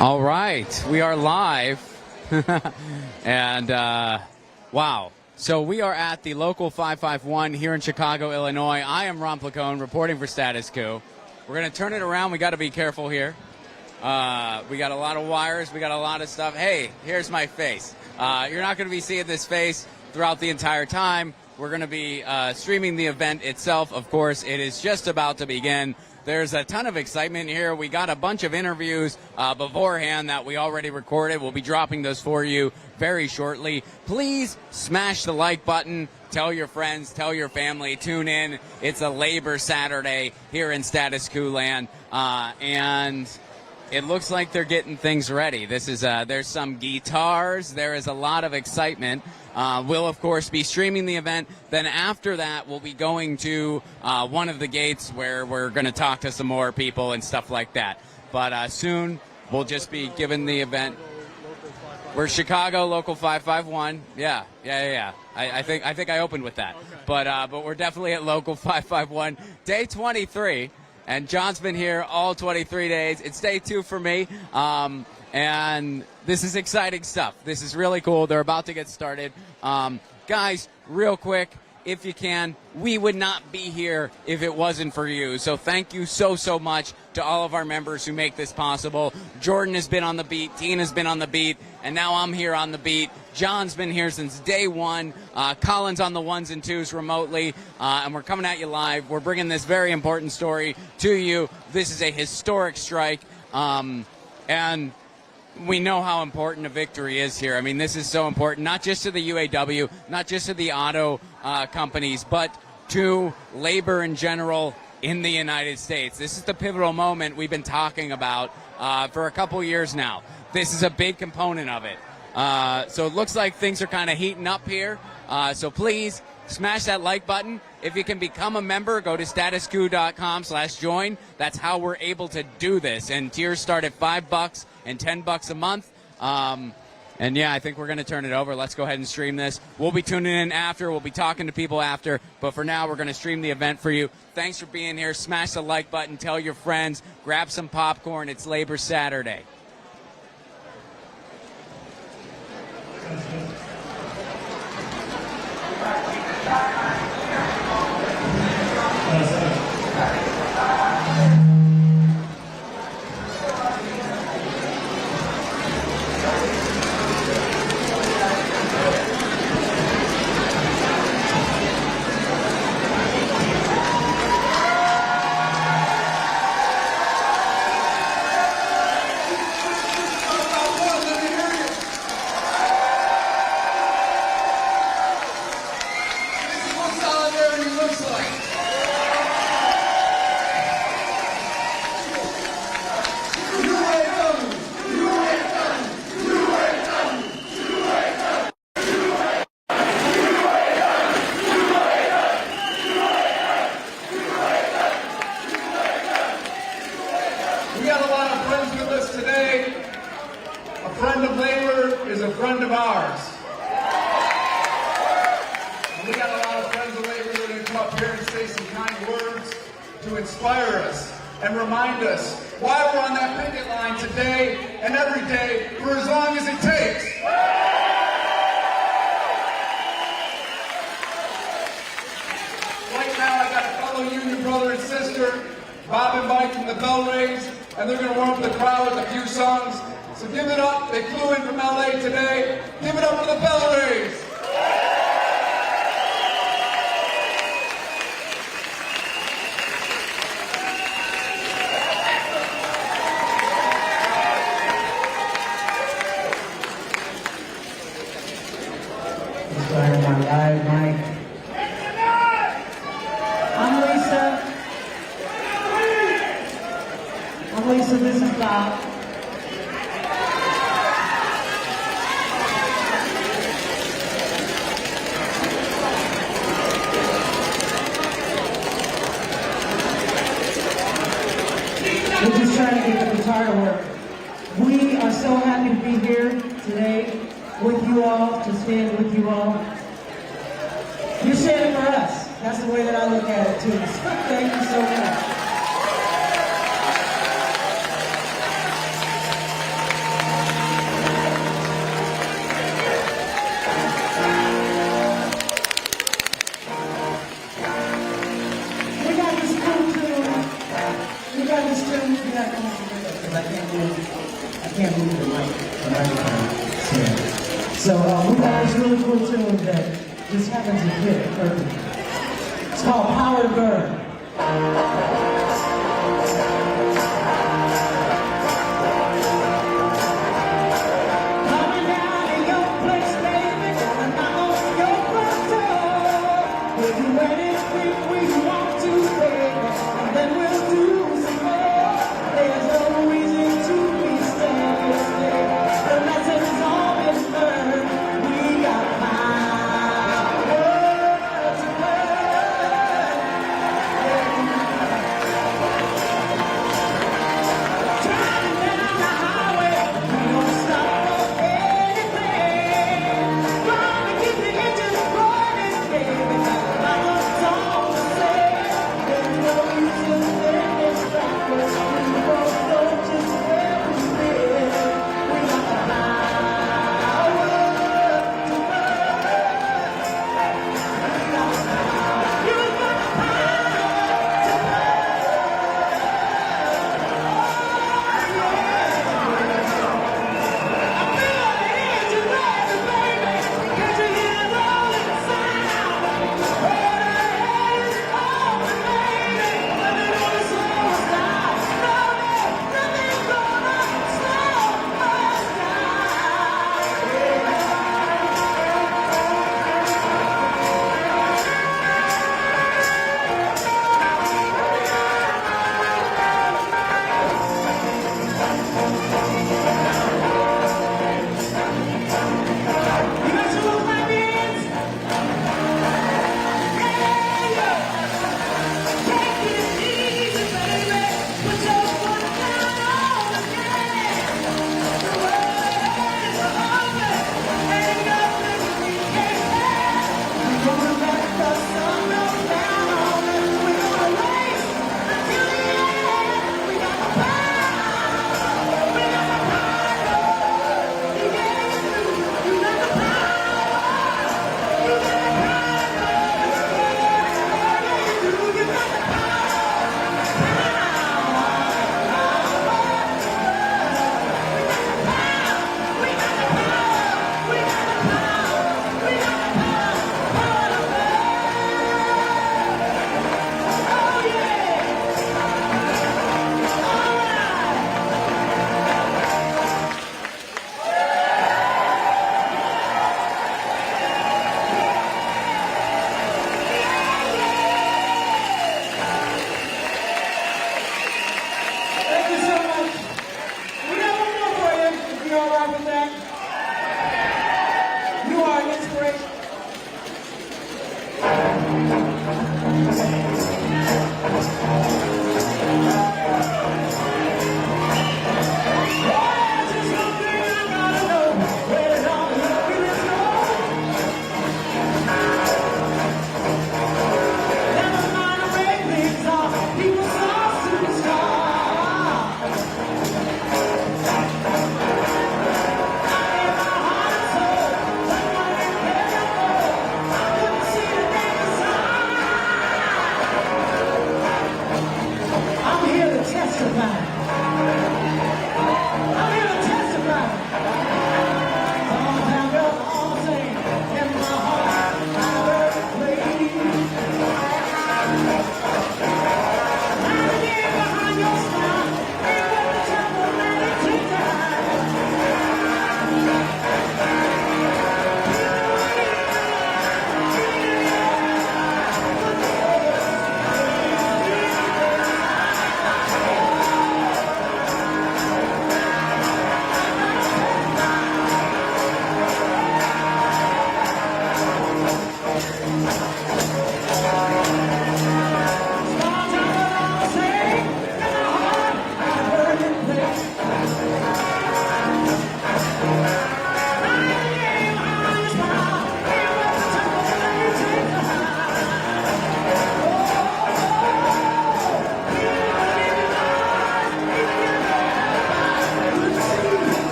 All right, we are live. And wow. So we are at the Local 551 here in Chicago, Illinois. I am Ron Placone reporting for Status Coup. We're going to turn it around. We got to be careful here. We got a lot of wires. We got a lot of stuff. Hey, here's my face. You're not going to be seeing this face throughout the entire time. We're going to be streaming the event itself. Of course, it is just about to begin. There's a ton of excitement here. We got a bunch of interviews beforehand that we already recorded. We'll be dropping those for you very shortly. Please smash the like button. Tell your friends, tell your family, tune in. It's a Labor Saturday here in Status Coup land. And it looks like they're getting things ready. This is there's some guitars. There is a lot of excitement. We'll, of course, be streaming the event. Then after that, we'll be going to one of the gates where we're going to talk to some more people and stuff like that. But soon, we'll just be giving the event. We're Chicago Local 551. Yeah. I think I opened with that. Okay. But we're definitely at Local 551, day 23. And John's been here all 23 days. It's day 2 for me. And this is exciting stuff. This is really cool. They're about to get started. Guys, real quick, if you can, we would not be here if it wasn't for you. So thank you so much to all of our members who make this possible. Jordan has been on the beat. Tina's been on the beat. And now I'm here on the beat. John's been here since day 1. Colin's on the 1s and 2s remotely. And we're coming at you live. We're bringing this very important story to you. This is a historic strike. And we know how important a victory is here. I mean, this is so important, not just to the UAW, not just to the auto companies, but to labor in general in the United States. This is the pivotal moment we've been talking about for a couple years now. This is a big component of it. So it looks like things are kind of heating up here. So please smash that like button. If you can become a member, go to statuscoup.com/join. That's how we're able to do this. And tiers start at $5 and $10 a month. And yeah, I think we're going to turn it over. Let's go ahead and stream this. We'll be tuning in after. We'll be talking to people after. But for now, we're going to stream the event for you. Thanks for being here. Smash the like button. Tell your friends. Grab some popcorn. It's Labor Saturday. because I can't move the mic when I'm here. So we got this really cool tune that just happens to fit perfect. It's called Power to Burn.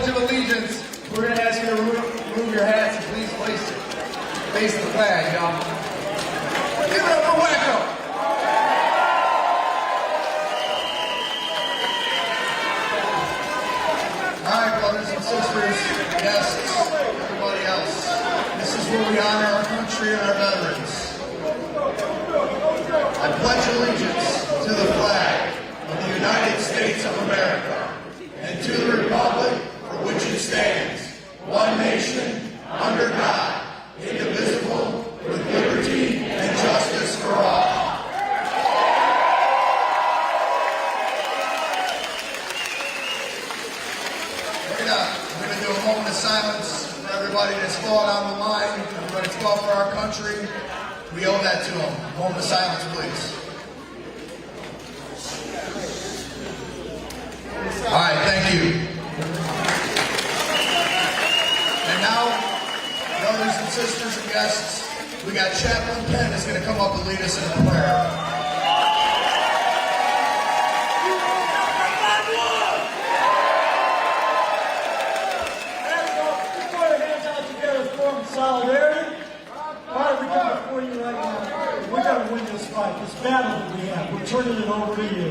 Pledge of Allegiance. We're going to ask you to remove your hats and please face the flag, y'all. Give it up for Wacko. All right, brothers and sisters, guests, everybody else. This is where we honor our country and our veterans. I pledge allegiance to the flag of the United States of America and to the republic for which it stands, one nation, under God, indivisible, with liberty and justice for all. We're going to do a moment of silence for everybody that's fought on the line, everybody that's fought for our country. We owe that to them. A moment of silence, please. All right, thank you. And now, brothers and sisters and guests, we got Chaplain Penn is going to come up and lead us in a prayer. Solidarity. Father, we come before you right now. We're going to win this fight, this battle that we have. We're turning it over to you.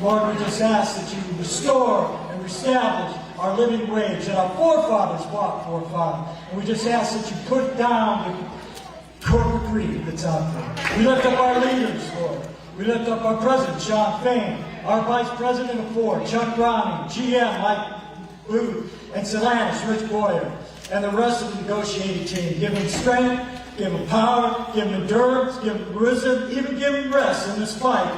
Lord, we just ask that you restore and reestablish our living wage that our forefathers fought for, Father. And we just ask that you put down the corporate greed that's out there. We lift up our leaders, Lord. We lift up our president, Shawn Fain, our vice president of Ford, Chuck Browning, GM, Mike Booth, and Stellantis, Rich Boyer, and the rest of the negotiating team. Give them strength, give them power, give them endurance, give them wisdom, even give them rest in this fight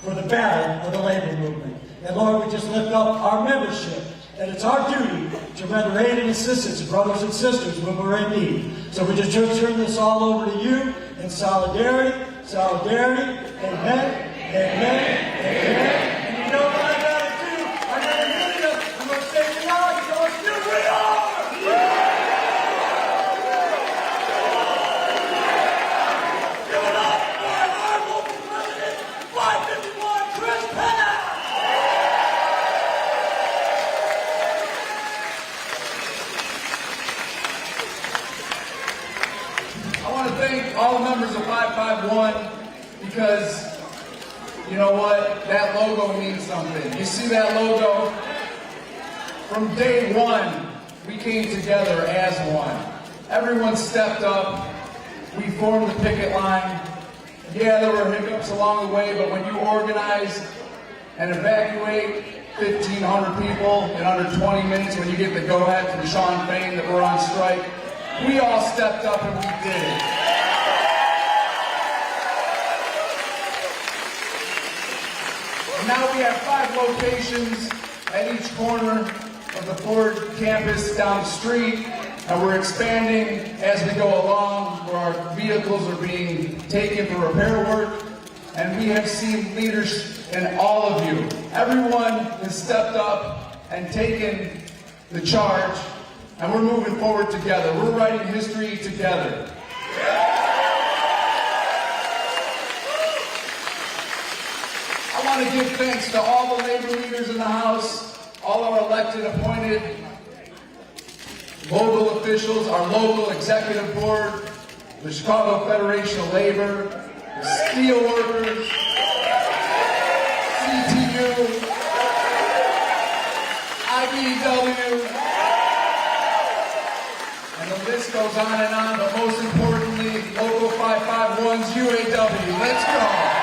for the battle of the labor movement. And Lord, we just lift up our membership, and it's our duty to render aid and assistance to brothers and sisters when we're in need. So we just turn this all over to you in solidarity, solidarity, amen, amen, amen. And you know what I gotta do? I gotta hit you. I'm gonna say it loud, so let's do it. We are! All the members of 551, because you know what? That logo means something. You see that logo? From day one, we came together as one. Everyone stepped up. We formed the picket line. Yeah, there were hiccups along the way, but when you organize and evacuate 1,500 people in under 20 minutes, when you get the go-ahead from Shawn Fain that we're on strike, we all stepped up and we did it. Now we have 5 locations at each corner of the Ford campus down the street, and we're expanding as we go along, where our vehicles are being taken for repair work, and we have seen leaders in all of you. Everyone has stepped up and taken the charge, and we're moving forward together. We're writing history together. I want to give thanks to all the labor leaders in the House, all our elected, appointed local officials, our local executive board, the Chicago Federation of Labor, the steel workers, CTU, IBEW, and the list goes on and on, but most importantly, Local 551's UAW. Let's go.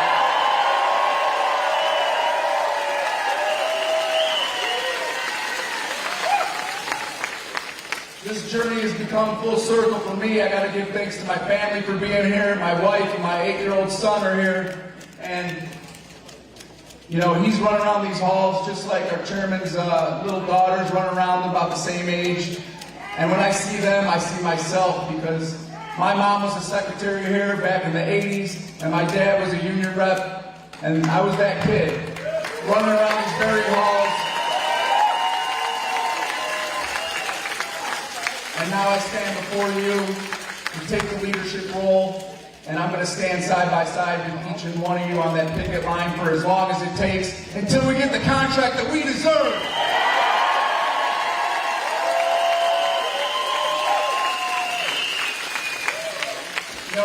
This journey has become full circle for me. I got to give thanks to my family for being here. My wife and my 8-year-old son are here. And, you know, he's running around these halls just like our chairman's little daughters run around about the same age. And when I see them, I see myself, because my mom was a secretary here back in the 80s, and my dad was a union rep, and I was that kid running around these very halls. And now I stand before you to take the leadership role, and I'm going to stand side by side with each and one of you on that picket line for as long as it takes until we get the contract that we deserve.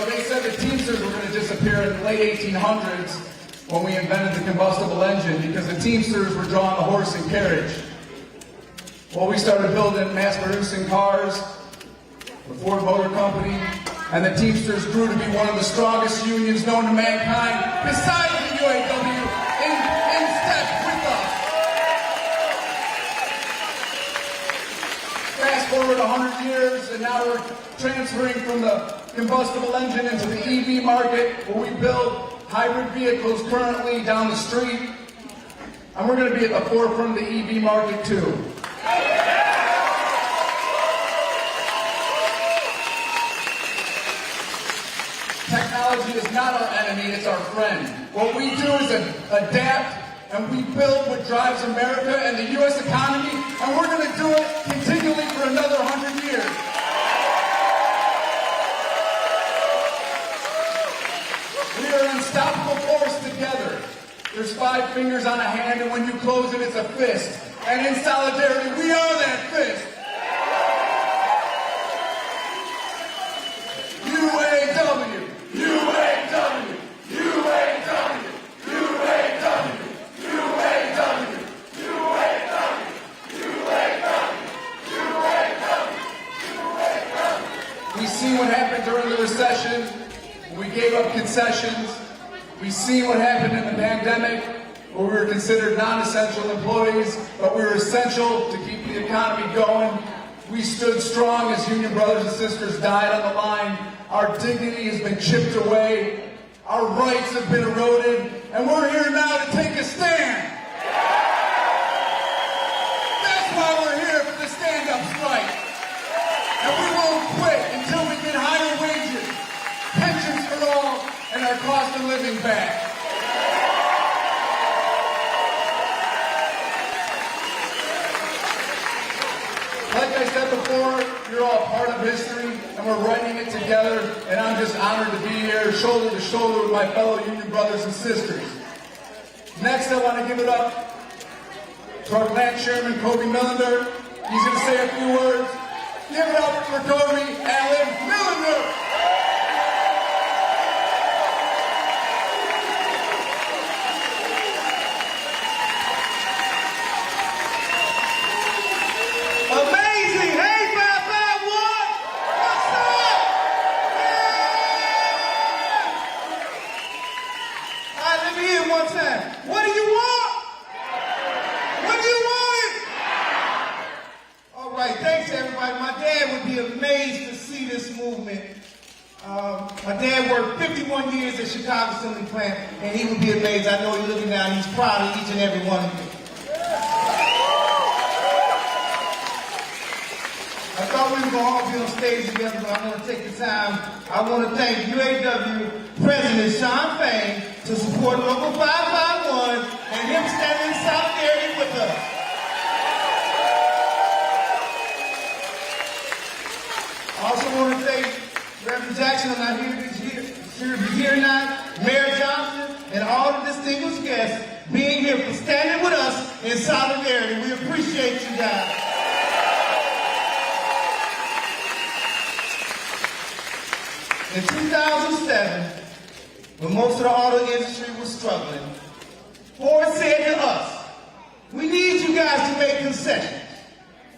know, they said the Teamsters were going to disappear in the late 1800s when we invented the combustible engine because the Teamsters were drawing the horse and carriage. Well, we started building mass-producing cars, the Ford Motor Company, and the Teamsters grew to be one of the strongest unions known to mankind, besides the UAW, in step with us. Fast forward 100 years, and now we're transferring from the combustible engine into the EV market, where we build hybrid vehicles currently down the street, and we're going to be at the forefront of the EV market too. Technology is not our enemy, it's our friend. What we do is adapt and we build what drives America and the U.S. economy, and we're going to do it continually for another 100 years. We are an unstoppable force together. There's 5 fingers on a hand, and when you close it, it's a fist. And in solidarity, we are that fist. UAW, UAW, UAW, UAW, UAW, UAW, UAW. We see what happened during the recession. We gave up concessions. We see what happened in the pandemic, where we were considered non-essential employees, but we were essential to keep the economy going. We stood strong as union brothers and sisters died on the line. Our dignity has been chipped away. Our rights have been eroded, and we're here now to take a stand. That's why we're here for the stand-up strike. And we won't quit until we get higher wages, pensions for all, and our cost of living back. Like I said before, you're all part of history, and we're writing it together, and I'm just honored to be here, shoulder to shoulder with my fellow union brothers and sisters. Next, I want to give it up to our plant chairman, Kobe Millender. He's going to say a few words. Give it up for Kobe Allen Millender. My dad worked 51 years at Chicago Assembly Plant, and he would be amazed. I know he's looking down. He's proud of each and every one of you. I thought we were going to all be on stage together, but I want to take the time. I want to thank UAW President Shawn Fain to support Local 551 and him standing in solidarity with us. I also want to thank Reverend Jackson, I'm not here tonight, Mayor Johnson, and all the distinguished guests being here for standing with us in solidarity. We appreciate you guys. In 2007, when most of the auto industry was struggling, Ford said to us, we need you guys to make concessions.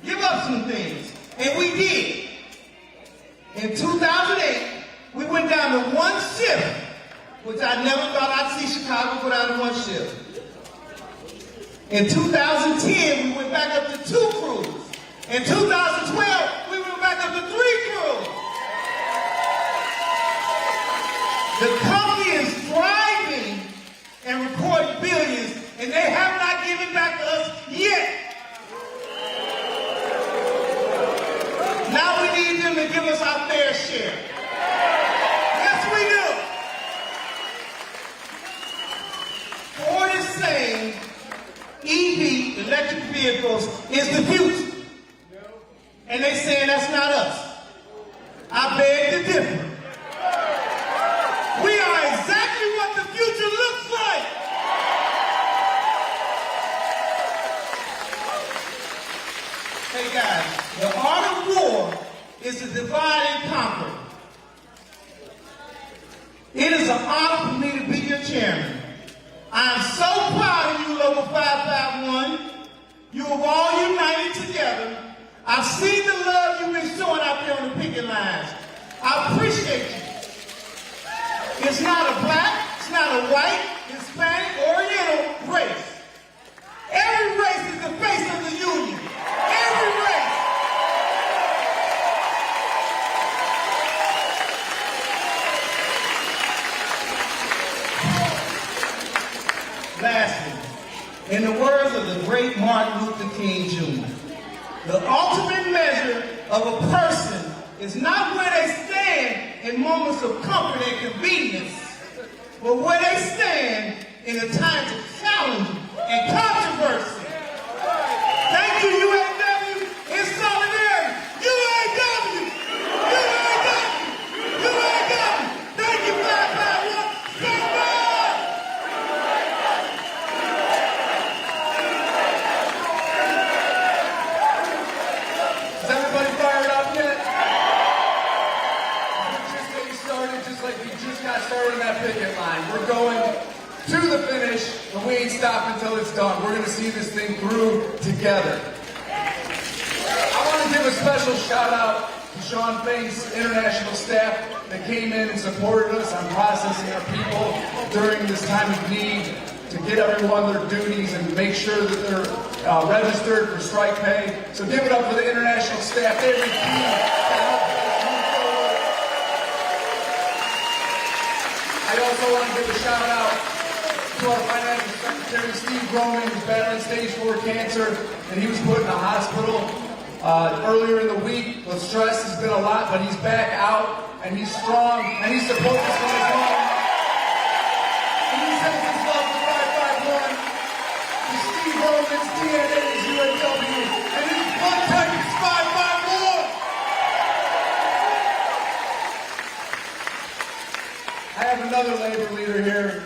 Give up some things. And we did. In 2008, we went down to 1 shift, which I never thought I'd see Chicago go down to 1 shift. In 2010, we went back up to 2 crews. In 2012, we went back up to 3 crews. The company is thriving and recording billions, and they have not given back to us yet. Now we need them to give us our fair share. Yes, we do. Ford is saying EV, electric vehicles, is the future. And they saying that's not us. I beg to differ. We are exactly what the future looks like. Hey guys, the art of war is to divide and conquer. It is an honor for me to be your chairman. I'm so proud of you, Local 551. You have all united together. I've seen the love you've been showing out there on the picket lines. I appreciate you. It's not a black, it's not a white, Hispanic, Oriental race. Every race is the face of the union. Every race. Lastly, in the words of the great Martin Luther King Jr., the ultimate measure of a person is not where they stand in moments of comfort and convenience, but where they stand in the times of challenge and controversy. Thank you, UAW, in solidarity. UAW! UAW! UAW! Thank you, 551. Stand by! Is everybody fired up yet? We're just getting started, just like we just got started on that picket line. We're going to the finish, and we ain't stopping until it's done. We're going to see this thing through together. I want to give a special shout out to Shawn Fain's international staff that came in and supported us on processing our people during this time of need to get everyone their duties and make sure that they're registered for strike pay. So give it up for the international staff. They were key to help us move forward. I also want to give a shout out to our financial secretary, Steve Roman, who's battling stage 4 cancer, and he was put in a hospital earlier in the week. The stress has been a lot, but he's back out, and he's strong, and he supports us from his home. And he sends his love to 551, to Steve Roman's DNA is UAW, and his blood type is 551. I have another labor leader here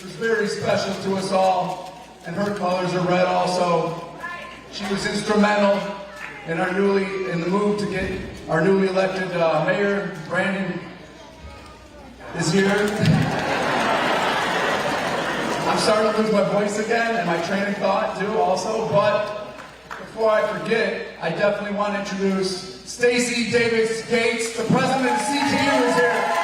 who's very special to us all, and her colors are red also. She was instrumental in the move to get our newly elected mayor, Brandon, is here. I'm starting to lose my voice again and my train of thought too also, but before I forget, I definitely want to introduce Stacey Davis Gates, the president of CTU is here.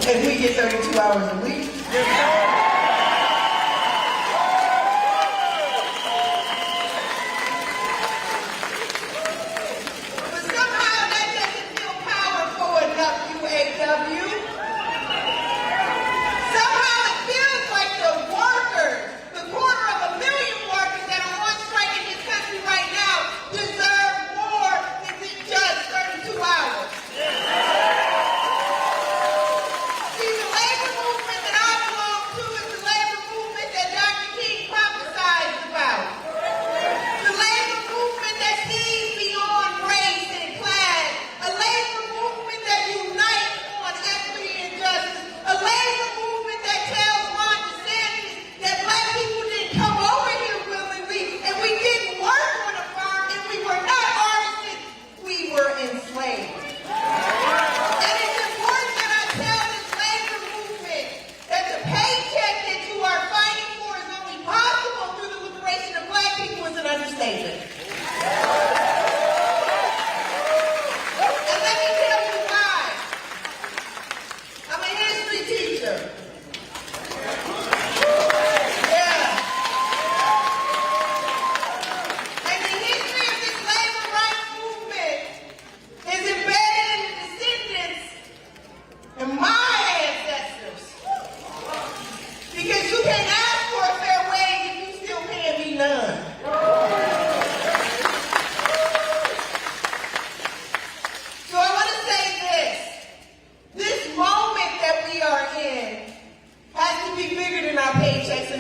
If we get 32 hours a week. But somehow that doesn't feel powerful enough, UAW. Somehow it feels like the workers, the quarter of 1 million workers that are on strike in this country right now, deserve more than just 32 hours.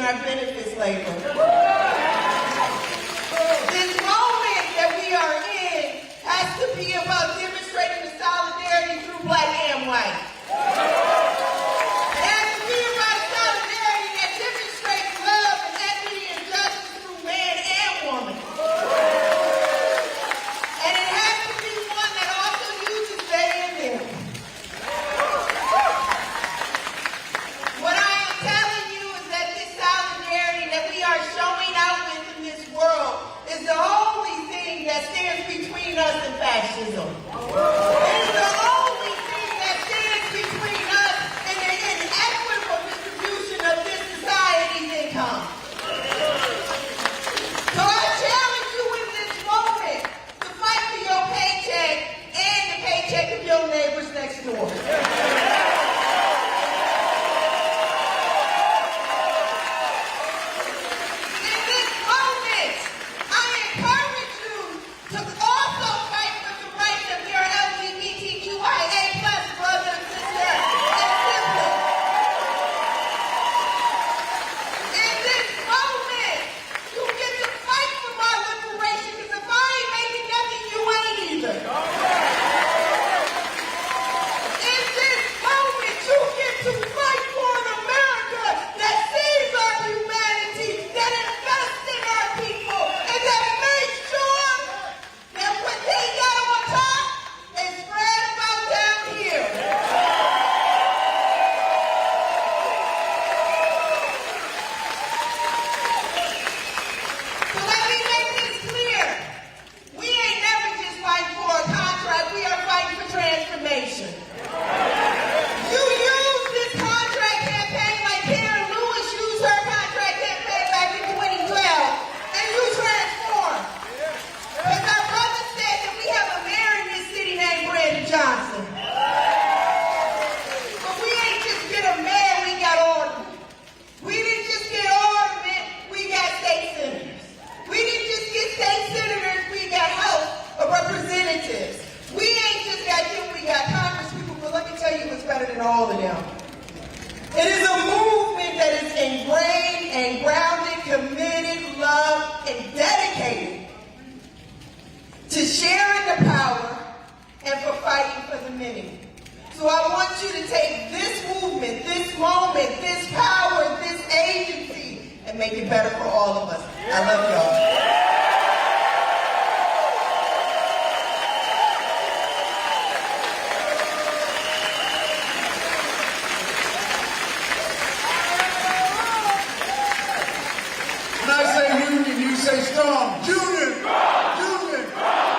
and our benefits labor. This moment that we are in has to be about demonstrating the solidarity through black and white. It has to be about solidarity that demonstrates love and equity and justice through man and woman. And it has to be one that also uses they and them. What I am telling you is that this solidarity that we are showing out with in this world is the only thing that stands between us and fascism. It is the only thing that stands between us and the inequitable distribution of this society's income. So I challenge you in this moment to fight for your paycheck and the paycheck of your neighbors next door. In this moment, I encourage you to also fight for the rights of your LGBTQIA+ brothers and sisters and siblings. In this moment, you get to fight for our liberation, because if I ain't making nothing, you ain't either. In this moment, you get to fight for an America that sees our humanity, that invests in our people, and that makes sure that what they got on top is spread about down here. So let me make this clear. We ain't never just fighting for a contract. We are fighting for transformation. You use this contract campaign like Karen Lewis used her contract campaign back in 2012, and you transform. Because our brother said that we have a mayor in this city named Brandon Johnson. But we ain't just get a mayor, we got aldermen. We didn't just get aldermen, we got state senators. We didn't just get state senators, we got House of Representatives. We ain't just got them, we got Congress people, but let me tell you what's better than all of them. It is a movement that is ingrained and grounded, committed, loved, and dedicated to sharing the power and for fighting for the many. So I want you to take this movement, this moment, this power, this agency, and make it better for all of us. I love y'all. When I say union, you say strong. Union! Union!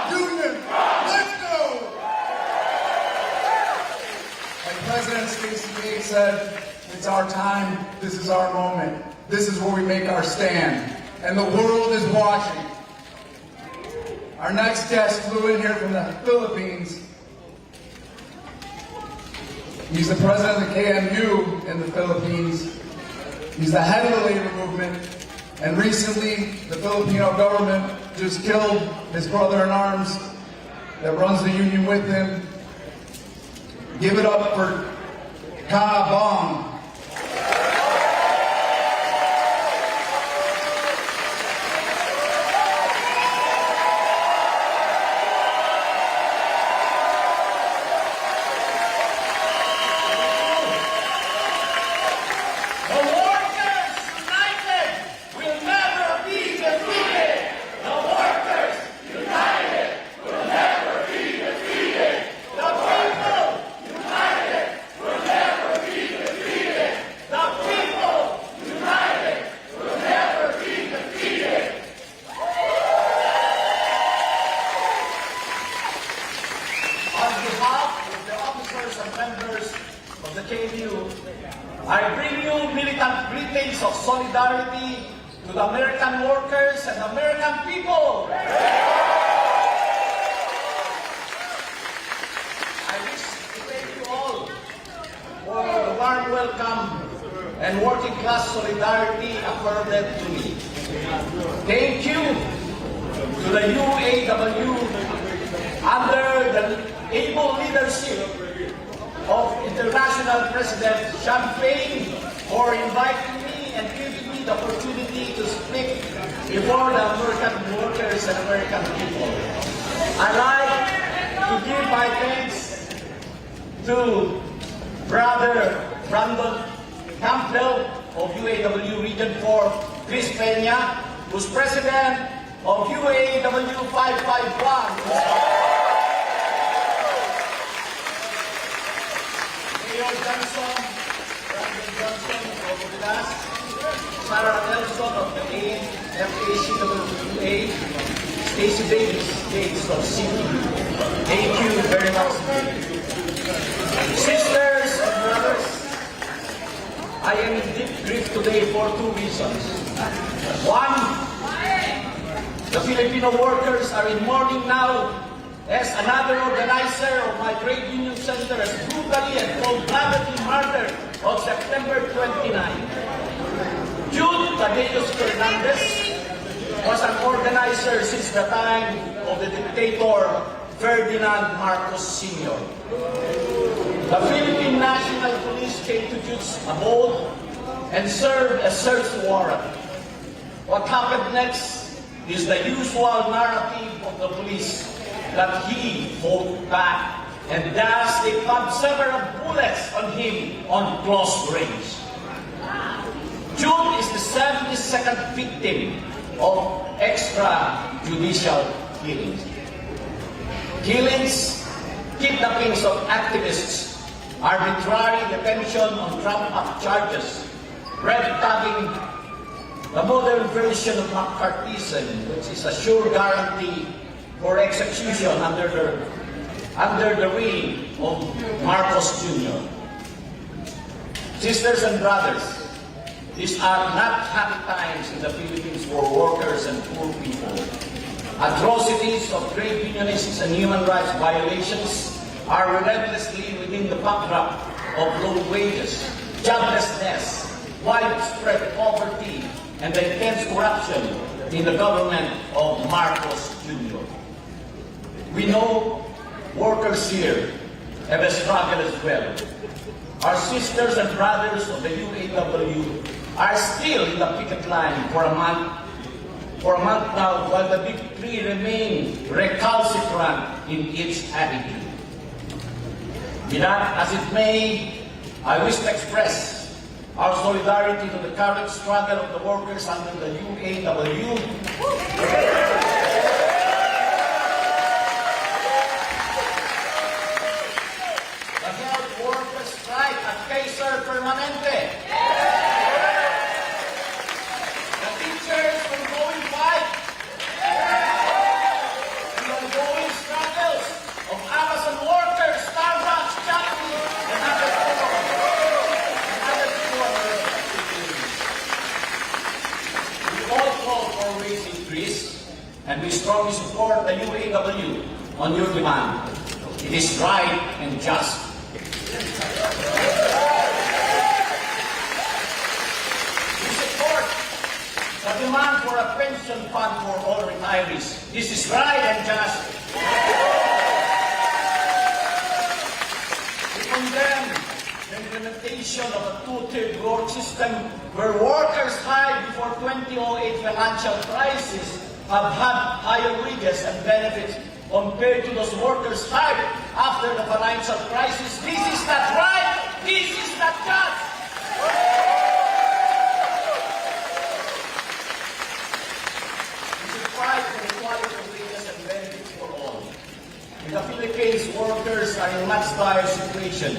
Union! Let's go! Like President Stacey Gates said, it's our time, this is our moment. This is where we make our stand. And the world is watching. Our next guest flew in here from the Philippines. He's the president of the KMU in the Philippines. He's the head of the labor movement. And recently, the Filipino government just killed his brother-in-arms that runs the union with him. Give it up for Ka Bong. I bring you militant greetings of solidarity to the American workers and American people. I wish to thank you all for the warm welcome and working class solidarity accorded to me. Thank you to the UAW under the able leadership of International President Shawn Fain for inviting me and and giving me the opportunity to speak before the American workers and American people. I'd like to give my thanks to Brother Brandon Campbell of UAW Region 4, Chris Peña, who's president of UAW 551. Mayor Johnson, Brandon Johnson of Ulas, Sara Nelson of the FACWA, Stacey Davis of City. Thank you very much. Sisters and brothers, I am in deep grief today for two reasons. One, the Filipino workers are in mourning now as another organizer of my trade union center is brutally and cold-bloodedly murdered on September 29. Jude Tadeus Fernandez was an organizer since the time of the dictator Ferdinand Marcos Sr. The Philippine National Police came to Jude's abode and served a search warrant. What happened next is the usual narrative of the police that he fought back, and thus they found several bullets on him on close range. Jude is the 72nd victim of extrajudicial killings. Kidnappings of activists, arbitrary detention on trumped-up charges, red-tagging, the modern version of McCarthyism, which is a sure guarantee for execution under the reign of Marcos Jr. Sisters and brothers, these are not happy times in the Philippines for workers and poor people. Atrocities of trade unionists and human rights violations are relentlessly within the backdrop of low wages, joblessness, widespread poverty, and the intense corruption in the government of Marcos Jr. We know workers here have a struggle as well. Our sisters and brothers of the UAW are still in the picket line for a month now, while the Big Three remain recalcitrant in each attitude. Be that as it may, I wish to express our solidarity to the current struggle of the workers under the UAW. Strike at Kaiser Permanente. The teachers ongoing fight and ongoing struggles of Amazon workers, Starbucks, Jockey, and other We all call for wage increase, and we strongly support the UAW on your demand. It is right and just. The demand for a pension fund for all retirees. This is right and just. We condemn the implementation of a two-tiered reward system where workers hired before 2008 financial crisis have had higher wages and benefits compared to those workers hired after the financial crisis. This is not right. This is not just. The Philippines workers are in much dire situation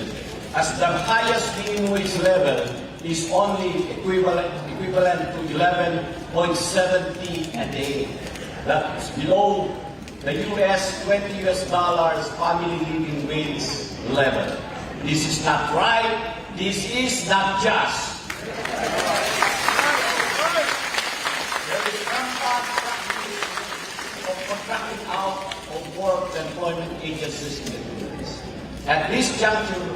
as the highest minimum wage level is only equivalent to 11.70 a day. That's below the $20 family living wage level. This is not right. This is not just. There is rampant practice of contracting out of work and employment agencies in the Philippines. At this juncture,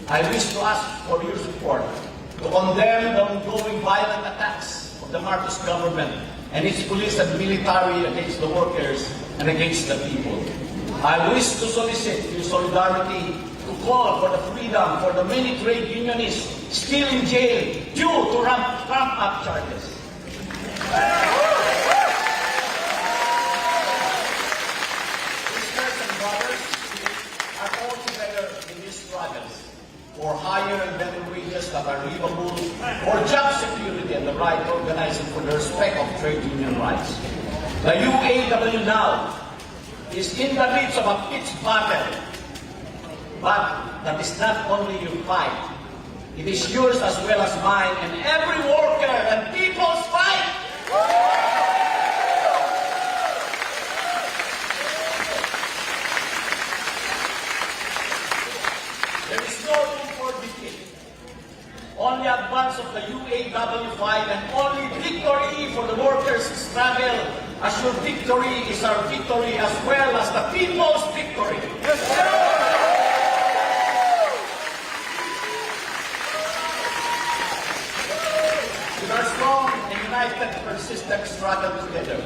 I wish to ask for your support to condemn the ongoing violent attacks of the Marcos government and its police and military against the workers and against the people. I wish to solicit your solidarity to call for the freedom for the many trade unionists still in jail due to ramp-up charges. Sisters and brothers are all together in these struggles for higher and better wages that are livable, for job security and the right to organize and for the respect of trade union rights. The UAW now is in the midst of a pitched battle, but that is not only your fight, it is yours as well as mine and every worker and people's fight. There is no room for defeat. Only advance of the UAW fight and only victory for the workers' struggle assure victory is our victory as well as the people's victory. Yes, sir! With our strong and united persistent struggle together,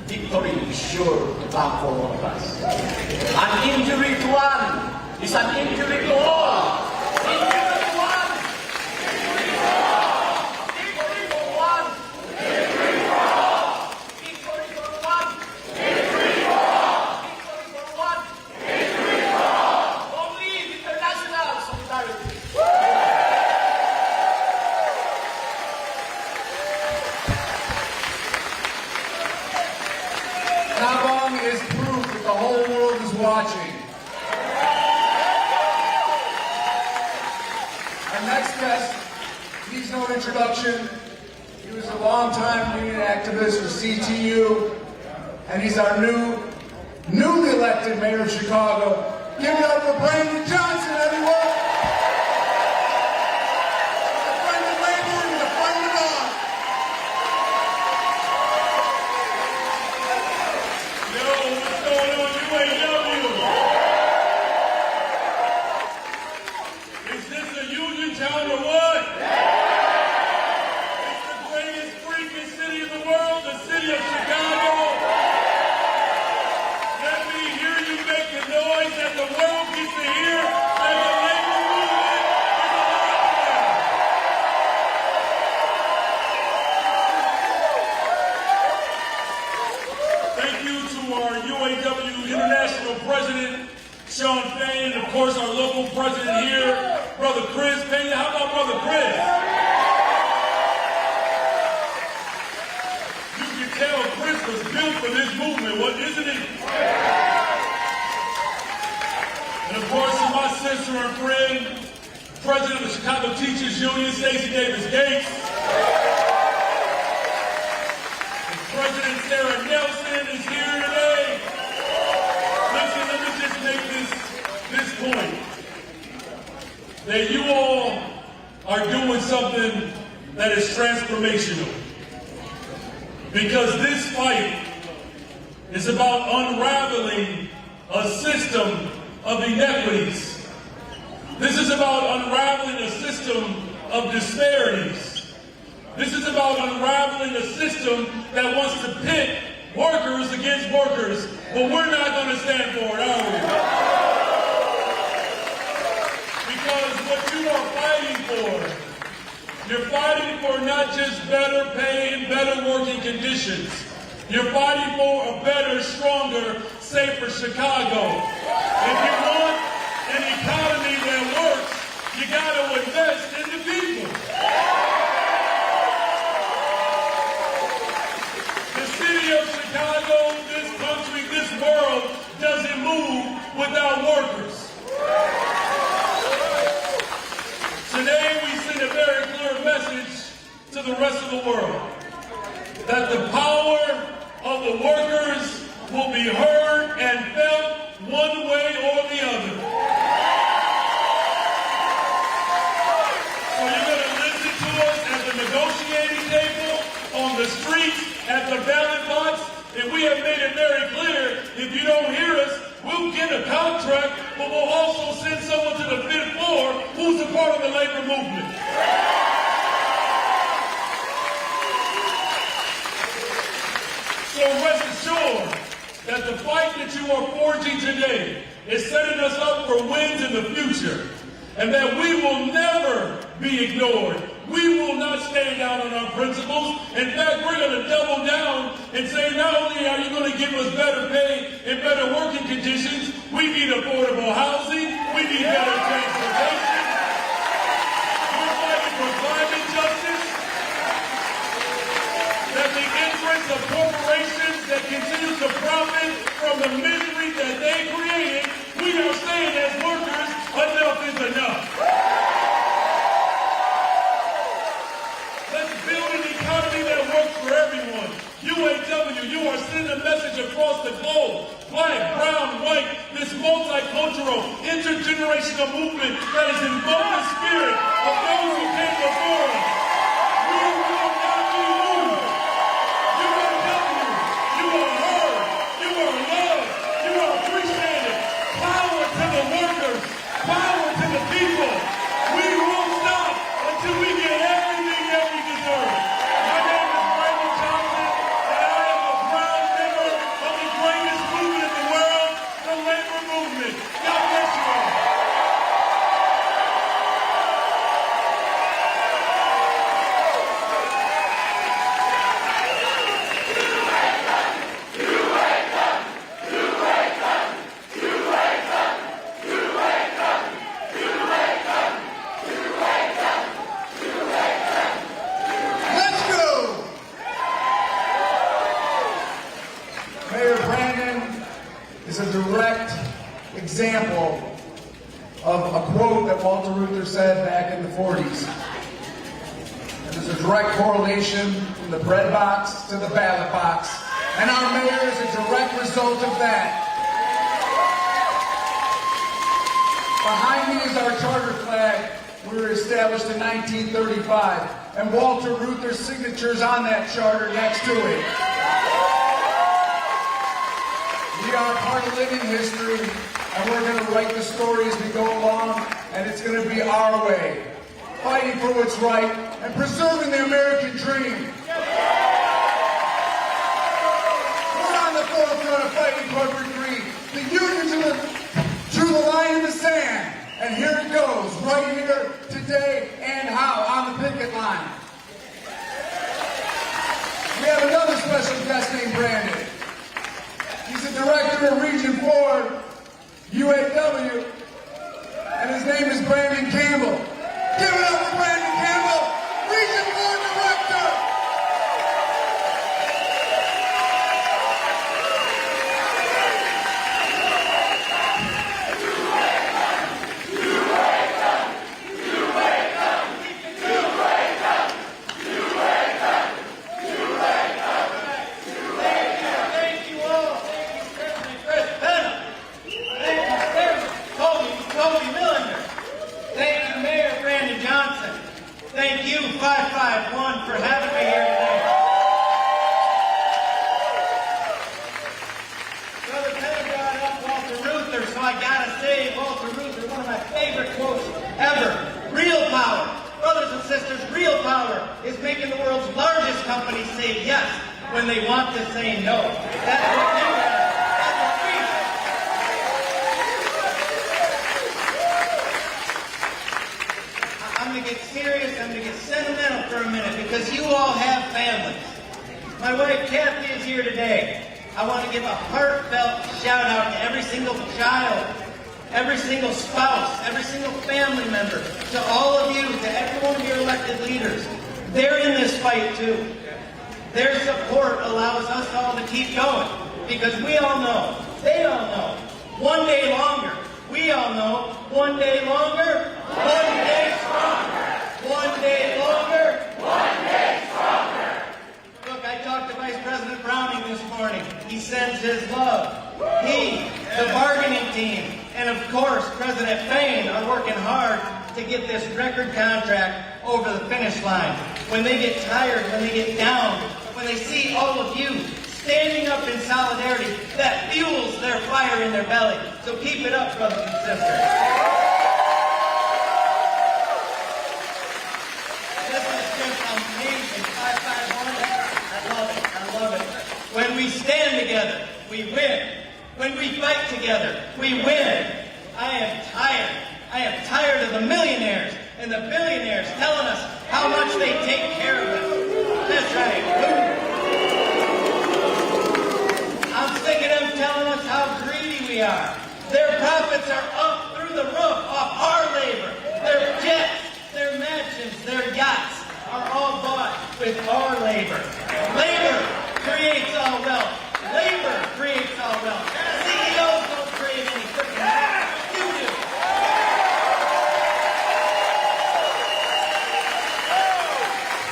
victory is sure to come for all of us. An injury to one is an injury to all. Injury to one. Victory for all. Victory for one. Victory for all. Victory for one. Victory for all. Victory for one. Victory for all. Only international solidarity. Nabong is proof that the whole world is watching. Our next guest needs no introduction. He was a longtime union activist for CTU, and he's our newly elected mayor of Chicago. Give it up for Brandon Johnson, everyone! A friend of labor and a friend of God. Yo, what's going on, UAW? Is this a union town or what? It's the greatest freaking city in the world, the city of Chicago. Let me hear you make the noise that the world gets to hear as the labor movement is alive. Thank you to our UAW International President, Shawn Fain, and of course our local president here, Brother Chris Pena. How about Brother Chris? You can tell Chris was built for this movement, isn't he? And of course, to my sister and friend, President of the Chicago Teachers Union, Stacey Davis Gates. President Sara Nelson is here today. Listen, let me just make this point. That you all are doing something that is transformational. Because this fight is about unraveling a system of inequities. This is about unraveling a system of disparities. This is about unraveling a system that wants to pit workers against workers, but we're not going to stand for it, are we? Because what you are fighting for, you're fighting for not just better pay and better working conditions. You're fighting for a better, stronger, safer Chicago. If you want an economy that works, you got to invest in the people. The city of Chicago, this country, this world doesn't move without workers. Today we send a very clear message to the rest of the world that the power of the workers will be heard and felt one way or the other. So you're going to listen to us at the negotiating table, on the streets, at the ballot box, and we have made it very clear, if you don't hear us, we'll get a contract, but we'll also send someone to the 5th floor who's a part of the labor movement. So rest assured that the fight that you are forging today is setting us up for wins in the future, and that we will never be ignored. We will not stand down on our principles. In fact, we're going to double down and say not only are you going to give us better pay and better working conditions, we need affordable housing, we need better transportation, we're fighting for climate justice, that the entrance of corporations that continue to profit from the misery that they created, we are saying as workers, enough is enough. Let's build an economy that works for everyone. UAW, you are sending a message across the globe. Black, brown, white, this multicultural, intergenerational movement that is invoking the spirit of those who came before us. We will not be moved. UAW, you are heard. You are loved. You are appreciated. Power to the workers. Power to the people. We won't stop until we get everything that we deserve. My name is Brandon Johnson, and I am a proud member of the greatest movement in the world, the labor movement. God bless you all. Let's go! Mayor Brandon is a direct example of a quote that Walter Reuther said back in the 40s. And there's a direct correlation from the bread box to the ballot box. And our mayor is a direct result of that. Behind me is our charter flag. We were established in 1935, and Walter Reuther's signature is on that charter next to it. We are part of living history, and we're going to write the story as we go along, and it's going to be our way. Fighting for what's right and preserving the American dream. We're on the forefront of fighting corporate greed. The unions drew the line in the sand. And here it goes, right here, today, and how, on the picket line. We have another special guest named Brandon. He's the director of Region 4, UAW, and his name is Brandon Campbell. Give it up for Brandon Campbell, Region 4 director. Thank you, 551, for having me here today. Brother Penn brought up Walter Reuther, so I gotta say, Walter Reuther, one of my favorite quotes ever. Real power, brothers and sisters, real power is making the world's largest companies say yes when they want to say no. That's what you have. That's what we have. I'm going to get serious, I'm going to get sentimental for a minute because you all have families. My wife Kathy is here today. I want to give a heartfelt shout out to every single child, every single spouse, every single family member, to all of you, to every one of your elected leaders. They're in this fight too. Their support allows us all to keep going because we all know, they all know, one day longer. We all know, one day longer, one day stronger. One day longer, one day stronger. Look, I talked to Vice President Browning this morning. He sends his love. He, the bargaining team, and of course, President Fain are working hard to get this record contract over the finish line. When they get tired, when they get down, when they see all of you standing up in solidarity, that fuels their fire in their belly. So keep it up, brothers and sisters. This is just amazing. 551. I love it. I love it. When we stand together, we win. When we fight together, we win. I am tired. I am tired of the millionaires and the billionaires telling us how much they take care of us. That's right. I'm sick of them telling us how greedy we are. Their profits are up through the roof off our labor. Their jets, their mansions, their yachts are all bought with our labor. Labor creates all wealth. Labor creates all wealth. CEOs don't create any freaking wealth. You do.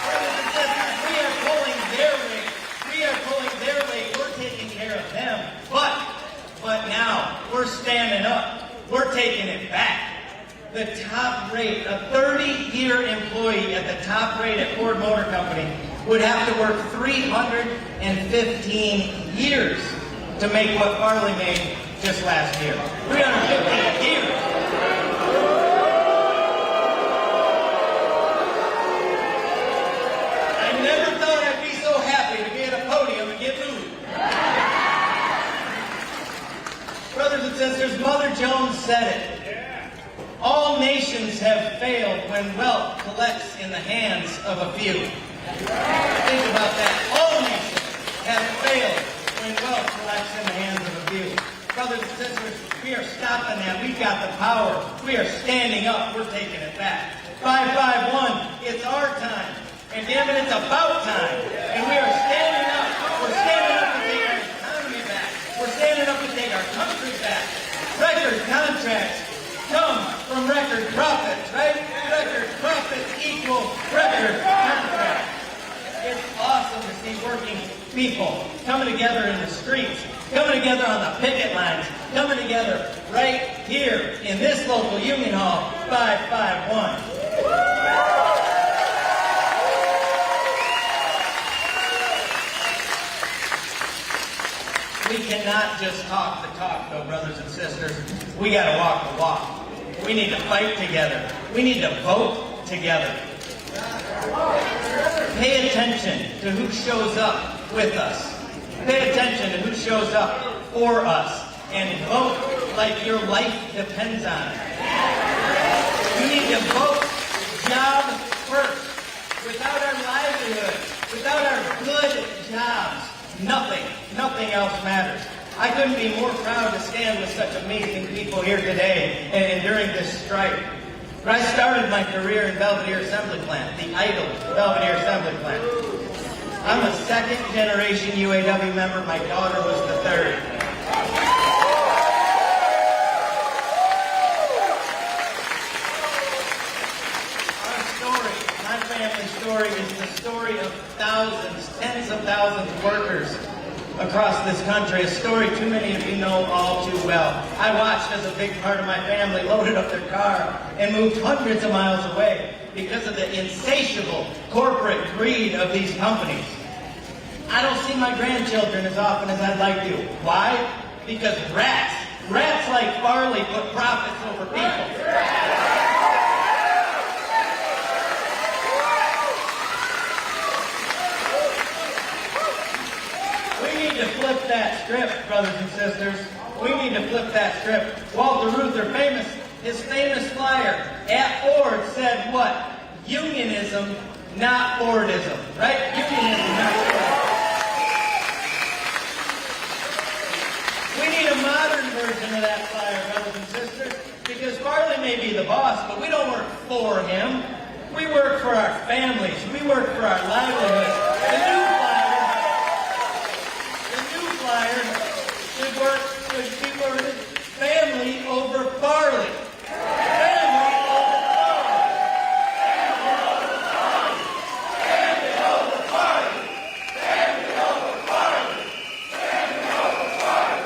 Brothers and sisters, we are pulling their weight. We are pulling their weight. We're taking care of them. But now, we're standing up. We're taking it back. The top rate, a 30-year employee at the top rate at Ford Motor Company would have to work 315 years to make what Farley made just last year. 315 years. I never thought I'd be so happy to be at a podium and get moved. Brothers and sisters, Mother Jones said it. All nations have failed when wealth collects in the hands of a few. Think about that. All nations have failed when wealth collects in the hands of a few. Brothers and sisters, we are stopping that. We've got the power. We are standing up. We're taking it back. 551, it's our time. And damn it, it's about time. And we are standing up. We're standing up to take our economy back. We're standing up to take our country back. Record contracts come from record profits, right? Record profits equal record contracts. It's awesome to see working people coming together in the streets, coming together on the picket lines, coming together right here in this local union hall, 551. We cannot just talk the talk, though, brothers and sisters. We got to walk the walk. We need to fight together. We need to vote together. Pay attention to who shows up with us. Pay attention to who shows up for us. And vote like your life depends on it. We need to vote job first. Without our livelihood, without our good jobs, nothing else matters. I couldn't be more proud to stand with such amazing people here today and during this strike. But I started my career in Belvedere Assembly Plant, the idle Belvedere Assembly Plant. I'm a second-generation UAW member. My daughter was the third. Our story, my family story, is the story of thousands, tens of thousands of workers across this country, a story too many of you know all too well. I watched as a big part of my family loaded up their car and moved hundreds of miles away because of the insatiable corporate greed of these companies. I don't see my grandchildren as often as I'd like to. Why? Because rats like Farley put profits over people. We need to flip that script, brothers and sisters. We need to flip that script. Walter Reuther, his famous flyer at Ford said what? Unionism, not Fordism. Right? Unionism, not Fordism. We need a modern version of that flyer, brothers and sisters, because Farley may be the boss, but we don't work for him. We work for our families. We work for our livelihoods. The new flyer should be worded family over Farley. Family over Farley. Family over Farley. Family over Farley. Family over Farley.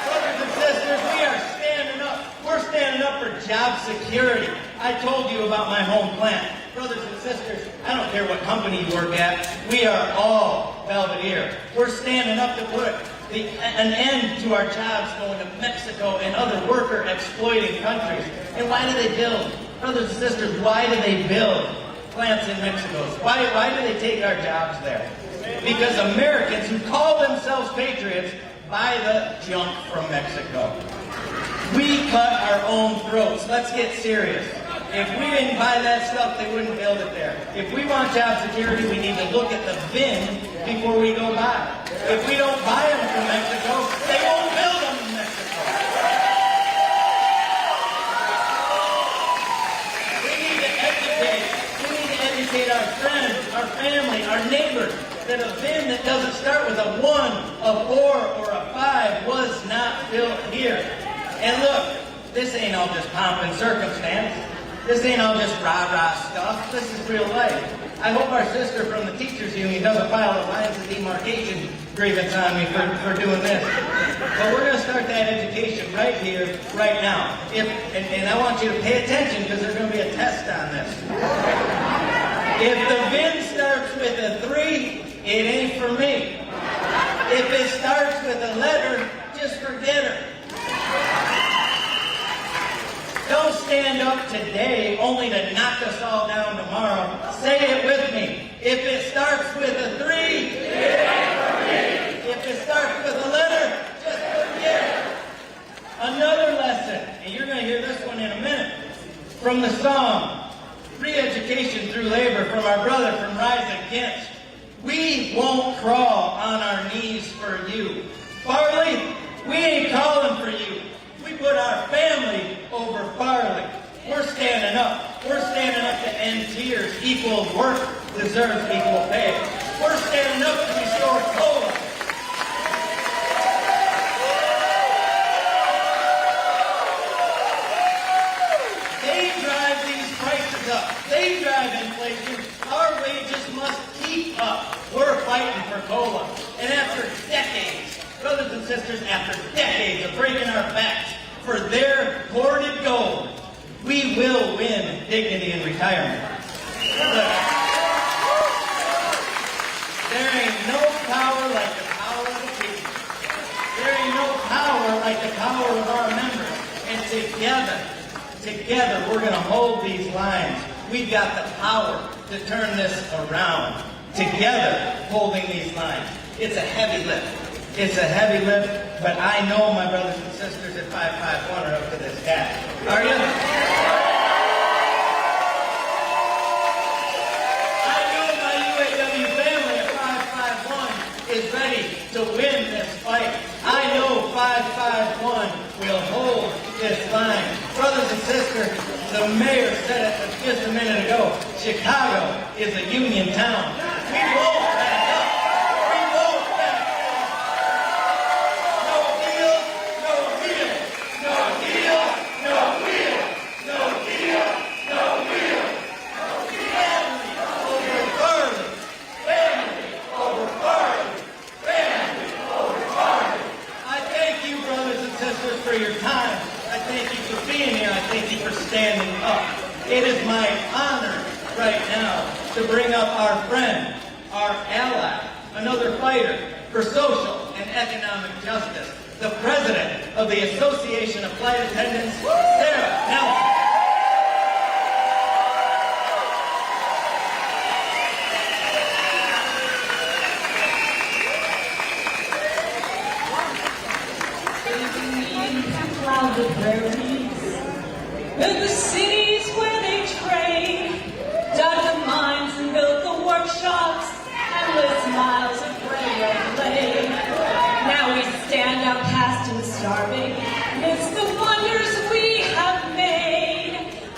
Brothers and sisters, we are standing up. We're standing up for job security. I told you about my home plant. Brothers and sisters, I don't care what company you work at. We are all Belvedere. We're standing up to put an end to our jobs going to Mexico and other worker-exploiting countries. And why do they build? Brothers and sisters, why do they build plants in Mexico? Why do they take our jobs there? Because Americans who call themselves patriots buy the junk from Mexico. We cut our own throats. Let's get serious. If we didn't buy that stuff, they wouldn't build it there. If we want job security, we need to look at the VIN before we go buy. If we don't buy them from Mexico, they won't build them in Mexico. We need to educate. We need to educate our friends, our family, our neighbors that a VIN that doesn't start with a 1, a 4, or a 5 was not built here. And look, this ain't all just pomp and circumstance. This ain't all just rah-rah stuff. This is real life. I hope our sister from the teachers union doesn't file a lines of demarcation grievance on me for doing this. But we're going to start that education right here, right now. And I want you to pay attention because there's going to be a test on this. If the VIN starts with a 3, it ain't for me. If it starts with a letter, just forget her. Don't stand up today only to knock us all down tomorrow. Say it with me. If it starts with a 3, it ain't for me. If it starts with a letter, just forget it. Another lesson, and you're going to hear this one in a minute, from the song, Free Education Through Labor, from our brother from Rise Against. We won't crawl on our knees for you. Farley, we ain't calling for you. We put our family over Farley. We're standing up. We're standing up to end tears. Equal work deserves equal pay. We're standing up to restore COLA. They drive these prices up. They drive inflation. Our wages must keep up. We're fighting for COLA. And after decades, brothers and sisters, after decades of breaking our backs for their hoarded gold, we will win dignity in retirement. Look, there ain't no power like the power of the people. There ain't no power like the power of our members. And together, we're going to hold these lines. We've got the power to turn this around. Together, holding these lines. It's a heavy lift. It's a heavy lift, but I know my brothers and sisters at 551 are up to this task. Are you? I know my UAW family at 551 is ready to win this fight. I know 551 will hold this line. Brothers and sisters, the mayor said it just a minute ago, Chicago is a union town. We won't back up. We won't back up. No deal, no deal. No deal, no deal. No deal, no deal. Family over Farley. Family over Farley. Family over Farley. I thank you, brothers and sisters, for your time. I thank you for being here. I thank you for standing up. It is my honor right now to bring up our friend, our ally, another fighter for social and economic justice, the president of the Association of Flight Attendants, Sara Nelson. The prairies, and the cities where they train, dug the mines and built the workshops, endless miles of railroad lane. Now we stand outcast and starving amidst the wonders we have made,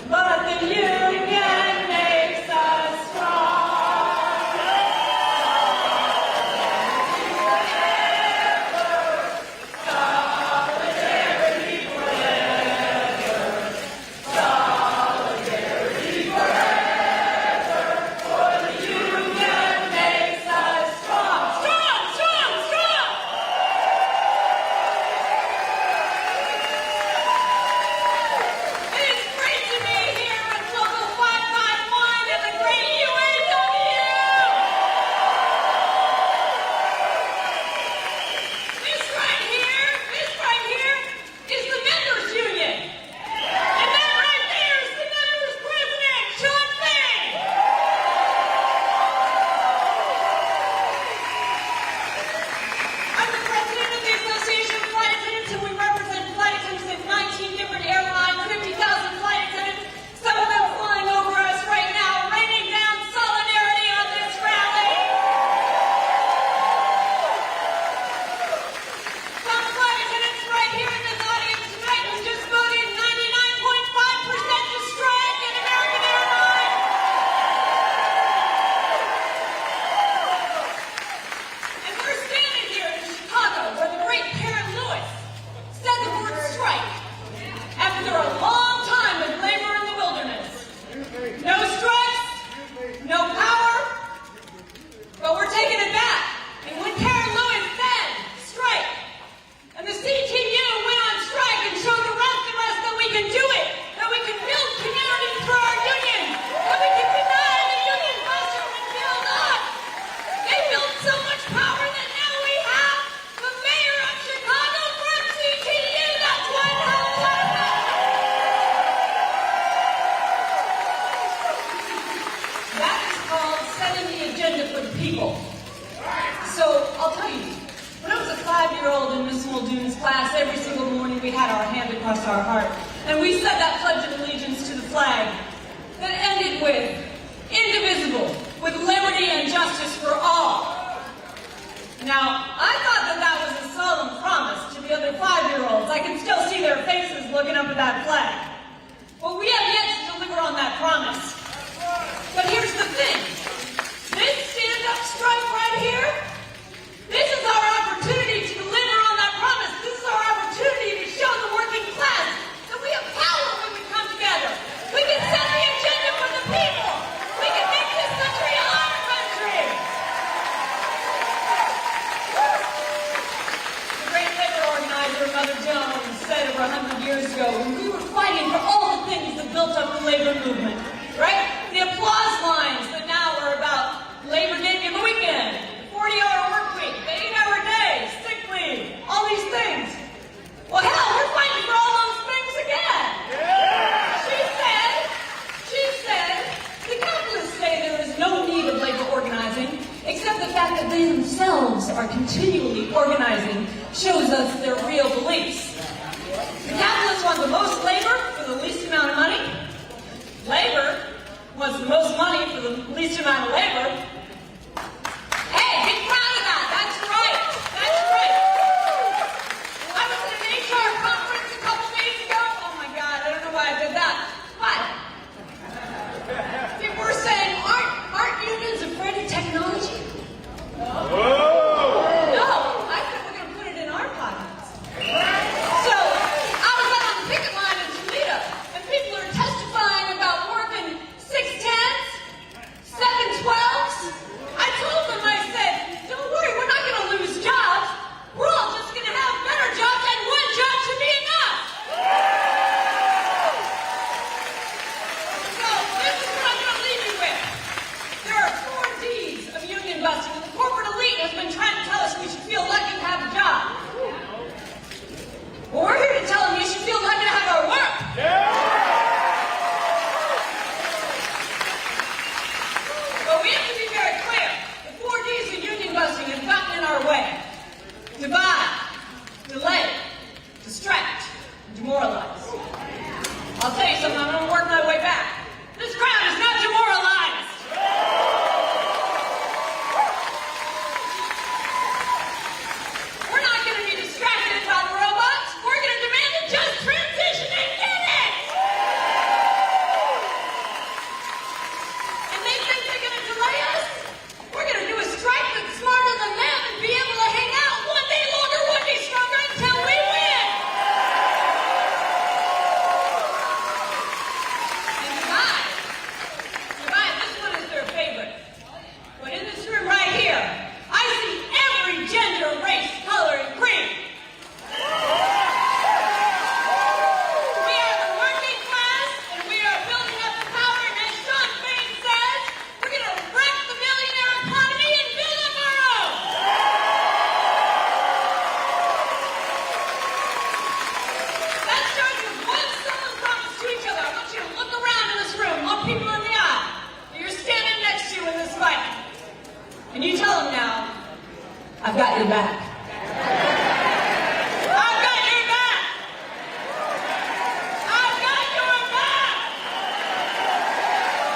but the union makes us strong. Solidarity forever. class, every single morning we had our hand across our heart. And we said that pledge of allegiance to the flag that ended with indivisible, with liberty and justice for all. Now, I thought that that was a solemn promise to the other 5-year-olds. I can still see their faces looking up at that flag. But we have yet to deliver on that promise. But here's the thing. This stand-up strike right here, this is our opportunity to deliver on that promise. This is our opportunity to show the working class that we have power when we come together. We can set the agenda for the people. We can make this country our country. The great labor organizer, Mother Jones, said over 100 years ago, when we were fighting for all the things that built up the labor movement, right? The applause lines that now are about Labor Day and the weekend, 40-hour work week, the 8-hour day, sick leave, all these things. Well, hell, we're fighting for all those things again. Yeah. She said, the capitalists say there is no need of labor organizing, except the fact that they themselves are continually organizing shows us their real beliefs. The capitalists want the most labor for the least amount of money. Labor wants the most money for the least amount of labor. Hey, be proud of that. That's right. That's right. I was at an HR conference a couple days ago. Oh my God, I don't know why I did that. But people were saying, aren't unions afraid of technology? No, I said we're going to put it in our pockets. So I was out on the picket line in Toledo, and people are testifying about working 6/10s, 7/12s. I told them, I said, don't worry, we're not going to lose jobs. We're all just going to have better jobs, and one job should be enough. So this is what I'm going to leave you with. There are 4 Ds of union busting. The corporate elite has been trying to tell us we should feel lucky to have a job. Well, we're here to tell them you should feel lucky to have our work. But we have to be very clear. The 4 Ds of union busting have gotten in our way. Divide, delay, distract, and demoralize. I'll tell you something, I'm going to work my way back. This crowd is not demoralized. We're not going to be distracted by the robots. We're going to demand a just transition and get it. And they think they're going to delay us? We're going to do a strike that's smarter than them and be able to hang out one day longer, one day stronger until we win. And divide, this one is their favorite. But in this room right here, I see every gender, race, color, and creed. We are the working class, and we are building up the power, and as Shawn Fain says, we're going to wreck the millionaire economy and build up our own. That starts with one simple promise to each other. I want you to look around in this room, look people in the eye that you're standing next to in this fight. And you tell them now, I've got your back. I've got your back. I've got your back.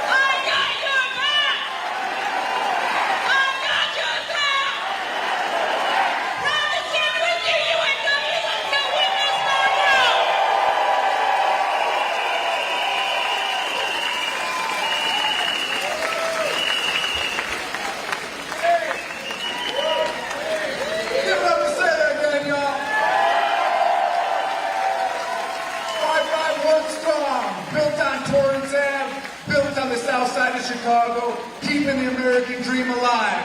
I've got your back. I've got your back. Proud to stand with you, UAW. Let's go win this battle. Give it up to say that again, y'all. 551 strong, built on Torrance Ave, built on the south side of Chicago, keeping the American dream alive.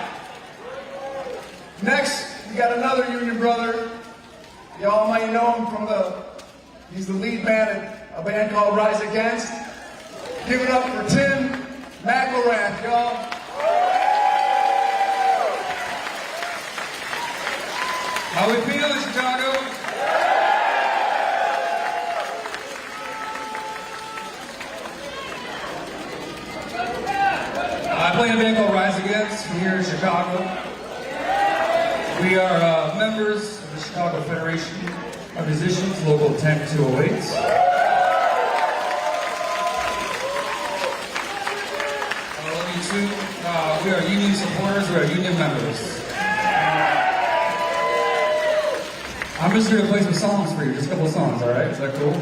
Next, we got another union brother. Y'all might know him from he's the lead man at a band called Rise Against. Give it up for Tim McElrath, y'all. How we feel in Chicago? I play in a band called Rise Against here in Chicago. We are members of the Chicago Federation of Musicians, Local 10208. We are union supporters, we are union members. I'm just here to play some songs for you, just a couple of songs, alright? Is that cool?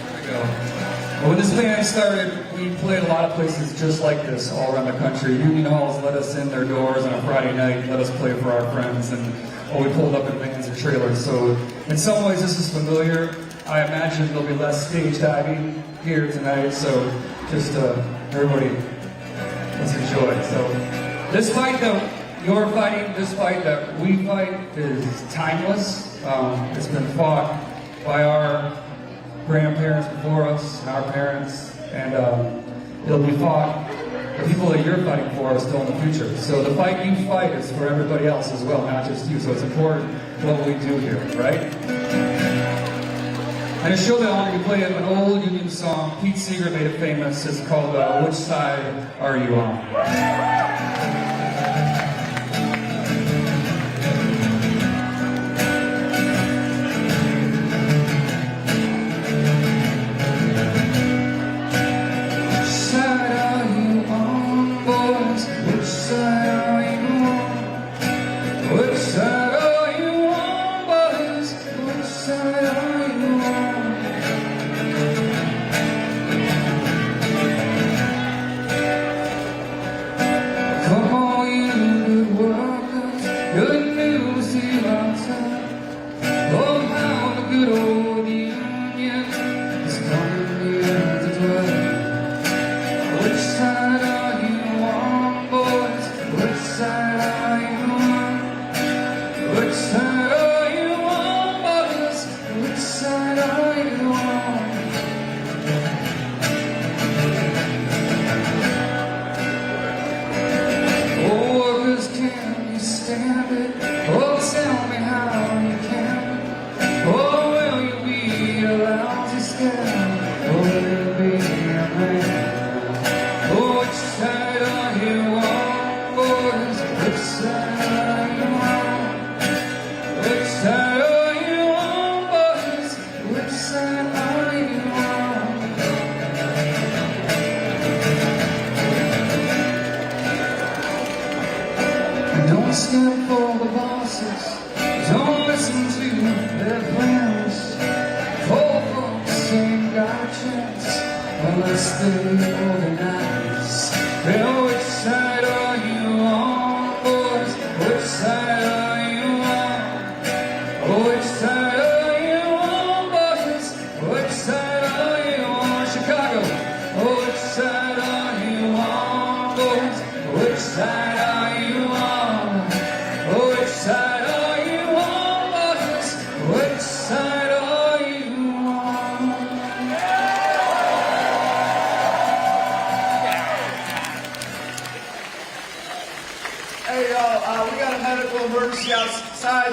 There we go. Well, when this band started, we played a lot of places just like this all around the country. Union halls let us in their doors on a Friday night, let us play for our friends, and we pulled up in vans or trailers. So in some ways this is familiar. I imagine there'll be less stage diving here tonight, so just everybody, let's enjoy. So this fight that you're fighting, this fight that we fight is timeless. It's been fought by our grandparents before us and our parents, and it'll be fought. The people that you're fighting for are still in the future. So the fight you fight is for everybody else as well, not just you. So it's important what we do here, right? And to show that honor, you play an old Union song. Pete Seeger made it famous. It's called Which Side Are You On?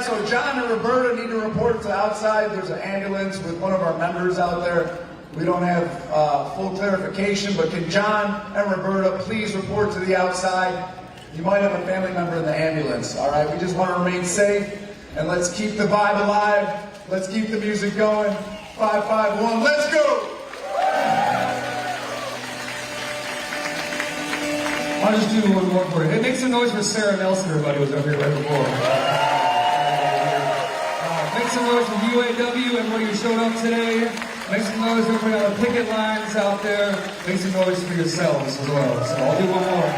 So John and Roberta need to report to outside. There's an ambulance with one of our members out there. We don't have full clarification, but can John and Roberta please report to the outside? You might have a family member in the ambulance, all right? We just want to remain safe, and let's keep the vibe alive. Let's keep the music going. 551, let's go! I'll just do one more for you. Hey, make some noise for Sara Nelson, everybody was over here right before. Make some noise for UAW, everybody who showed up today. Make some noise for everybody on the picket lines out there. Make some noise for yourselves as well. So I'll do one more.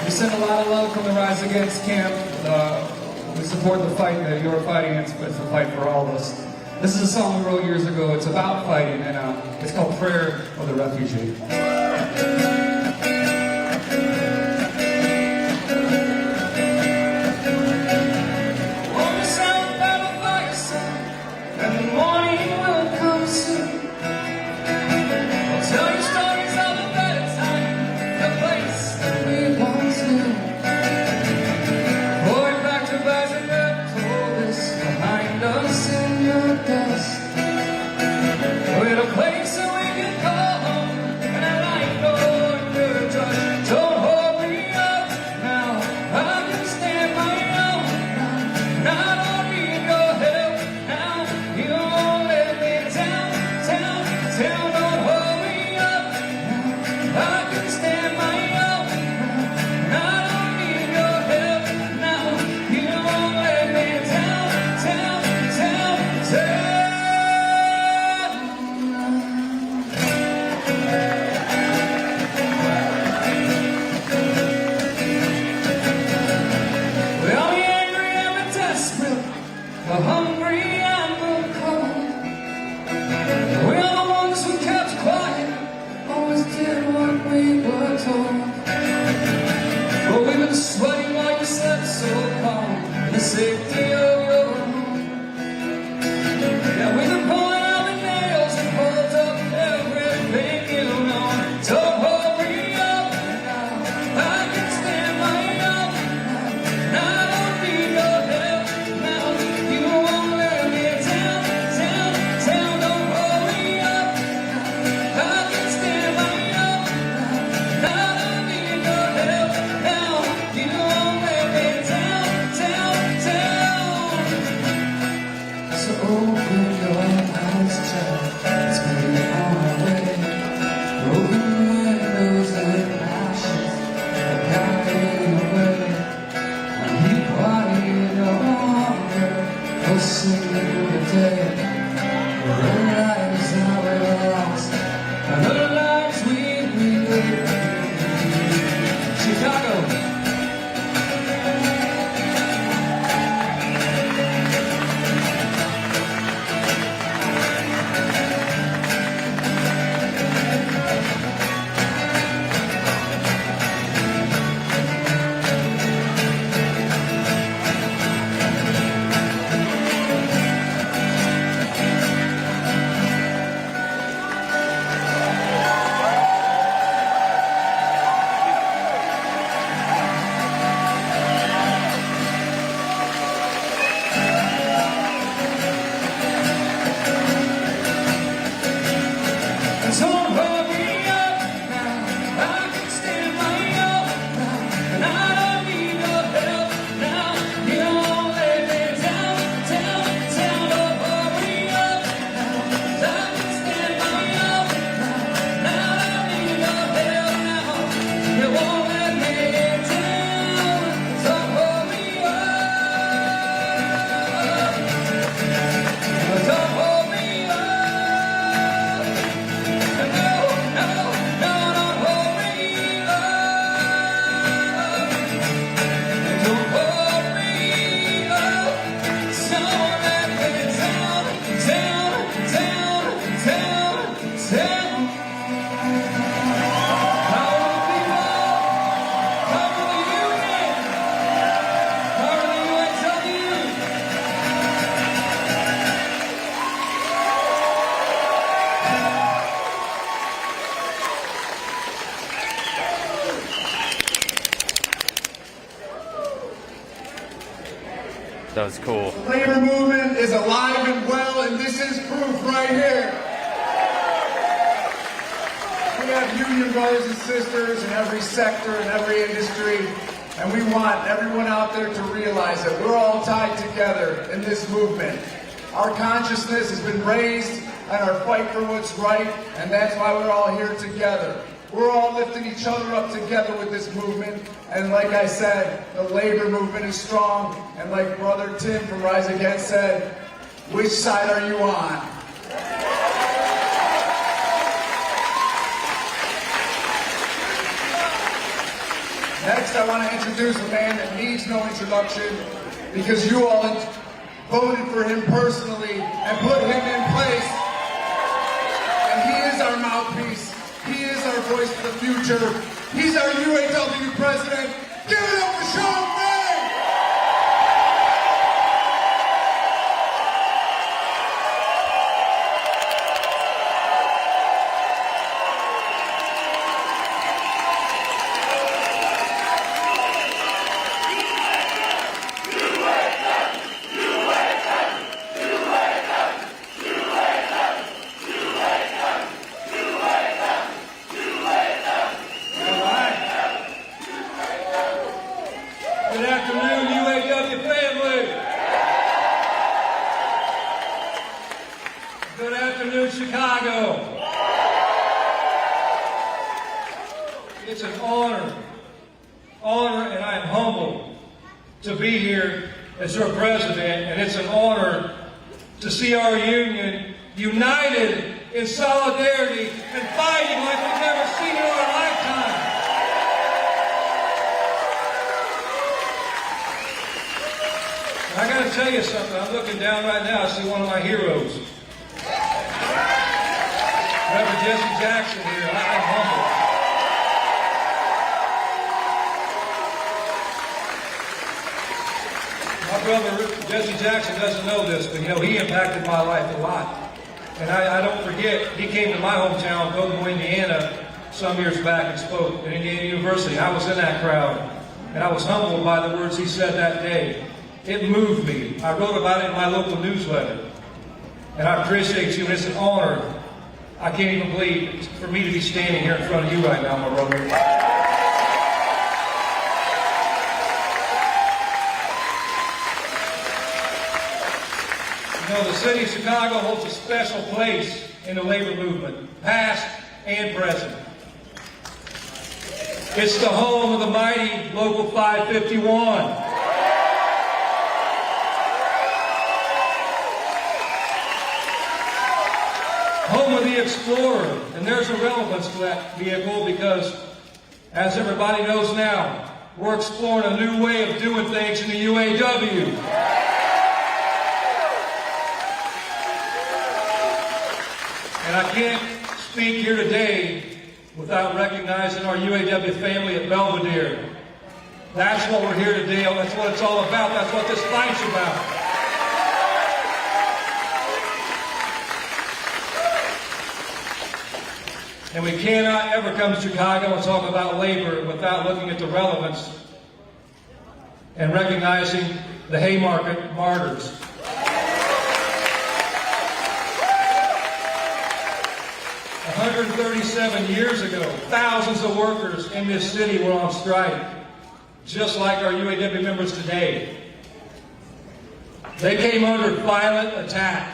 We send a lot of love from the Rise Against camp. We support the fight that you're fighting. It's a fight for all of us. This is a song we wrote years ago. It's about fighting, and it's called Prayer of the Refugee. With a place that we can call home and a life Chicago. That was cool. The labor movement is alive and well, and this is proof right here. We have union brothers and sisters in every sector, in every industry, and we want everyone out there to realize that we're all tied together in this movement. Our consciousness has been raised and our fight for what's right, and that's why we're all here together. We're all lifting each other up together with this movement, and like I said, the labor movement is strong, and like Brother Tim from Rise Against said, which side are you on? Next, I want to introduce a man that needs no introduction, because you all voted for him personally and put him in place, and he is our mouthpiece. He is our voice for the future. He's our UAW president. Give it up for Shawn Fain! Good afternoon, UAW family. Good afternoon, Chicago. It's an honor, and I am humbled to be here as your president, and it's an honor to see our union united in solidarity and fighting like we've never seen in our lifetime. I got to tell you something. I'm looking down right now. I see one of my heroes, Reverend Jesse Jackson here. I'm humbled. My brother Jesse Jackson doesn't know this, but he impacted my life a lot. And I don't forget, he came to my hometown, Kokomo, Indiana, some years back and spoke at Indiana University. I was in that crowd, and I was humbled by the words he said that day. It moved me. I wrote about it in my local newsletter. And I appreciate you, and it's an honor. I can't even believe it's for me to be standing here in front of you right now, my brother. The city of Chicago holds a special place in the labor movement, past and present. It's the home of the mighty Local 551. Home of the Explorer, and there's a relevance to that vehicle because, as everybody knows now, we're exploring a new way of doing things in the UAW. And I can't speak here today without recognizing our UAW family at Belvedere. That's what we're here today. That's what it's all about. That's what this fight's about. And we cannot ever come to Chicago and talk about labor without looking at the relevance and recognizing the Haymarket martyrs. 137 years ago, thousands of workers in this city were on strike, just like our UAW members today. They came under violent attack,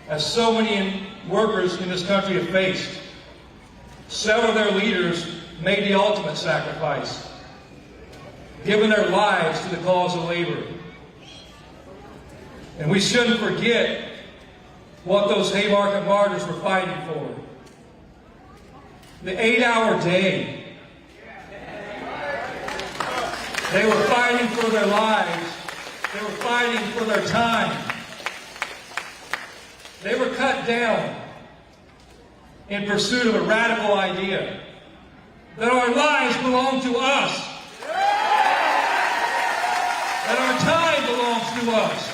as so many workers in this country have faced. Several of their leaders made the ultimate sacrifice, giving their lives to the cause of labor. And we shouldn't forget what those Haymarket martyrs were fighting for. The 8-hour day. They were fighting for their lives. They were fighting for their time. They were cut down in pursuit of a radical idea that our lives belong to us, that our time belongs to us.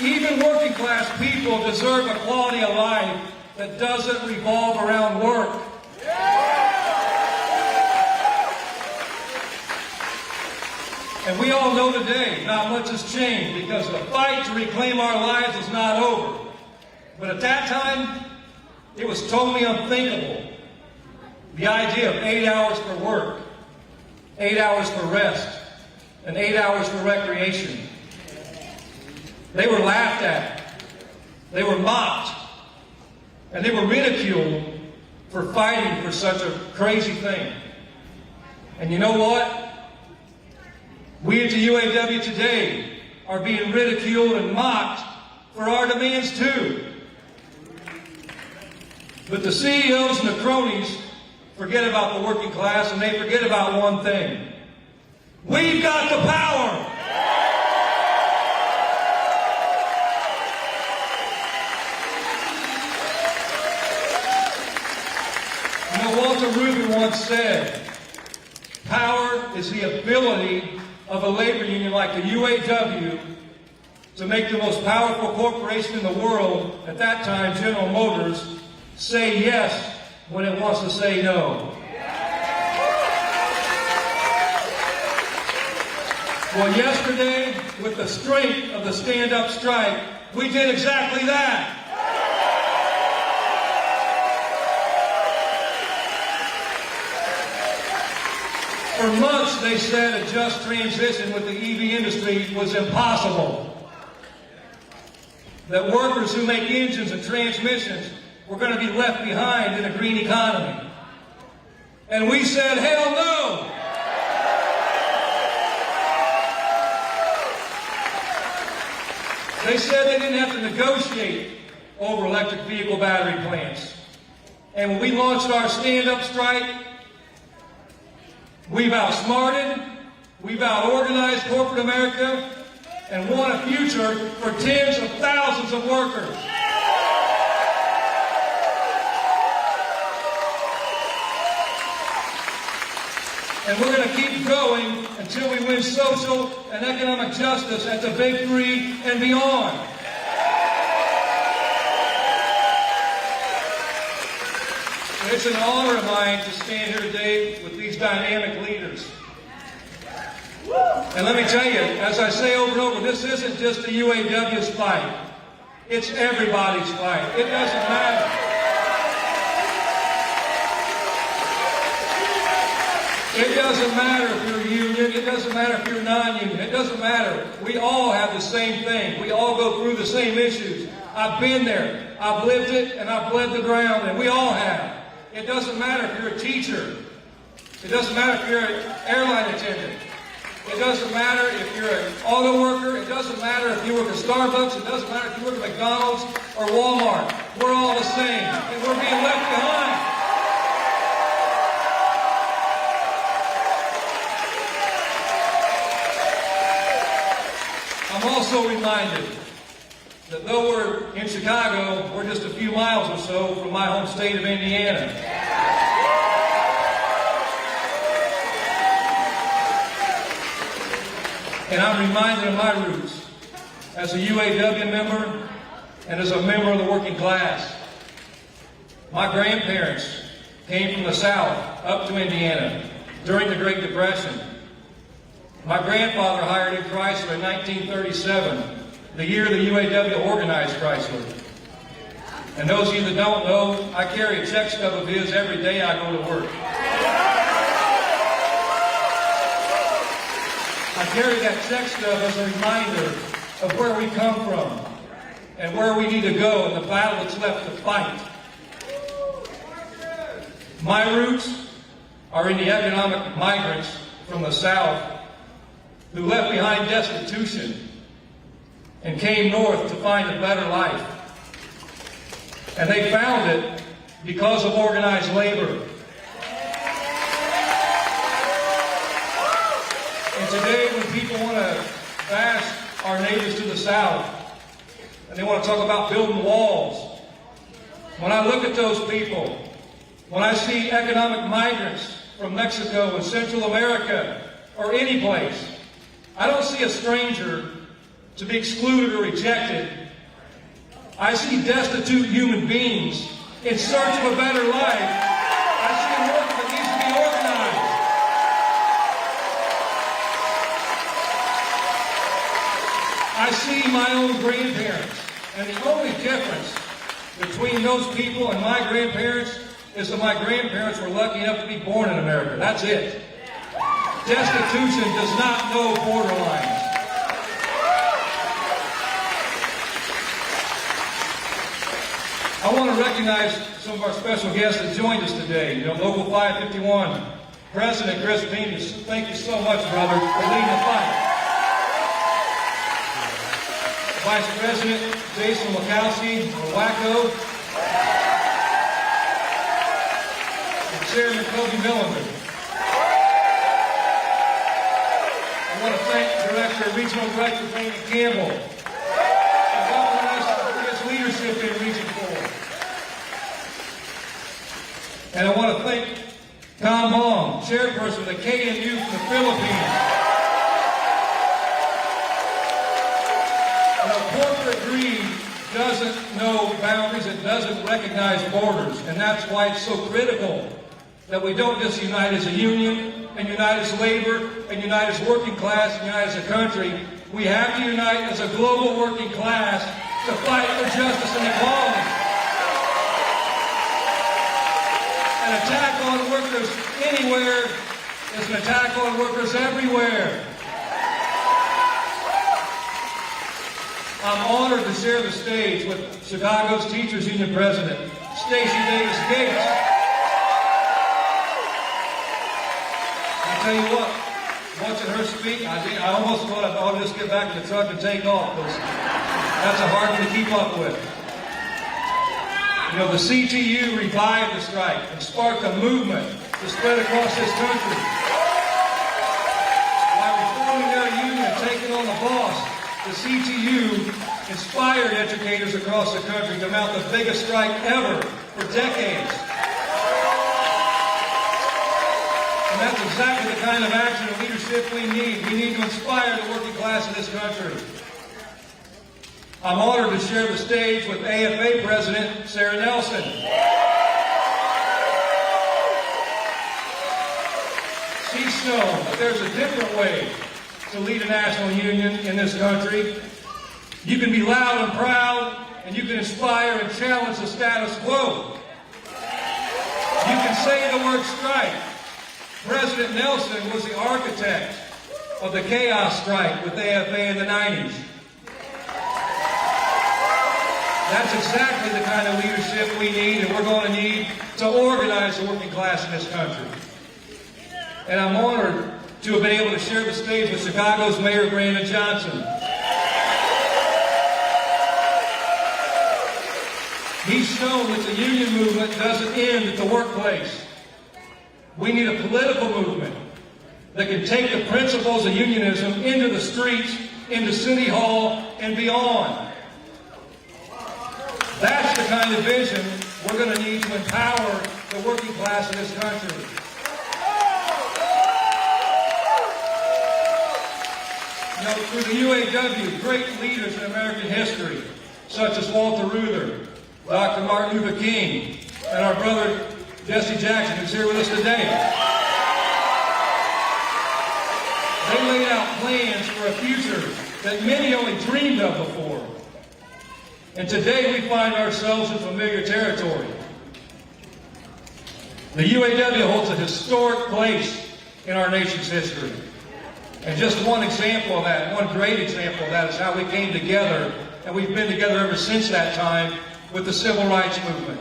Even working class people deserve a quality of life that doesn't revolve around work. And we all know today not much has changed because the fight to reclaim our lives is not over. But at that time, it was totally unthinkable. The idea of 8 hours for work, 8 hours for rest, and 8 hours for recreation. They were laughed at. They were mocked. And they were ridiculed for fighting for such a crazy thing. And you know what? We at the UAW today are being ridiculed and mocked for our demands too. But the CEOs and the cronies forget about the working class, and they forget about one thing. We've got the power! You know, Walter Rubin once said, power is the ability of a labor union like the UAW to make the most powerful corporation in the world, at that time General Motors, say yes when it wants to say no. Well, yesterday, with the strength of the stand-up strike, we did exactly that. For months, they said a just transition with the EV industry was impossible. That workers who make engines and transmissions were going to be left behind in a green economy. And we said, hell no! They said they didn't have to negotiate over electric vehicle battery plants. And when we launched our stand-up strike, we've outsmarted, we've out-organized corporate America, and won a future for tens of thousands of workers. And we're going to keep going until we win social and economic justice at the Big Three and beyond. It's an honor of mine to stand here today with these dynamic leaders. And let me tell you, as I say over and over, this isn't just the UAW's fight. It's everybody's fight. It doesn't matter. It doesn't matter if you're a union. It doesn't matter if you're non-union. It doesn't matter. We all have the same thing. We all go through the same issues. I've been there. I've lived it, and I've bled the ground, and we all have. It doesn't matter if you're a teacher. It doesn't matter if you're an airline attendant. It doesn't matter if you're an auto worker. It doesn't matter if you work at Starbucks. It doesn't matter if you work at McDonald's or Walmart. We're all the same, and we're being left behind. I'm also reminded that though we're in Chicago, we're just a few miles or so from my home state of Indiana. And I'm reminded of my roots as a UAW member and as a member of the working class. My grandparents came from the South up to Indiana during the Great Depression. My grandfather hired in Chrysler in 1937, the year the UAW organized Chrysler. And those of you that don't know, I carry a check stub of his every day I go to work. I carry that check stub as a reminder of where we come from and where we need to go in the battle that's left to fight. My roots are in the economic migrants from the South who left behind destitution and came north to find a better life. And they found it because of organized labor. And today, when people want to bash our neighbors to the South, and they want to talk about building walls, when I look at those people, when I see economic migrants from Mexico and Central America or any place, I don't see a stranger to be excluded or rejected. I see destitute human beings in search of a better life. I see a work that needs to be organized. I see my own grandparents, and the only difference between those people and my grandparents is that my grandparents were lucky enough to be born in America. That's it. Destitution does not know borderlines. I want to recognize some of our special guests that joined us today. Local 551, President Chris Bean, thank you so much, brother, for leading the fight. Vice President Jason Wachowski, or Wacko, and Chairman Kobe Millinder. I want to thank Regional Director Raymond Campbell and welcome us for his leadership in Region 4. And I want to thank Tom Hong, Chairperson of the KNU from the Philippines. Corporate greed doesn't know boundaries, it doesn't recognize borders, and that's why it's so critical that we don't just unite as a union, and unite as labor, and unite as working class, and unite as a country. We have to unite as a global working class to fight for justice and equality. An attack on workers anywhere is an attack on workers everywhere. I'm honored to share the stage with Chicago's Teachers Union President, Stacey Davis Gates. I tell you what, watching her speak, I almost thought I ought to just get back in the truck and take off, because that's a hard one to keep up with. The CTU revived the strike and sparked a movement to spread across this country. By reforming their union and taking on the boss, the CTU inspired educators across the country to mount the biggest strike ever for decades. And that's exactly the kind of action and leadership we need. We need to inspire the working class of this country. I'm honored to share the stage with AFA President Sara Nelson. She's shown that there's a different way to lead a national union in this country. You can be loud and proud, and you can inspire and challenge the status quo. You can say the word strike. President Nelson was the architect of the chaos strike with AFA in the 90s. That's exactly the kind of leadership we need, and we're going to need to organize the working class in this country. And I'm honored to have been able to share the stage with Chicago's Mayor Brandon Johnson. He's shown that the union movement doesn't end at the workplace. We need a political movement that can take the principles of unionism into the streets, into City Hall, and beyond. That's the kind of vision we're going to need to empower the working class of this country. You know, through the UAW, great leaders in American history, such as Walter Reuther, Dr. Martin Luther King, and our brother Jesse Jackson, who's here with us today. They laid out plans for a future that many only dreamed of before. And today we find ourselves in familiar territory. The UAW holds a historic place in our nation's history. And just one example of that, one great example of that is how we came together, and we've been together ever since that time with the civil rights movement.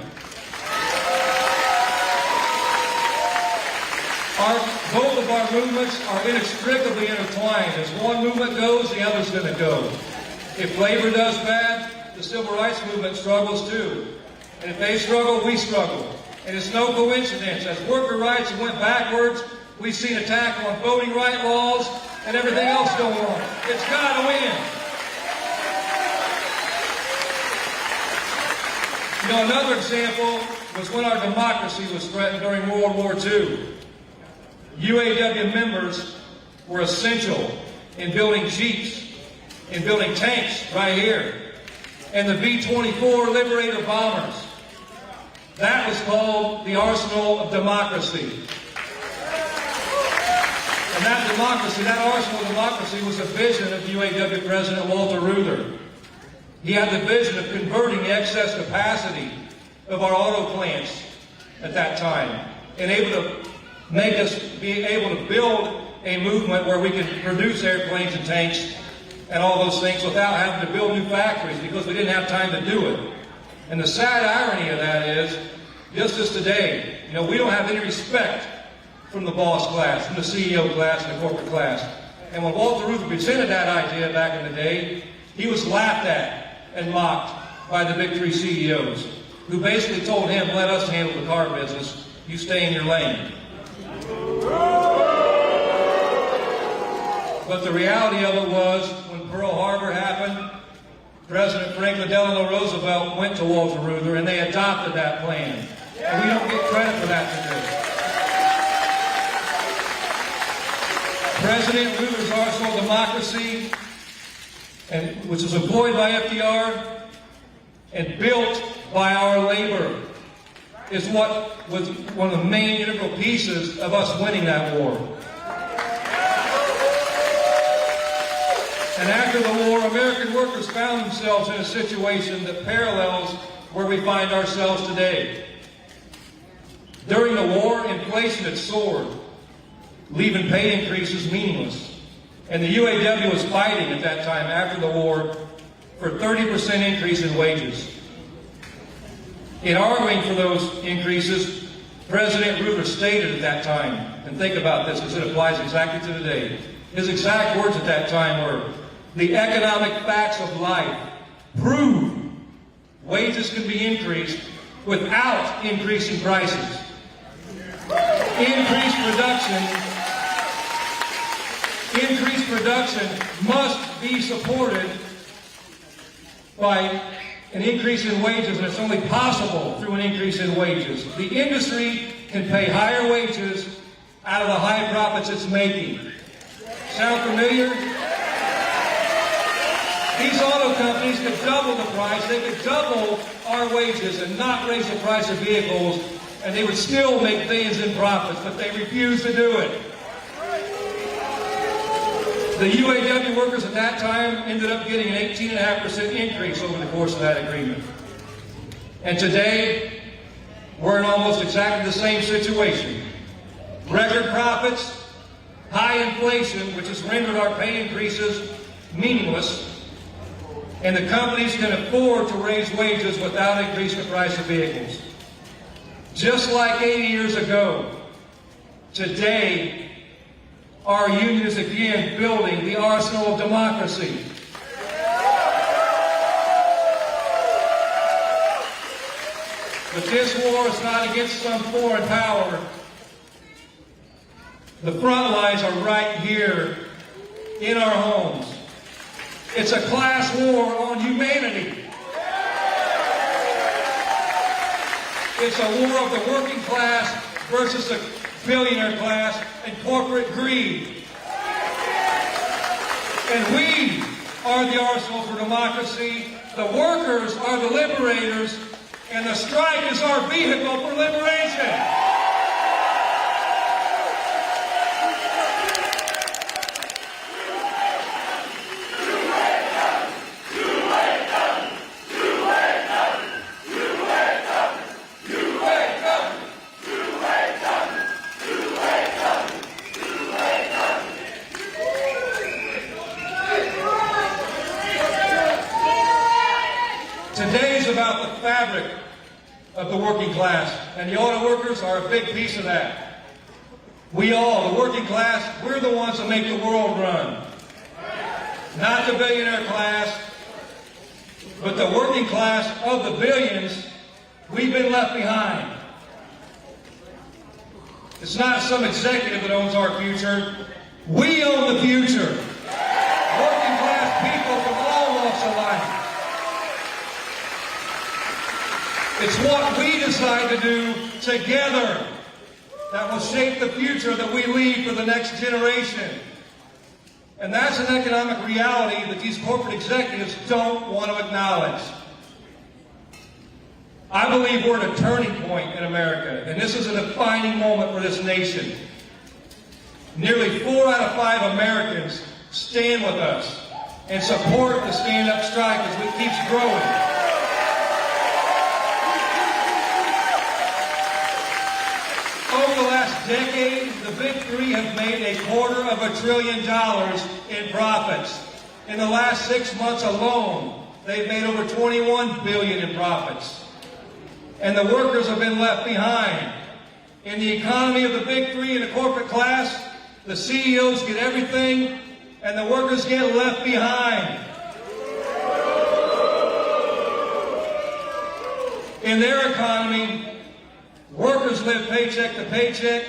Both of our movements are inextricably intertwined. As one movement goes, the other's going to go. If labor does bad, the civil rights movement struggles too. And if they struggle, we struggle. And it's no coincidence. As worker rights went backwards, we've seen attack on voting rights laws and everything else going on. It's got to win. You know, another example was when our democracy was threatened during World War II. UAW members were essential in building jeeps, in building tanks right here, and the B-24 Liberator bombers. That was called the arsenal of democracy. And that democracy, that arsenal of democracy, was a vision of UAW President Walter Reuther. He had the vision of converting the excess capacity of our auto plants at that time and able to make us be able to build a movement where we could produce airplanes and tanks and all those things without having to build new factories because we didn't have time to do it. And the sad irony of that is, just as today, you know, we don't have any respect from the boss class, from the CEO class, and the corporate class. And when Walter Reuther presented that idea back in the day, he was laughed at and mocked by the big three CEOs, who basically told him, let us handle the car business, you stay in your lane. But the reality of it was, when Pearl Harbor happened, President Franklin Delano Roosevelt went to Walter Reuther and they adopted that plan. And we don't get credit for that today. President Reuther's arsenal of democracy, which was employed by FDR and built by our labor, is what was one of the main integral pieces of us winning that war. And after the war, American workers found themselves in a situation that parallels where we find ourselves today. During the war, inflation had soared, leaving pay increases meaningless. And the UAW was fighting at that time, after the war, for a 30% increase in wages. In arguing for those increases, President Reuther stated at that time, and think about this because it applies exactly to today, his exact words at that time were, the economic facts of life prove wages can be increased without increasing prices. Increased production must be supported by an increase in wages, and it's only possible through an increase in wages. The industry can pay higher wages out of the high profits it's making. Sound familiar? These auto companies could double the price, they could double our wages and not raise the price of vehicles, and they would still make billions in profits, but they refuse to do it. The UAW workers at that time ended up getting an 18.5% increase over the course of that agreement. And today, we're in almost exactly the same situation. Record profits, high inflation, which has rendered our pay increases meaningless, and the companies can afford to raise wages without increasing the price of vehicles. Just like 80 years ago, today, our union is again building the arsenal of democracy. But this war is not against some foreign power. The front lines are right here in our homes. It's a class war on humanity. It's a war of the working class versus the billionaire class and corporate greed. And we are the arsenal for democracy. The workers are the liberators. And the strike is our vehicle for liberation. Today's about the fabric of the working class, and the auto workers are a big piece of that. We all, the working class, we're the ones that make the world run. Not the billionaire class, but the working class of the billions. We've been left behind. It's not some executive that owns our future. We own the future. Working class people from all walks of life. It's what we decide to do together that will shape the future that we leave for the next generation. And that's an economic reality that these corporate executives don't want to acknowledge. I believe we're at a turning point in America, and this is a defining moment for this nation. Nearly 4 out of 5 Americans stand with us and support the stand-up strike as it keeps growing. Over the last decade, the Big Three have made $250 billion in profits. In the last 6 months alone, they've made over $21 billion in profits. And the workers have been left behind. In the economy of the Big Three and the corporate class, the CEOs get everything, and the workers get left behind. In their economy, workers live paycheck to paycheck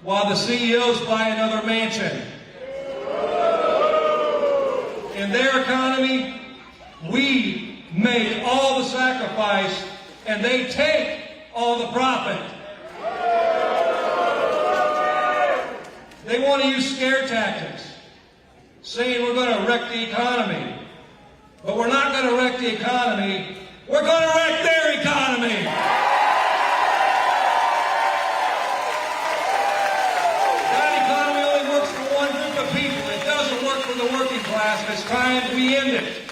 while the CEOs buy another mansion. In their economy, we make all the sacrifice and they take all the profit. They want to use scare tactics, saying we're going to wreck the economy. But we're not going to wreck the economy. We're going to wreck their economy. The working class, and it's time we end it.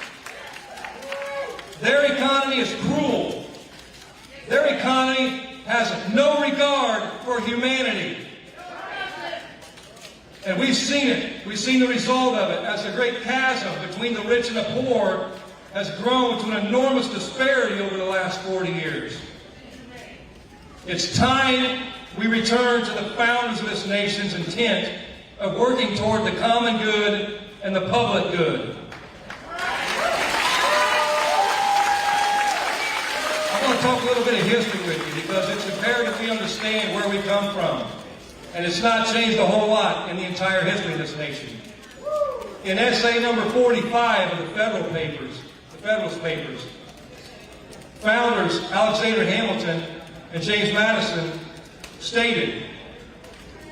Their economy is cruel. Their economy has no regard for humanity. And we've seen it. We've seen the result of it as the great chasm between the rich and the poor has grown to an enormous disparity over the last 40 years. It's time we return to the founders of this nation's intent of working toward the common good and the public good. I want to talk a little bit of history with you because it's imperative we understand where we come from. And it's not changed a whole lot in the entire history of this nation. In essay number 45 of the Federalist Papers, founders Alexander Hamilton and James Madison stated,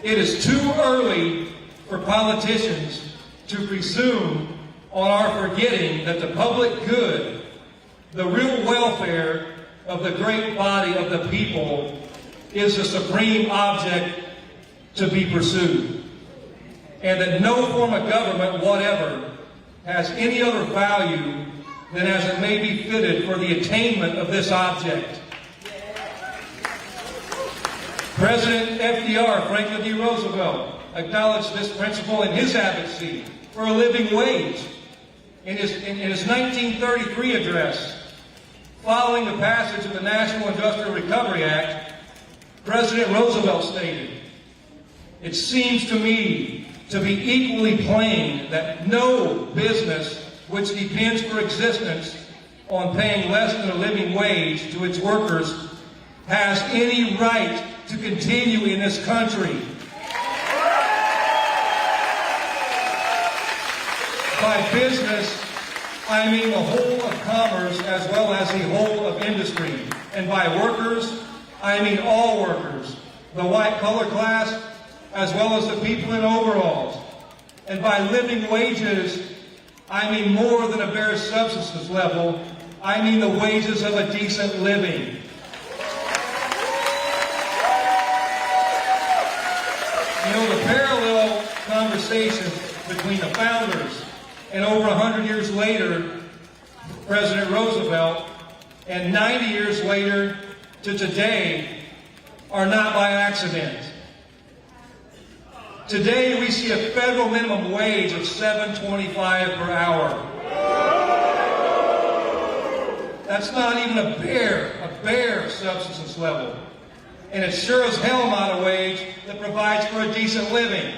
"It is too early for politicians to presume on our forgetting that the public good, the real welfare of the great body of the people, is the supreme object to be pursued, and that no form of government whatever has any other value than as it may be fitted for the attainment of this object." President FDR, Franklin D. Roosevelt, acknowledged this principle in his advocacy for a living wage. In his 1933 address, following the passage of the National Industrial Recovery Act, President Roosevelt stated, "It seems to me to be equally plain that no business which depends for existence on paying less than a living wage to its workers has any right to continue in this country. By business, I mean the whole of commerce as well as the whole of industry. And by workers, I mean all workers, the white collar class as well as the people in overalls. And by living wages, I mean more than a bare subsistence level. I mean the wages of a decent living. You know, the parallel conversations between the founders and over 100 years later, President Roosevelt, and 90 years later to today are not by accident. Today we see a federal minimum wage of $7.25 per hour. That's not even a bare subsistence level. And it's sure as hell not a wage that provides for a decent living.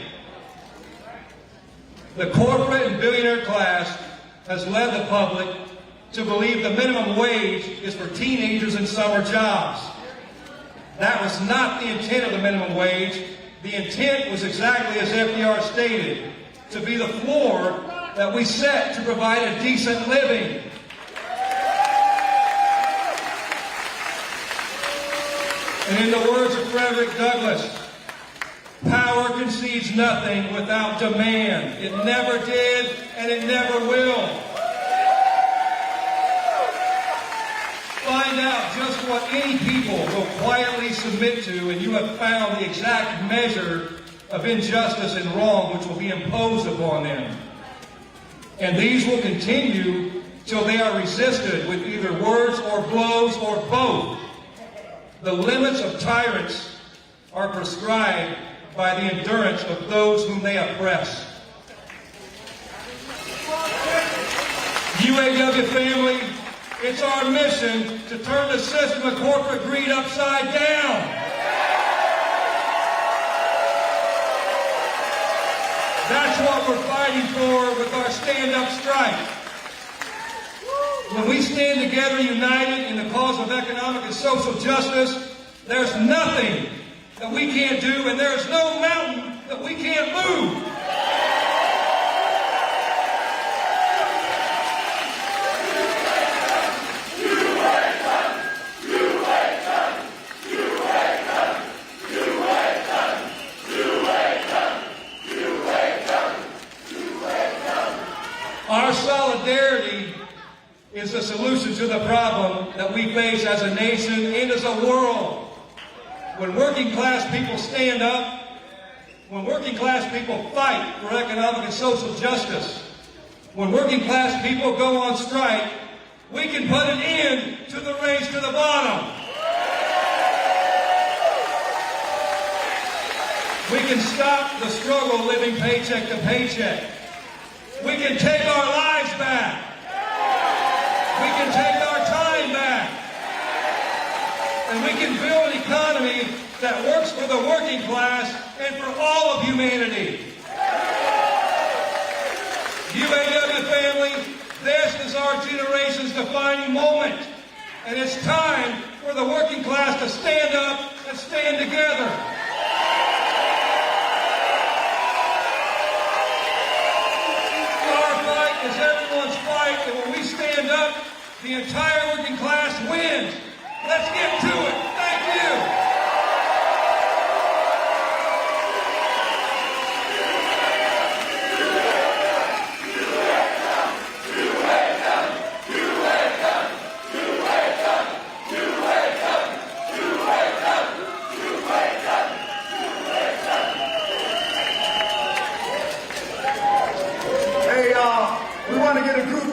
The corporate and billionaire class has led the public to believe the minimum wage is for teenagers in summer jobs. That was not the intent of the minimum wage. The intent was exactly as FDR stated, to be the floor that we set to provide a decent living. And in the words of Frederick Douglass, power concedes nothing without demand. It never did, and it never will. Find out just what any people will quietly submit to, and you have found the exact measure of injustice and wrong which will be imposed upon them. And these will continue till they are resisted with either words or blows or both. The limits of tyrants are prescribed by the endurance of those whom they oppress. UAW family, it's our mission to turn the system of corporate greed upside down. That's what we're fighting for with our stand-up strike. When we stand together united in the cause of economic and social justice, there's nothing that we can't do, and there's no mountain that we can't move. Our solidarity is the solution to the problem that we face as a nation and as a world. When working class people stand up, when working class people fight for economic and social justice, when working class people go on strike, we can put an end to the race to the bottom. We can stop the struggle living paycheck to paycheck. We can take our lives back. We can take our time back. And we can build an economy that works for the working class and for all of humanity. UAW family, this is our generation's defining moment. And it's time for the working class to stand up and stand together. Is everyone's fight, and when we stand up, the entire working class wins. Let's get to it. Thank you.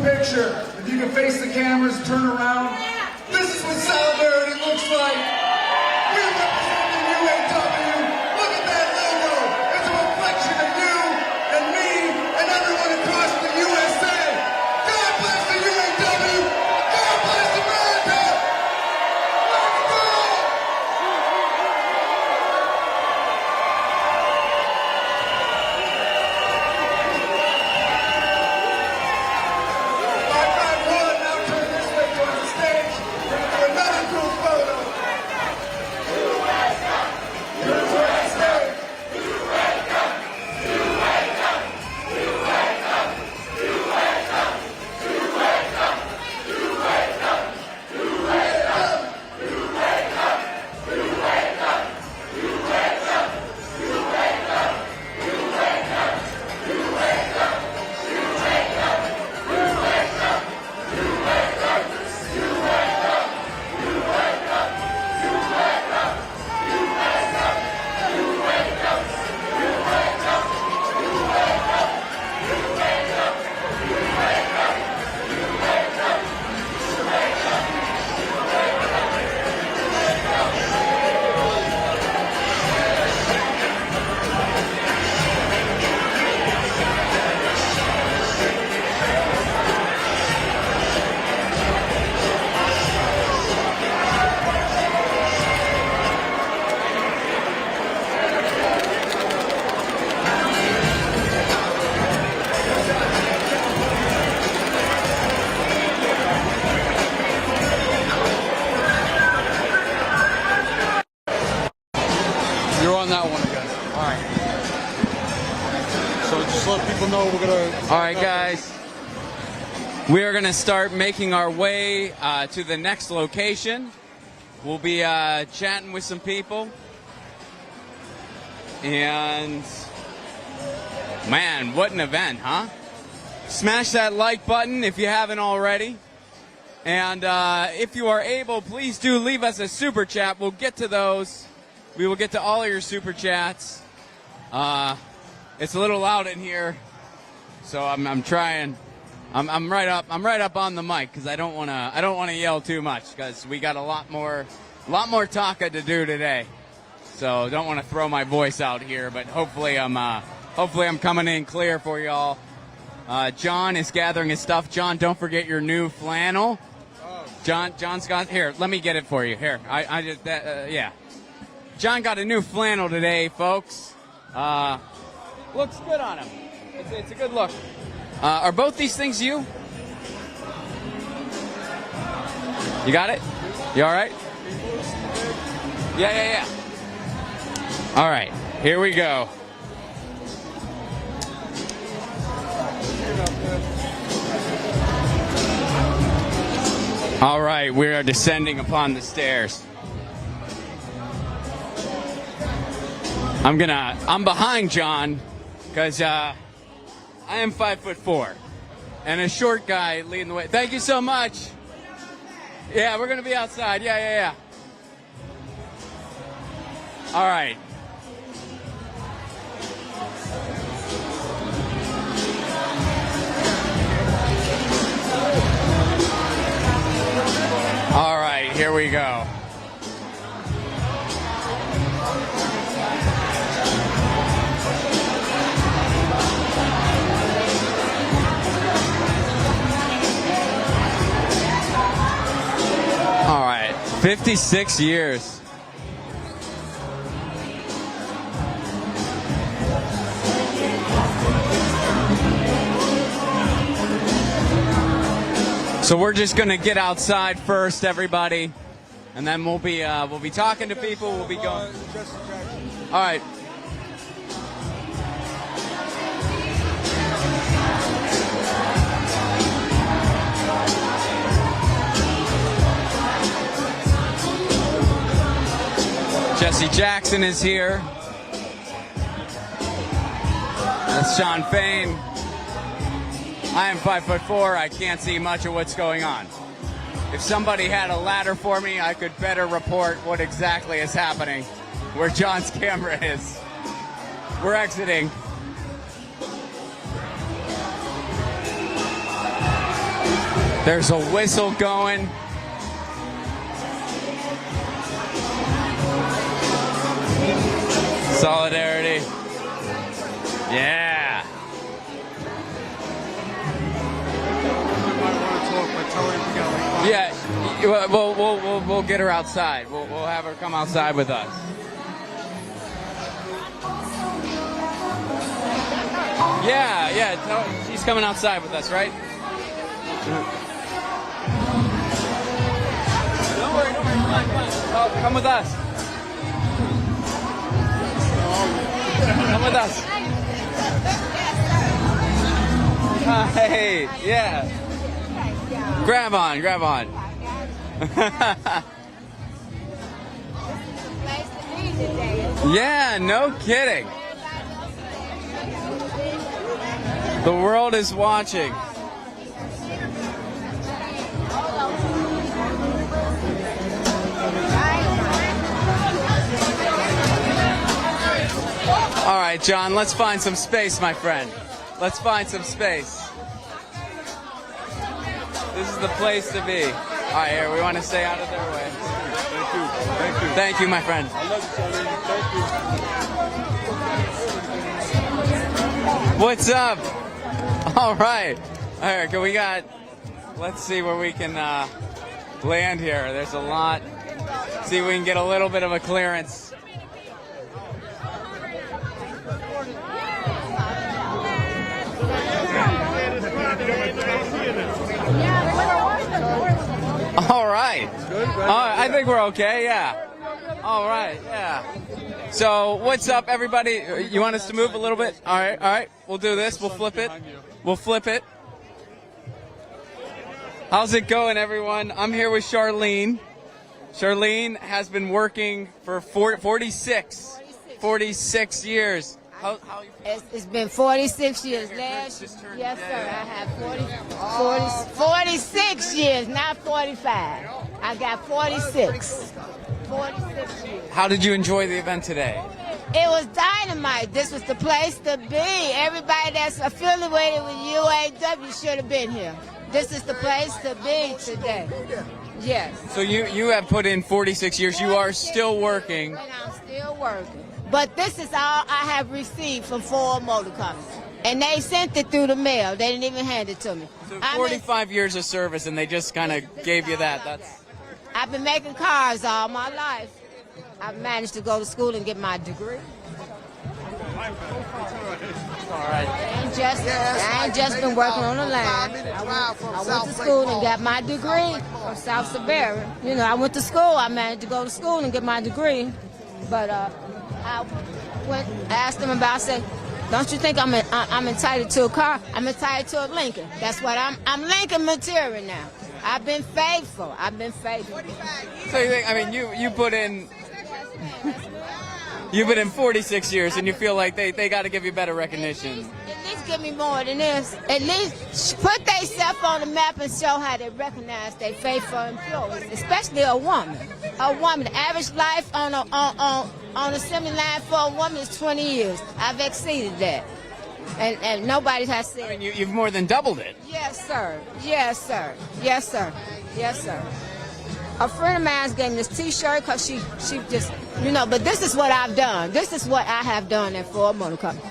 Picture. If you can face the cameras, turn around. This is what solidarity looks like. We're representing UAW. Look at that logo. It's a reflection of you and me and everyone across the USA. God bless the UAW. God bless America. Let's go. on that one again. All right. So just let people know we're gonna. All right, guys. We are going to start making our way to the next location. We'll be chatting with some people. And, man, what an event, huh? Smash that like button if you haven't already. And if you are able, please do leave us a super chat. We'll get to those. We will get to all of your super chats. It's a little loud in here, so I'm trying. I'm right up on the mic because I don't want to yell too much because we got a lot more taka to do today. So don't want to throw my voice out here, but hopefully I'm coming in clear for y'all. John is gathering his stuff. John, don't forget your new flannel. John's got here. Let me get it for you. Here, I just yeah. John got a new flannel today, folks. Looks good on him. It's a good look. Are both these things you? You got it? You all right? Yeah. All right, here we go. All right, we are descending upon the stairs. I'm behind John because I am 5'4" and a short guy leading the way. Thank you so much. Yeah, we're gonna be outside. Yeah. All right. All right, here we go. All right, 56 years. So we're just going to get outside first, everybody, and then we'll be talking to people. We'll be going. All right. Jesse Jackson is here. That's Shawn Fain. I am 5'4". I can't see much of what's going on. If somebody had a ladder for me, I could better report what exactly is happening, where John's camera is. We're exiting. There's a whistle going. Solidarity. Yeah. Yeah, we'll get her outside. We'll have her come outside with us. Yeah. She's coming outside with us, right? Don't worry. Oh, come with us. Come with us. Hey, yeah. Grab on. Yeah, no kidding. The world is watching. All right, John, let's find some space, my friend. Let's find some space. This is the place to be. All right, here, we want to stay out of their way. Thank you, my friend. I love you, Thank you. What's up? All right, let's see where we can land here. There's a lot. See if we can get a little bit of a clearance. All right. I think we're okay, yeah. All right, yeah. So what's up, everybody? You want us to move a little bit? All right. We'll do this. We'll flip it. We'll flip it. How's it going, everyone? I'm here with Charlene. Charlene has been working for 46 years. How you feel? It's been 46 years. Yes, sir. I have 46 years, not 45. I got 46. 46 years. How did you enjoy the event today? It was dynamite. This was the place to be. Everybody that's affiliated with UAW should have been here. This is the place to be today. Yes. So you have put in 46 years. You are still working. And I'm still working. But this is all I have received from Ford Motor Company. And they sent it through the mail. They didn't even hand it to me. So 45 years of service, and they just kind of gave you that. I've been making cars all my life. I've managed to go to school and get my degree. All right. I ain't just been working on the line. I went to school and got my degree from South Siberian. You know, I went to school. I managed to go to school and get my degree. But I asked them about, I said, don't you think I'm entitled to a car? I'm entitled to a Lincoln. That's what I'm Lincoln material now. I've been faithful. So you think, I mean, you put in... You've been in 46 years, and you feel like they got to give you better recognition. At least give me more than this. At least put themselves on the map and show how they recognize their faithful employees, especially a woman. A woman, the average life on assembly line for a woman is 20 years. I've exceeded that. And nobody has said. I mean, you've more than doubled it. Yes, sir. Yes, sir. Yes, sir. Yes, sir. A friend of mine gave me this T-shirt because she just, you know, but this is what I've done. This is what I have done at Ford Motor Company.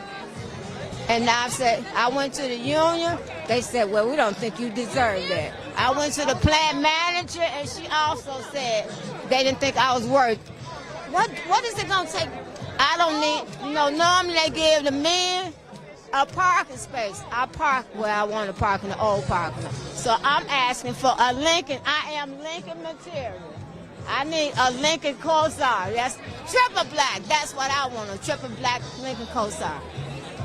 And I said, I went to the union. They said, well, we don't think you deserve that. I went to the plant manager, and she also said they didn't think I was worth. What is it going to take? I don't need, you know, normally they give the men a parking space. I park where I want to park in the old parking lot. So I'm asking for a Lincoln. I am Lincoln material. I need a Lincoln Corsair. That's triple black. That's what I want, a triple black Lincoln Corsair.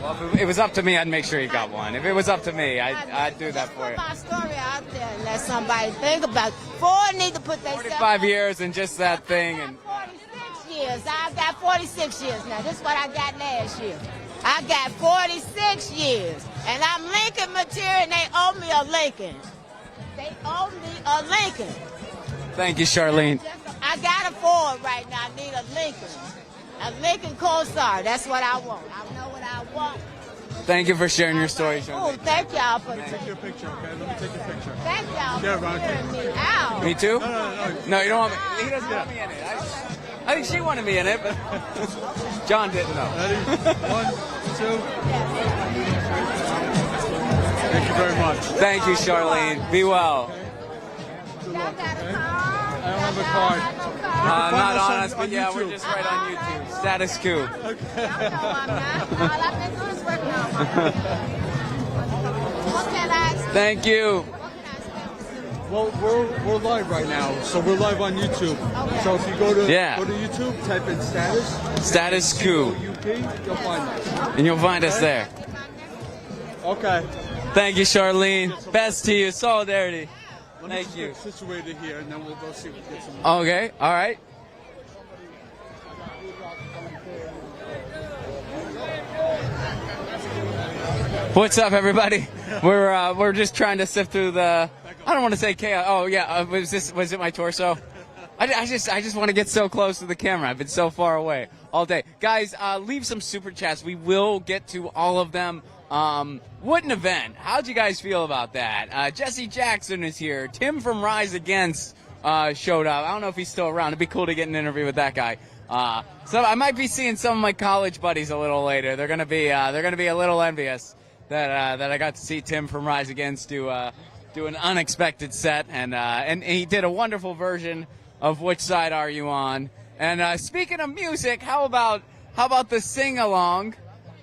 Well, if it was up to me, I'd make sure you got one. If it was up to me, I'd do that for you. Put my story out there and let somebody think about it. Ford need to put their 45 years and just that thing. And 46 years. I've got 46 years now. This is what I got last year. I got 46 years, and I'm Lincoln material, and they owe me a Lincoln. They owe me a Lincoln. Thank you, Charlene. I got a Ford right now. I need a Lincoln. A Lincoln Corsair. That's what I want. I know what I want. Thank you for sharing your story, Oh, Charlene. thank y'all for Take your picture, okay? Let me take your picture. Thank y'all Yeah, for Ron. hearing me out. Me too? No. No, you don't want me. He doesn't want me in it. I think she wanted me in it, but John didn't know. Ready? 1, 2. Thank you very much. Thank you, Charlene. Be well. Good luck, Y'all got a okay? car? I don't have a card. Not us on on- us, but on yeah, we're YouTube. just right on YouTube. Status Coup. Y'all know I'm not. All I've been doing is working on my What can I expect? Thank you. What can I expect? Well, we're live right now, so we're live on YouTube. So if you go to YouTube, type in Status Coup, UP, you'll find us. and you'll find us there. Okay. Thank you, Charlene. Best to you. Solidarity. Let me Thank just you. get situated here, and then we'll go see if we get some. Okay. All right. What's up, everybody? We're just trying to sift through the. I don't want to say chaos. Oh yeah, was it my torso? I just want to get so close to the camera. I've been so far away all day, guys. Leave some super chats. We will get to all of them. What an event! How'd you guys feel about that? Jesse Jackson is here. Tim from Rise Against showed up. I don't know if he's still around. It'd be cool to get an interview with that guy. So I might be seeing some of my college buddies a little later. They're gonna be a little envious that I got to see Tim from Rise Against do an unexpected set, and he did a wonderful version of Which Side Are You On? And speaking of music, how about the sing along?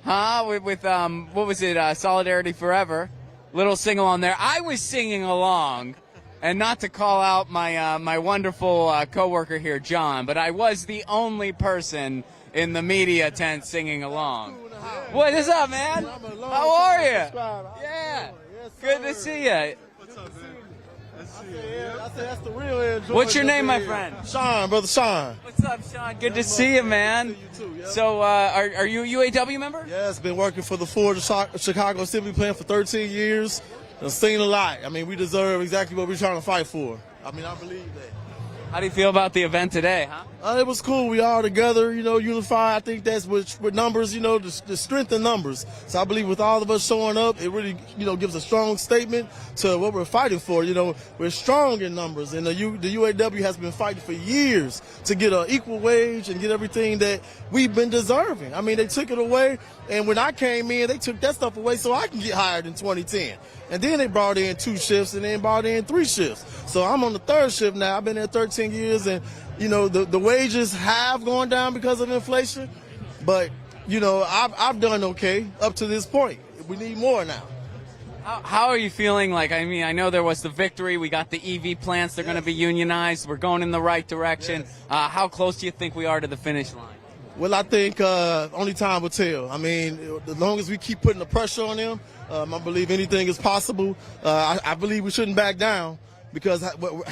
With what was it? Solidarity Forever. Little sing along there. I was singing along, and not to call out my my wonderful coworker here, John, but I was the only person in the media tent singing along. What is up, man? How are you? Yeah. Good to see you. That's the real enjoyment. What's your name, my friend? Shawn, brother Shawn. What's up, Shawn? Good to see you, man. So, are you a UAW member? Yes, been working for the Ford Chicago Assembly Plant for 13 years. I've seen a lot. I mean, we deserve exactly what we're trying to fight for. I mean, I believe that. How do you feel about the event today, huh? It was cool. We all together, unified. I think that's with numbers, the strength in numbers. So I believe with all of us showing up, it really, gives a strong statement to what we're fighting for. We're strong in numbers, and the UAW has been fighting for years to get an equal wage and get everything that we've been deserving. I mean, they took it away, and when I came in, they took that stuff away so I can get hired in 2010. And then they brought in 2 shifts and then brought in 3 shifts. So I'm on the 3rd shift now. I've been there 13 years, and the wages have gone down because of inflation, but I've done okay up to this point. We need more now. How are you feeling? I know there was the victory. We got the EV plants. They're going to be unionized. We're going in the right direction. Yes. How close do you think we are to the finish line? Well, I think only time will tell. I mean, as long as we keep putting the pressure on them, I believe anything is possible. I believe we shouldn't back down. Because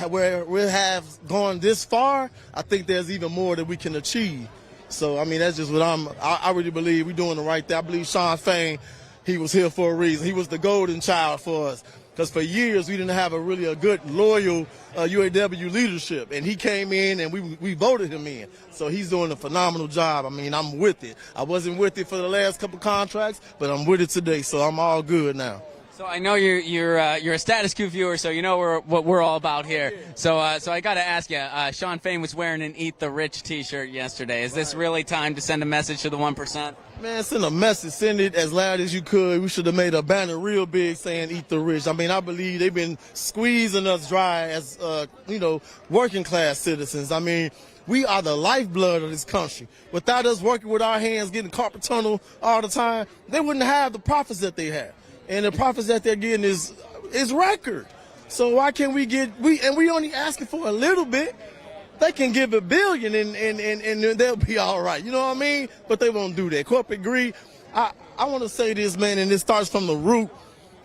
where we have gone this far, I think there's even more that we can achieve. So, I mean, that's just what I really believe we're doing the right thing. I believe Shawn Fain, he was here for a reason. He was the golden child for us. Because for years, we didn't have a good, loyal UAW leadership. And he came in and we voted him in. So he's doing a phenomenal job. I mean, I'm with it. I wasn't with it for the last couple contracts, but I'm with it today. So I'm all good now. So I know you're a Status Coup viewer, so you know what we're all about here. So I got to ask you, Shawn Fain was wearing an "Eat the Rich" T-shirt yesterday. Is this really time to send a message to the 1%? Man, send a message. Send it as loud as you could. We should have made a banner real big saying "Eat the Rich." I mean, I believe they've been squeezing us dry as working class citizens. I mean, we are the lifeblood of this country. Without us working with our hands, getting carpet tunnel all the time, they wouldn't have the profits that they have. And the profits that they're getting is record. So why can't we we only asking for a little bit. They can give $1 billion and they'll be all right. You know what I mean? But they won't do that. Corporate greed. I want to say this, man, and it starts from the root.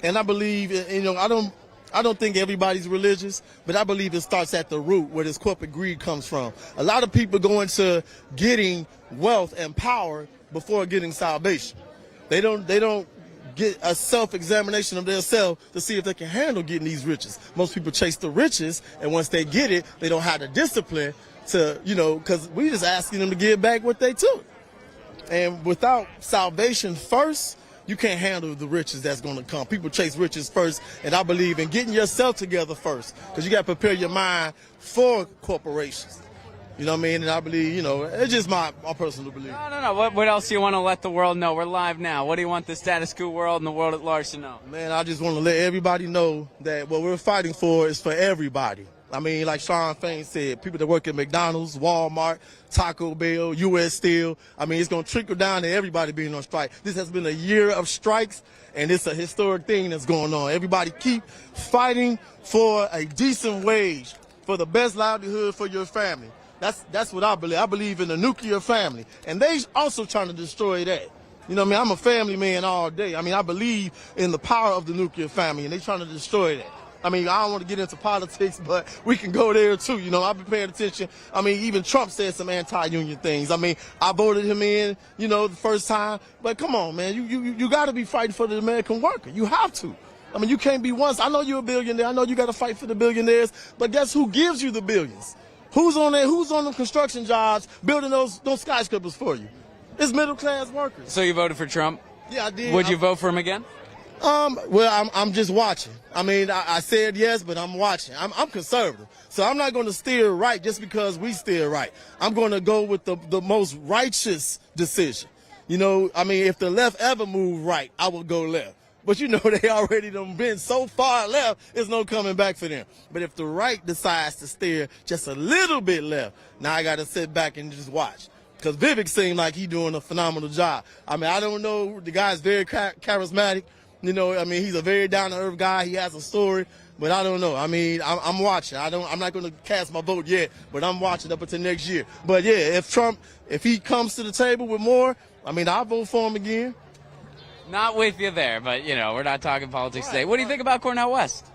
And I believe, I don't think everybody's religious, but I believe it starts at the root where this corporate greed comes from. A lot of people go into getting wealth and power before getting salvation. They don't get a self-examination of themselves to see if they can handle getting these riches. Most people chase the riches, and once they get it, they don't have the discipline to, because we just asking them to give back what they took. And without salvation first, you can't handle the riches that's going to come. People chase riches first, and I believe in getting yourself together first, because you got to prepare your mind for corporations. You know what I mean? And I believe, it's just my personal belief. No. What else do you want to let the world know? We're live now. What do you want the Status Coup world and the world at large to know? Man, I just want to let everybody know that what we're fighting for is for everybody. I mean, like Shawn Fain said, people that work at McDonald's, Walmart, Taco Bell, U.S. Steel. I mean, it's going to trickle down to everybody being on strike. This has been a year of strikes, and it's a historic thing that's going on. Everybody keep fighting for a decent wage, for the best livelihood for your family. That's what I believe. I believe in a nuclear family. And they also trying to destroy that. You know what I mean? I'm a family man all day. I mean, I believe in the power of the nuclear family, and they trying to destroy that. I mean, I don't want to get into politics, but we can go there too. I've been paying attention. I mean, even Trump said some anti-union things. I mean, I voted him in, the first time. But come on, man, you got to be fighting for the American worker. You have to. I mean, you can't be once. I know you're a billionaire. I know you got to fight for the billionaires. But guess who gives you the billions? Who's on there? Who's on the construction jobs building those skyscrapers for you? It's middle class workers. So you voted for Trump? Yeah, I did. Would you vote for him again? Well, I'm just watching. I mean, I said yes, but I'm watching. I'm conservative, so I'm not going to steer right just because we steer right. I'm going to go with the most righteous decision. I mean, if the left ever moved right, I would go left. But they already done been so far left, there's no coming back for them. But if the right decides to steer just a little bit left, now I got to sit back and just watch. Because Vivek seemed like he's doing a phenomenal job. I mean, I don't know. The guy's very charismatic. I mean, he's a very down-to-earth guy. He has a story. but I don't know. I mean, I'm watching. I'm not going to cast my vote yet, but I'm watching up until next year. But yeah, if he comes to the table with more, I mean, I'll vote for him again. Not with you there, but we're not talking politics today. What do you think about Cornel West?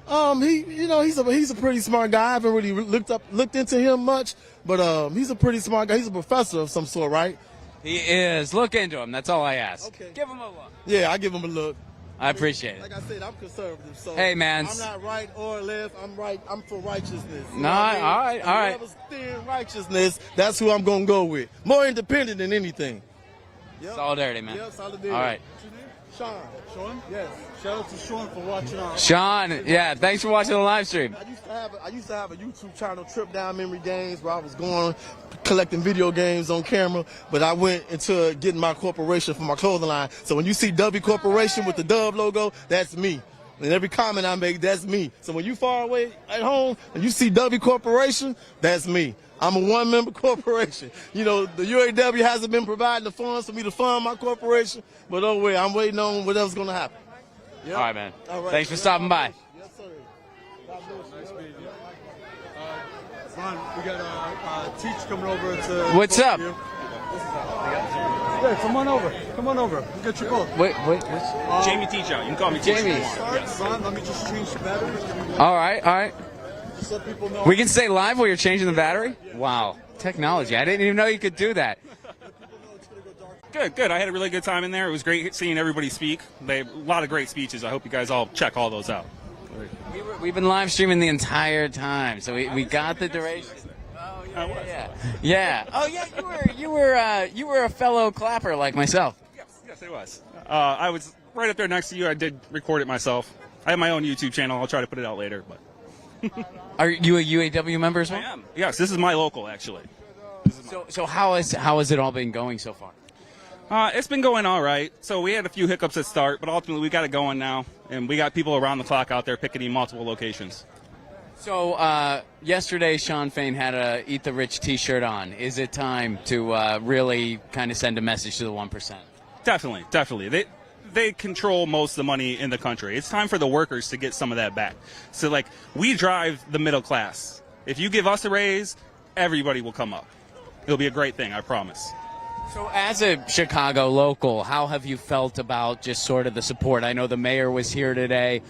He's a pretty smart guy. I haven't really looked into him much, but he's a pretty smart guy. He's a professor of some sort, right? He is. Look into him. That's all I ask. Okay. Give him a look. Yeah, I give him a look. I appreciate it. Like I said, I'm conservative, so hey, man. I'm not right or left. I'm right. I'm for righteousness. No, all right. Whoever's steering righteousness, that's who I'm gonna go with. More independent than anything. Yep. Solidarity, man. Yep, solidarity. All right. Sean. Sean? Yes. Shout out to Sean for watching our. Sean, yeah, thanks for watching the live stream. I used to have a YouTube channel, Trip Down Memory Games, where I was going collecting video games on camera, but I went into getting my corporation for my clothing line. So when you see W Corporation with the Dove logo, that's me. And every comment I make, that's me. So when you far away at home and you see W Corporation, that's me. I'm a one-member corporation. The UAW hasn't been providing the funds for me to fund my corporation, but oh well, I'm waiting on whatever's going to happen. Yep. All right, man. All right. Thanks for stopping by. Yes, sir. God bless you. Nice meeting you. Ron, we got Teach coming over to. What's up? Yeah, come on over. Come on over. We'll get you both. Wait. Jamie Teach out. You can call me Jamie. Yes. Ron, let me just change the battery. All right. Just let people know. We can stay live while you're changing the battery? Wow. Technology. I didn't even know you could do that. Good. I had a really good time in there. It was great seeing everybody speak. They had a lot of great speeches. I hope you guys all check all those out. We've been live streaming the entire time, so we got the duration. Oh yeah. Oh yeah. You were a fellow clapper like myself. Yes, it was. I was right up there next to you. I did record it myself. I have my own YouTube channel. I'll try to put it out later. But are you a UAW member as well? I am. Yes, this is my local actually. So how has it all been going so far? It's been going all right. So we had a few hiccups at start, but ultimately we got it going now, and we got people around the clock out there picketing multiple locations. So yesterday, Shawn Fain had a Eat the Rich T-shirt on. Is it time to really kind of send a message to the 1%? Definitely. They control most of the money in the country. It's time for the workers to get some of that back. So, we drive the middle class. If you give us a raise, everybody will come up. It'll be a great thing, I promise. So as a Chicago local, how have you felt about just sort of the support? I know the mayor was here today.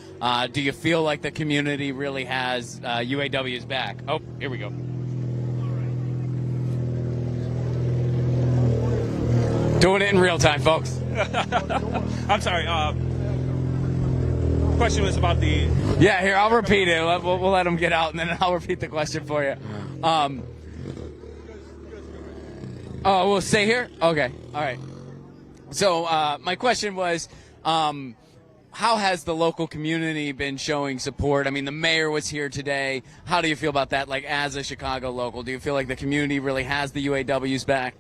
Do you feel like the community really has UAW's back? Oh, here we go. Doing it in real time, folks. I'm sorry. Question was about the... Yeah, here, I'll repeat it. We'll let them get out, and then I'll repeat the question for you. Oh, we'll stay here? Okay. All right. So my question was, how has the local community been showing support? I mean, the mayor was here today. How do you feel about that? As a Chicago local, do you feel like the community really has the UAW's back?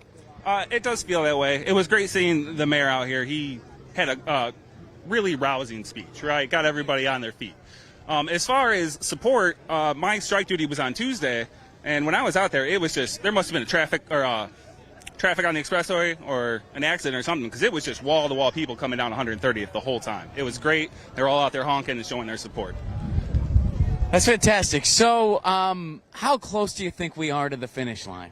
It does feel that way. It was great seeing the mayor out here. He had a really rousing speech, right? Got everybody on their feet. As far as support, my strike duty was on Tuesday, and when I was out there, it was just, there must have been traffic on the expressway or an accident or something, because it was just wall-to-wall people coming down 130th the whole time. It was great. They're all out there honking and showing their support. That's fantastic. So how close do you think we are to the finish line?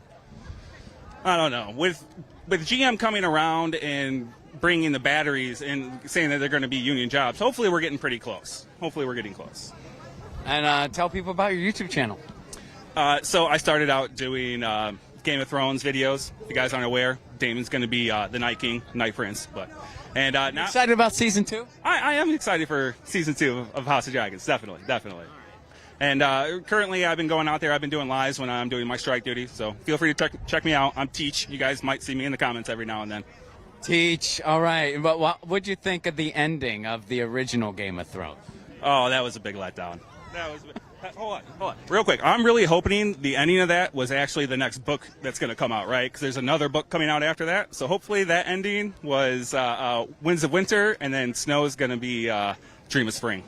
I don't know. With GM coming around and bringing the batteries and saying that they're going to be union jobs, hopefully we're getting pretty close. And tell people about your YouTube channel. So I started out doing Game of Thrones videos. If you guys aren't aware, Damon's going to be the Night King, Night Prince. Now excited about season 2? I am excited for season 2 of House of Dragons. Definitely. And currently, I've been going out there. I've been doing lives when I'm doing my strike duty. So feel free to check me out. I'm Teach. You guys might see me in the comments every now and then. Teach. All right. But what would you think of the ending of the original Game of Thrones? Oh, that was a big letdown. Hold on. Real quick. I'm really hoping the ending of that was actually the next book that's going to come out, right? Because there's another book coming out after that. So hopefully that ending was Winds of Winter, and then Snow is going to be Dream of Spring.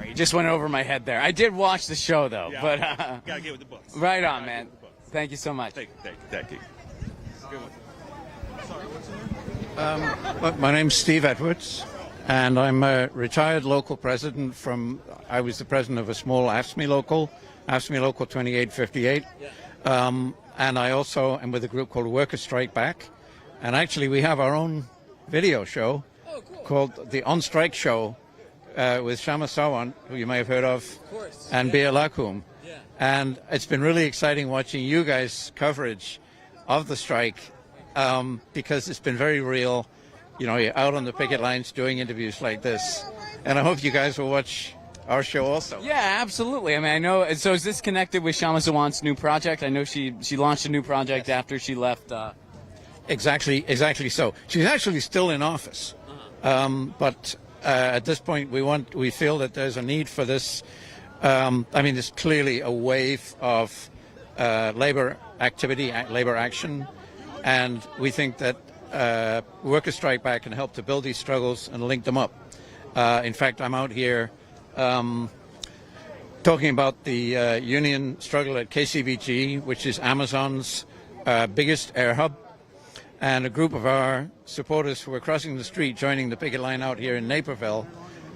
You just went over my head there. I did watch the show, though. Yeah, but gotta get with the books. Right on, man. Thank you so much. Thank you. My name's Steve Edwards. and I'm a retired local president I was the president of a small AFSCME local 2858. And I also am with a group called Workers Strike Back. And actually we have our own video show called The On Strike Show with Shama Sawan, who you may have heard of, and Bia Lakum. And it's been really exciting watching you guys' coverage of the strike because it's been very real. You know, you're out on the picket lines doing interviews like this. And I hope you guys will watch our show also. Yeah, absolutely. I mean, I know. So is this connected with Shama Sawan's new project? I know she launched a new project after she left. Exactly so. She's actually still in office. But at this point, we feel that there's a need for this. I mean, there's clearly a wave of labor activity, labor action, and we think that Workers Strike Back can help to build these struggles and link them up. In fact, I'm out here talking about the union struggle at KCVG, which is Amazon's biggest air hub, and a group of our supporters who were crossing the street joining the picket line out here in Naperville,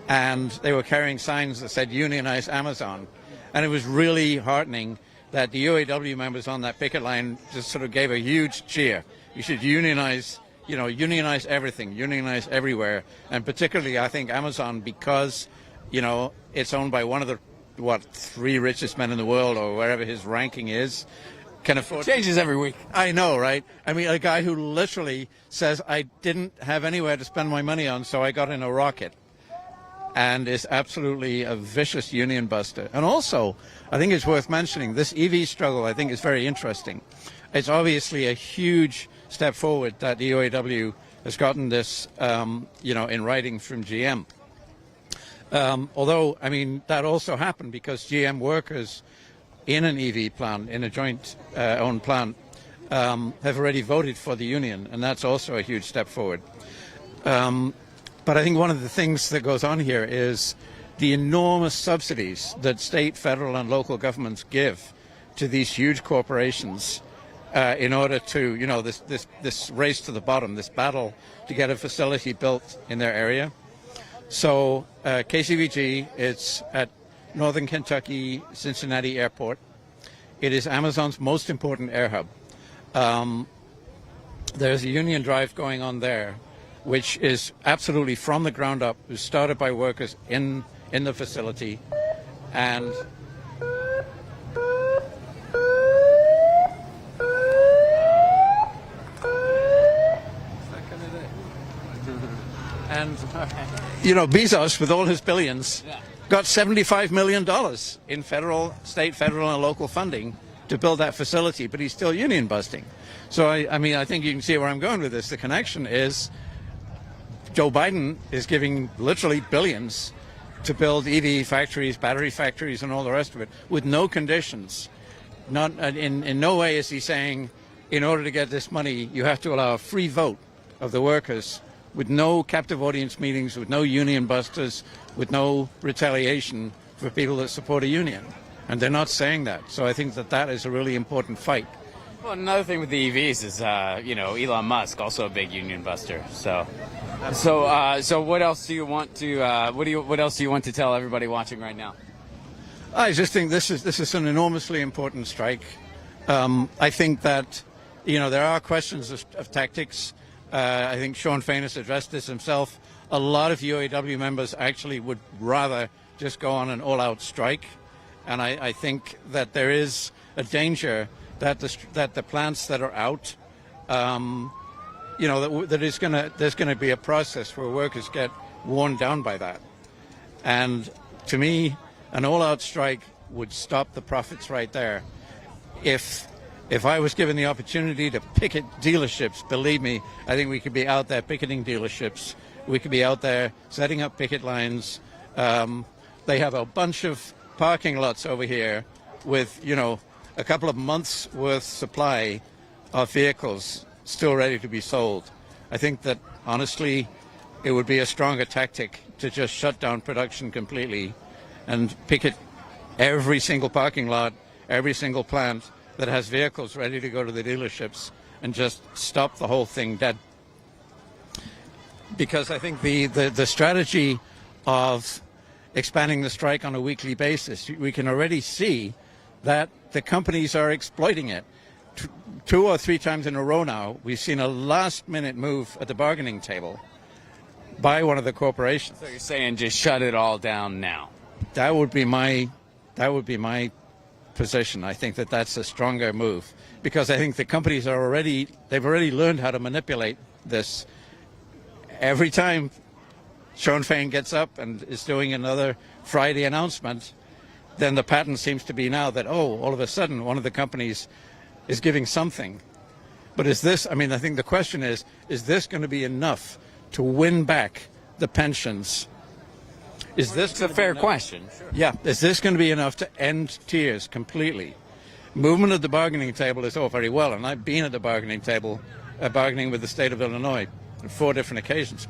and they were carrying signs that said unionize Amazon. And it was really heartening that the UAW members on that picket line just sort of gave a huge cheer. You should unionize, unionize everything, unionize everywhere. And particularly, I think, Amazon, because, it's owned by one of the, 3 richest men in the world, or wherever his ranking is, can afford... Changes every week. I know, right? I mean, a guy who literally says, I didn't have anywhere to spend my money on, so I got in a rocket. And is absolutely a vicious union buster. And also, I think it's worth mentioning, this EV struggle, I think, is very interesting. It's obviously a huge step forward that the UAW has gotten this, in writing from GM. Although, I mean, that also happened because GM workers in an EV plant, in a joint owned plant, have already voted for the union, and that's also a huge step forward. But I think one of the things that goes on here is the enormous subsidies that state, federal, and local governments give to these huge corporations in order to, this race to the bottom, this battle to get a facility built in their area. So KCVG, it's at Northern Kentucky Cincinnati Airport. It is Amazon's most important air hub. There's a union drive going on there, which is absolutely from the ground up, was started by workers in the facility. And Bezos, with all his billions, got $75 million in state, federal, and local funding to build that facility, but he's still union busting. So, I think you can see where I'm going with this. The connection is Joe Biden is giving literally billions to build EV factories, battery factories, and all the rest of it with no conditions. Not in no way is he saying, in order to get this money, you have to allow a free vote of the workers with no captive audience meetings, with no union busters, with no retaliation for people that support a union. And they're not saying that. So I think that is a really important fight. Well, another thing with the EVs is, Elon Musk, also a big union buster. So what else do you want to what else do you want to tell everybody watching right now? I just think this is an enormously important strike. I think that there are questions of tactics. I think Shawn Fain has addressed this himself. A lot of UAW members actually would rather just go on an all-out strike, and I think that there is a danger that the plants that are out, there's going to be a process where workers get worn down by that. And to me, an all-out strike would stop the profits right there. If I was given the opportunity to picket dealerships, believe me, I think we could be out there picketing dealerships. We could be out there setting up picket lines. They have a bunch of parking lots over here with, a couple of months' worth supply of vehicles still ready to be sold. I think that, honestly, it would be a stronger tactic to just shut down production completely and picket every single parking lot, every single plant that has vehicles ready to go to the dealerships, and just stop the whole thing dead. because I think the strategy of expanding the strike on a weekly basis, we can already see that the companies are exploiting it. 2 or 3 times in a row now, we've seen a last-minute move at the bargaining table by one of the corporations. So you're saying just shut it all down now? That would be my position. I think that that's a stronger move, because I think the companies they've already learned how to manipulate this. Every time Shawn Fain gets up and is doing another Friday announcement, then the pattern seems to be now that, all of a sudden one of the companies is giving something. But is this, I think the question is this going to be enough to win back the pensions? Is this It's a fair question. Sure. Yeah. Is this going to be enough to end tears completely? Movement at the bargaining table is all very well, and I've been at the bargaining table, bargaining with the state of Illinois on 4 different occasions.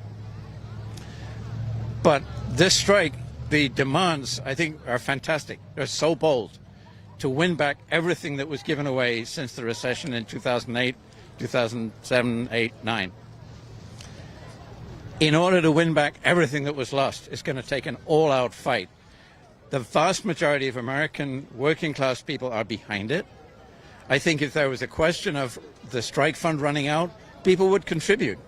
But this strike, the demands, I think, are fantastic. They're so bold to win back everything that was given away since the recession in 2008, 2007, 8, 9. In order to win back everything that was lost, it's going to take an all-out fight. The vast majority of American working-class people are behind it. I think if there was a question of the strike fund running out, people would contribute.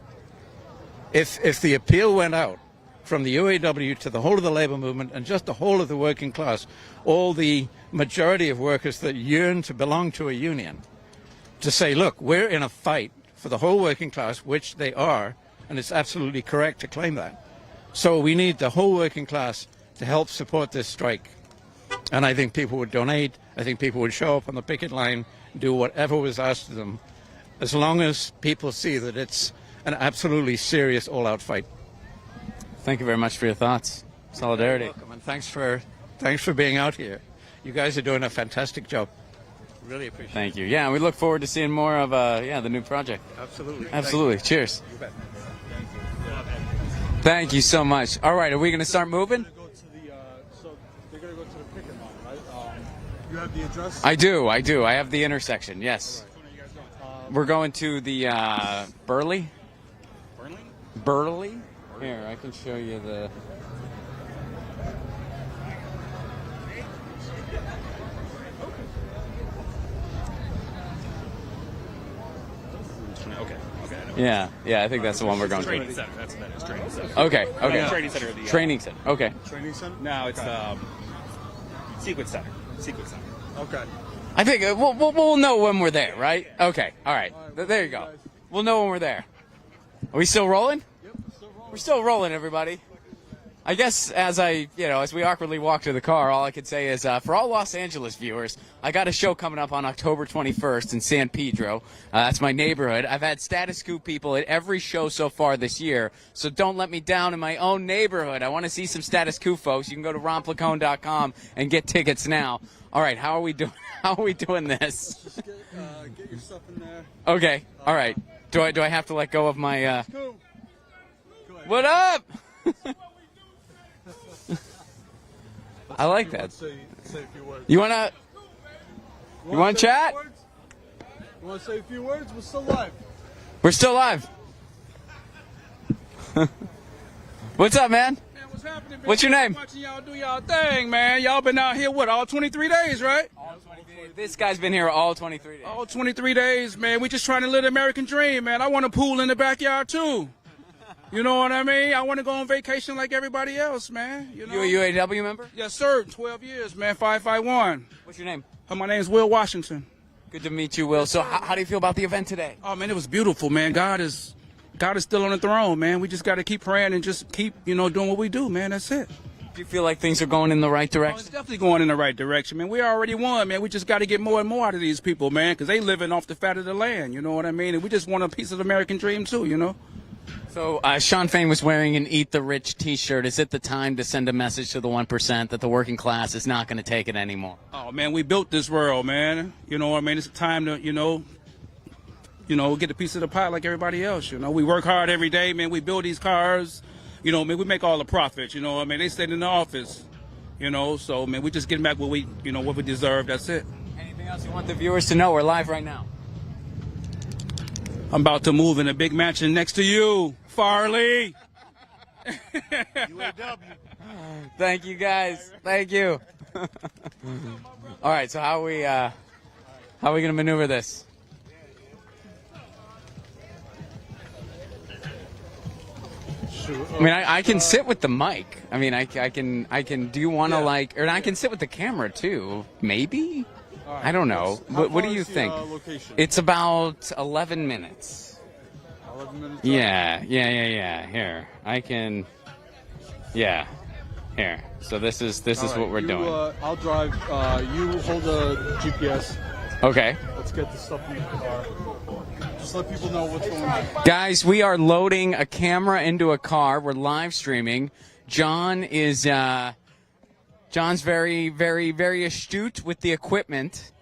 If the appeal went out from the UAW to the whole of the labor movement and just the whole of the working class, all the majority of workers that yearn to belong to a union, to say, look, we're in a fight for the whole working class, which they are, and it's absolutely correct to claim that. So we need the whole working class to help support this strike. And I think people would donate. I think people would show up on the picket line, do whatever was asked of them, as long as people see that it's an absolutely serious all-out fight. Thank you very much for your thoughts. Solidarity. You're welcome, and thanks for being out here. You guys are doing a fantastic job. Really appreciate it. Thank you. Yeah, we look forward to seeing more of the new project. Absolutely. Absolutely. Cheers. You bet. Thank you so much. All right, are we going to start moving? So they're going to go to the picket line, right? You have the address? I do. I have the intersection, yes. Which one are you guys going? We're going to the Burley. Burley? Here, I can show you the... Okay. Yeah, I think that's the one we're going to. Training center. That's what that is. Training center. Okay. Training center. Of the, Training center. Okay. Training center? No, it's sequence center. Sequence center. Okay. I think we'll know when we're there, right? Okay. All right. There you go. We'll know when we're there. Are we still rolling? Yep, still rolling. We're still rolling, everybody. I guess as we awkwardly walk to the car, all I could say is for all Los Angeles viewers, I got a show coming up on October 21st in San Pedro. That's my neighborhood. I've had Status Coup people at every show so far this year, so don't let me down in my own neighborhood. I want to see some Status Coup folks. You can go to ronplacone.com and get tickets now. All right, how are we doing? How are we doing this? Just get your stuff in there. Okay. All right. Do I have to let go of my? Cool. What up? I like that. Say a few words. You wanna chat? You wanna say a few words? We're still live. We're still live. What's up, man? Man, what's happening, man? What's your name? Watching y'all do y'all thing, man. Y'all been out here, all 23 days, right? All 23 days. This guy's been here all 23 days. All 23 days, man. We just trying to live the American dream, man. I want a pool in the backyard, too. You know what I mean? I want to go on vacation like everybody else, man. You know? You a UAW member? Yes, sir. 12 years, man. 551. What's your name? My name's Will Washington. Good to meet you, Will. So how do you feel about the event today? Oh, man, it was beautiful, man. God is still on the throne, man. We just got to keep praying and just keep, doing what we do, man. That's it. Do you feel like things are going in the right Oh, direction? it's definitely going in the right direction, man. We already won, man. We just got to get more and more out of these people, man, because they living off the fat of the land, you know what I mean? And we just want a piece of the American dream, too, So Shawn Fain was wearing an Eat the Rich t-shirt. Is it the time to send a message to the 1% that the working class is not going to take it anymore? Oh, man, we built this world, man. You know what I mean? It's time to, get a piece of the pie like everybody else, We work hard every day, man. We build these cars. We make all the profits, what I mean? They stayed in the office, So, man, we just getting back what we deserve. That's it. Anything else you want the viewers to know? We're live right now. I'm about to move in a big mansion next to you, Farley. UAW. Thank you, guys. Thank you. All right, so how are we going to maneuver this? I mean, I can sit with the mic. I mean, I can. Do you want to or I can sit with the camera too? Maybe. Right, I don't know. What do you think? Location? It's about 11 minutes. 11 minutes. Yeah. Here, I can. Yeah, here. So this is what we're doing. I'll drive. You hold the GPS. Okay. Let's get the stuff in the car. Just let people know what's going on. Guys, we are loading a camera into a car. We're live streaming. John is John's very, very, very astute with the equipment.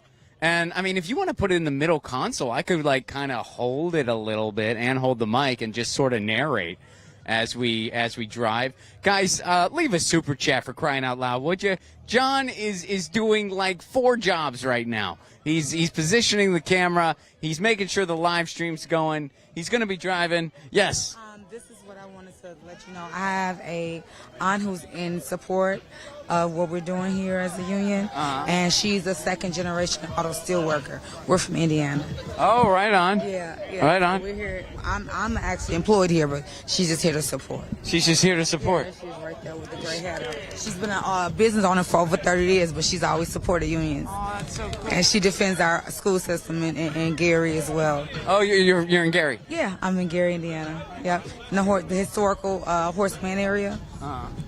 And I mean, if you want to put it in the middle console, I could kind of hold it a little bit and hold the mic and just sort of narrate as we drive. Guys, leave a super chat for crying out loud, would you? John is doing 4 jobs right now. He's positioning the camera. He's making sure the live stream's going. He's going to be driving. Yes. This is what I wanted to let you know. I have a aunt who's in support of what we're doing here as a union, and she's a second-generation auto steel worker. We're from Indiana. Oh, right on. Yeah. Right on. We're here. I'm actually employed here, but she's just here to support. She's just here to support. Yeah, she's right there with the gray hat on. She's been a business owner for over 30 years, but she's always supported unions. Oh, that's so cool. And she defends our school system in Gary as well. Oh, you're in Gary? Yeah, I'm in Gary, Indiana. Yep, in the historical Horseman area.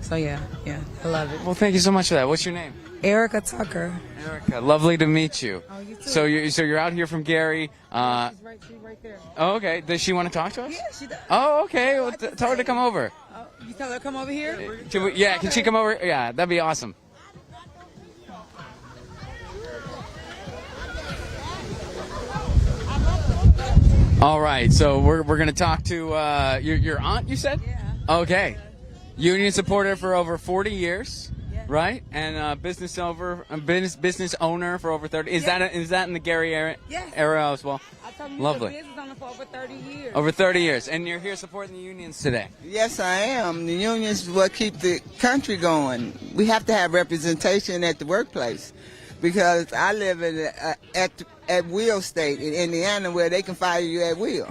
So yeah, I love it. Well, thank you so much for that. What's your name? Erica Tucker. Erica, lovely to meet you. Oh, you too. So you're out here from Gary. She's right there. Oh, okay. Does she want to talk to us? Yeah, she does. Oh, okay. Well, tell her to come over. Oh, you tell her to come over here? Can she come over? Yeah, that'd be awesome. All right, so we're going to talk to your aunt, you said? Yeah. Okay. Union supporter for over 40 years, yeah. Right? And business owner for over 30. Is that in the Gary area as well? I told you, lovely. Business owner for over 30 years. Over 30 years. And you're here supporting the unions today? Yes, I am. The unions is what keep the country going. We have to have representation at the workplace because I live at will state in Indiana where they can fire you at will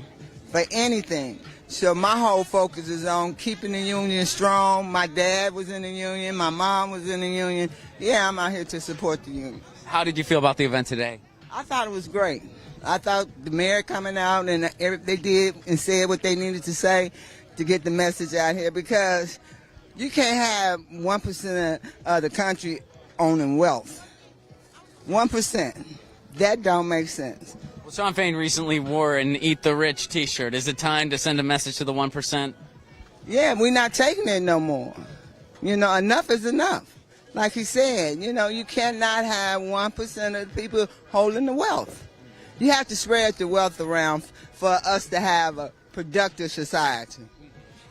for anything. So my whole focus is on keeping the union strong. My dad was in the union. My mom was in the union. Yeah, I'm out here to support the union. How did you feel about the event today? I thought it was great. I thought the mayor coming out and they did and said what they needed to say to get the message out here because you can't have 1% of the country owning wealth. 1%. That don't make sense. Well, Shawn Fain recently wore an Eat the Rich t-shirt. Is it time to send a message to the 1%? Yeah, we're not taking it no more. Enough is enough. Like he said, you cannot have 1% of the people holding the wealth. You have to spread the wealth around for us to have a productive society.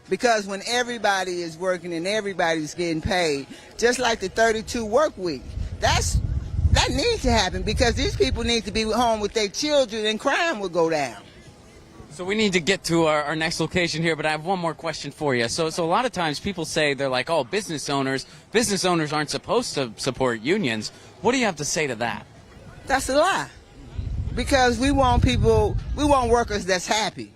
Because when everybody is working and everybody's getting paid, just like the 32 work week, that needs to happen because these people need to be home with their children and crime will go down. So we need to get to our next location here, but I have one more question for you. So a lot of times people say they're like, oh, business owners aren't supposed to support unions. What do you have to say to that? That's a lie. Because we want workers that's happy.